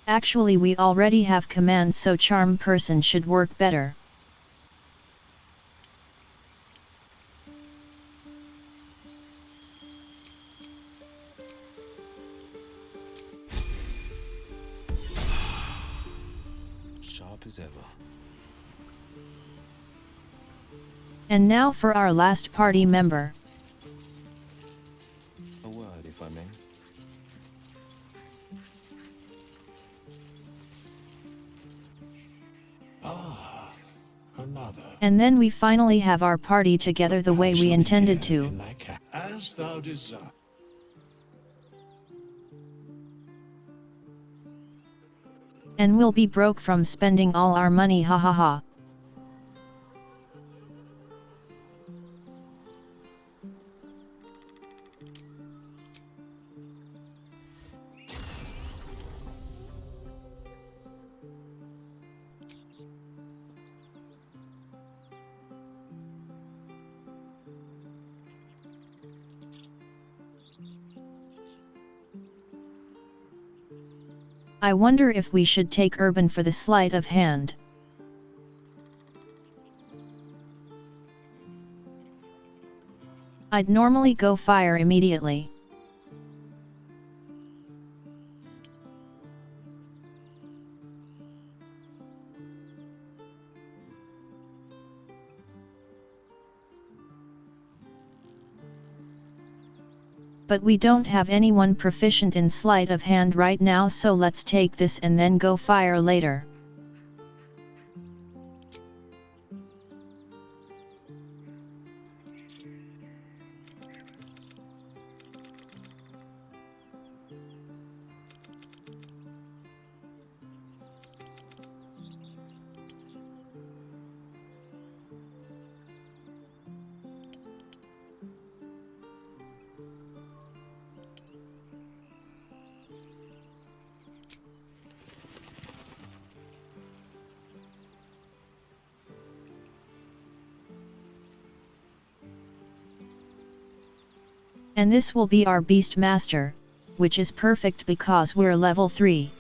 Actually, we already have commands, so charm person should work better. Sharp as ever. And now for our last party member. A word, if I may. Another. And then we finally have our party together the way we intended to. As thou desire. And we'll be broke from spending all our money, ha ha ha. I wonder if we should take Urban for the sleight of hand. I'd normally go fire immediately. But we don't have anyone proficient in sleight of hand right now, so let's take this and then go fire later. And this will be our Beast Master, which is perfect because we're level 3.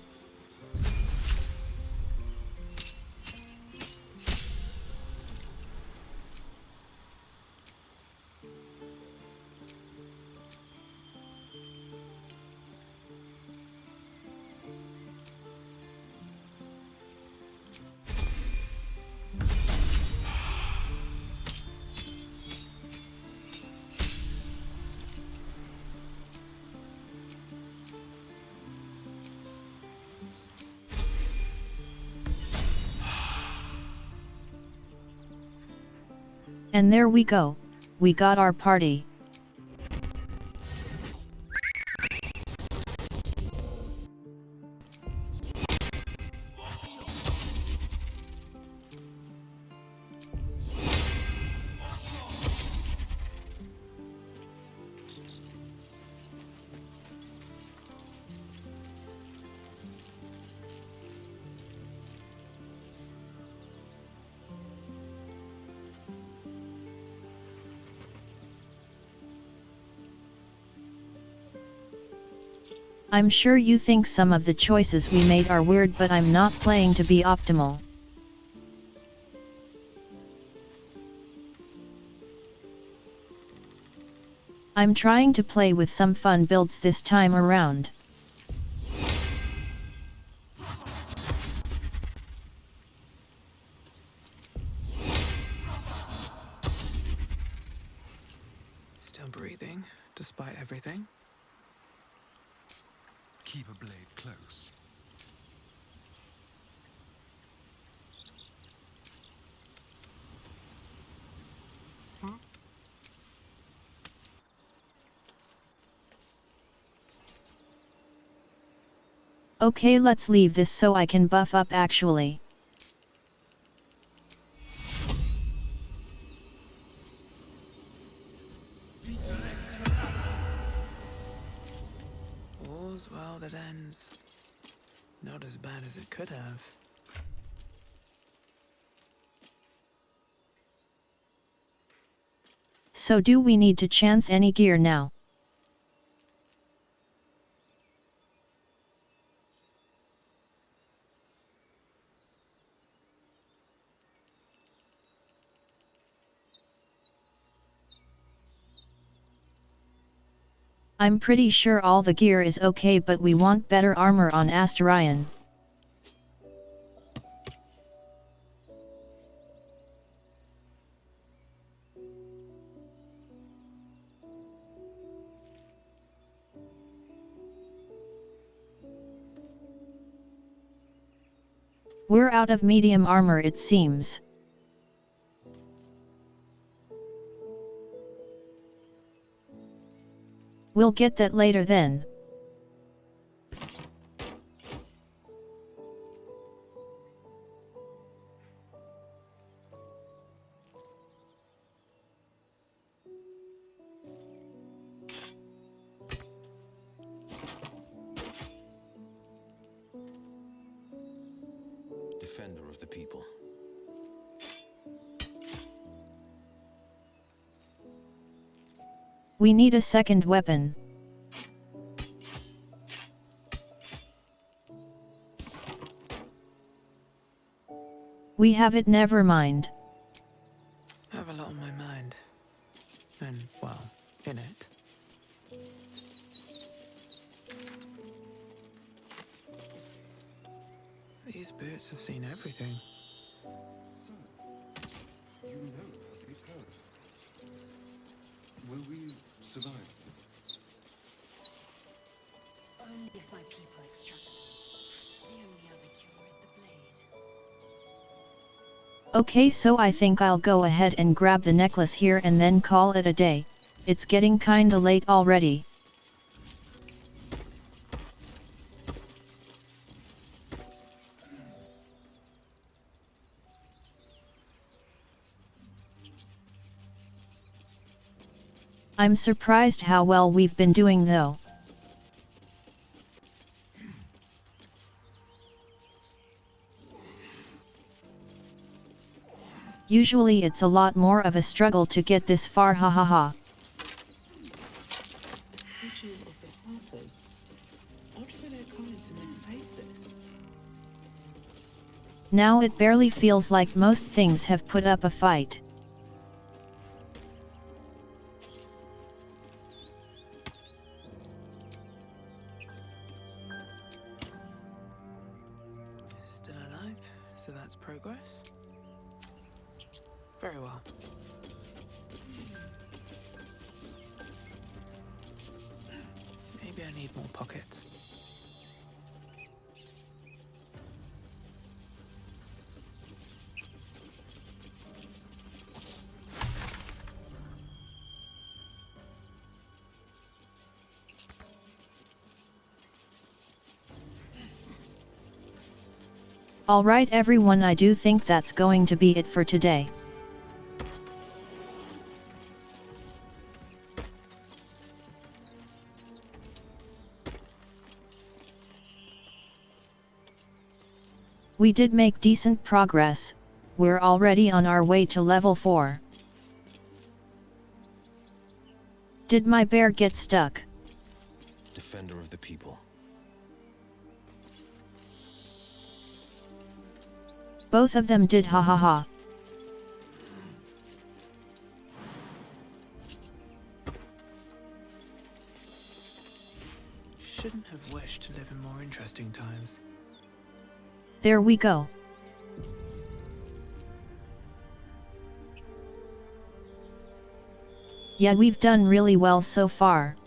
And there we go, we got our party. I'm sure you think some of the choices we made are weird, but I'm not playing to be optimal. I'm trying to play with some fun builds this time around. Still breathing, despite everything. Keep a blade close. Okay, let's leave this so I can buff up actually. All's well that ends. Not as bad as it could have. So do we need to chance any gear now? I'm pretty sure all the gear is okay, but we want better armor on Astarion. We're out of medium armor, it seems. We'll get that later then. Defender of the people. We need a second weapon. We have it, never mind. I have a lot on my mind. And, well, in it. These boots have seen everything. So, you know how they go. Will we survive? Only if my people extract them. The only other cure is the blade. Okay, so I think I'll go ahead and grab the necklace here and then call it a day. It's getting kinda late already. I'm surprised how well we've been doing though. Usually it's a lot more of a struggle to get this far, hahaha. Sigil of the Harpers. Odd for their kind to misplace this. Now it barely feels like most things have put up a fight. Still alive, so that's progress. Very well. Maybe I need more pockets. Alright everyone, I do think that's going to be it for today. We did make decent progress. We're already on our way to level 4. Did my bear get stuck? Defender of the people. Both of them did, hahaha. Shouldn't have wished to live in more interesting times. There we go. Yeah, we've done really well so far.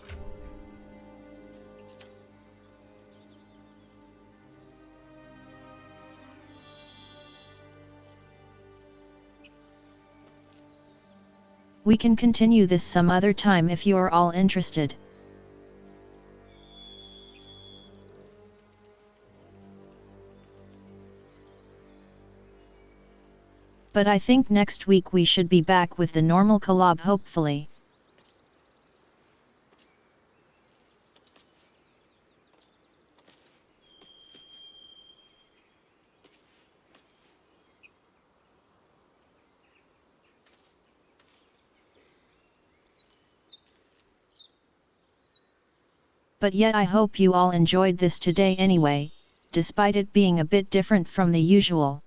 We can continue this some other time if you're all interested. But I think next week we should be back with the normal collab, hopefully. But yet I hope you all enjoyed this today anyway, despite it being a bit different from the usual.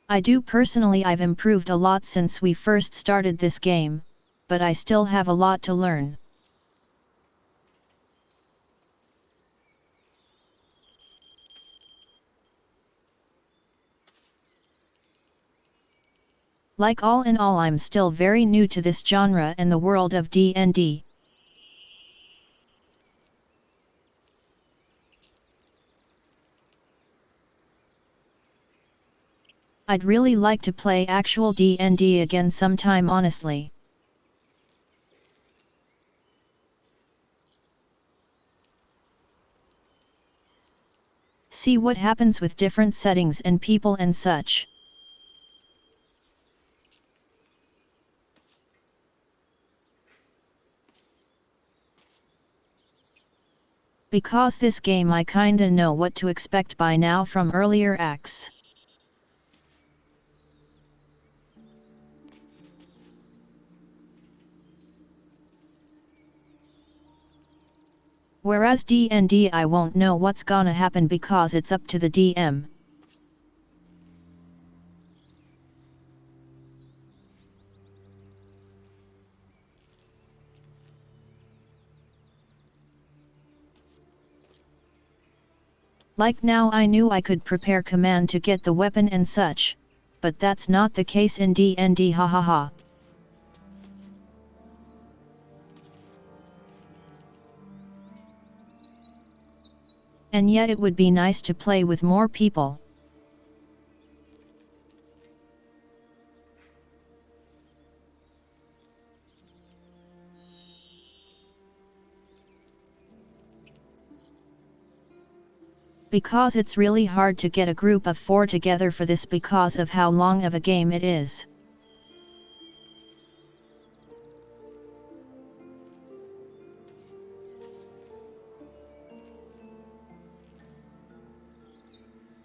I do personally I've improved a lot since we first started this game, but I still have a lot to learn. Like all in all I'm still very new to this genre and the world of D&D. I'd really like to play actual D&D again sometime honestly. See what happens with different settings and people and such. Because this game I kinda know what to expect by now from earlier acts. Whereas D&D I won't know what's gonna happen because it's up to the DM. Like now I knew I could prepare command to get the weapon and such, but that's not the case in D&D hahaha. And yet it would be nice to play with more people. Because it's really hard to get a group of 4 together for this because of how long of a game it is.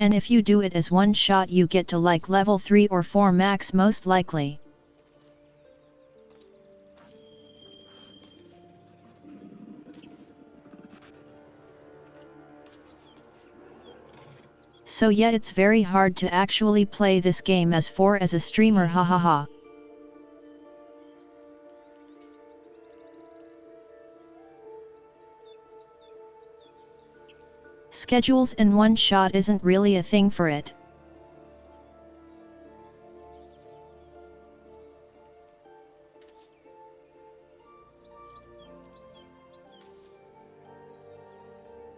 And if you do it as one shot you get to like level 3 or 4 max most likely. So yeah, it's very hard to actually play this game as 4 as a streamer hahaha. Schedules and one shot isn't really a thing for it.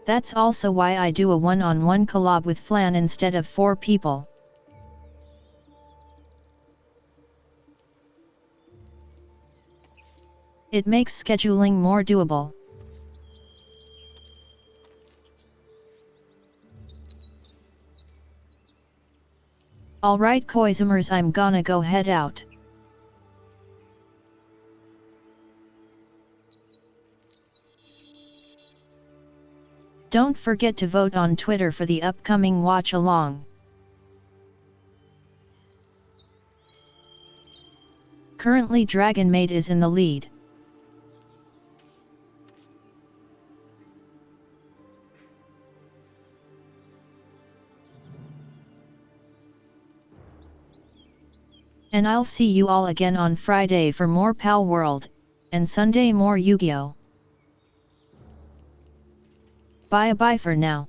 That's also why I do a one-on-one collab with Flan instead of 4 people. It makes scheduling more doable. Alright Koizumers, I'm gonna go head out. Don't forget to vote on Twitter for the upcoming watch along. Currently Dragon Maid is in the lead. And I'll see you all again on Friday for more Pal World, and Sunday more Yu-Gi-Oh! Bye bye for now.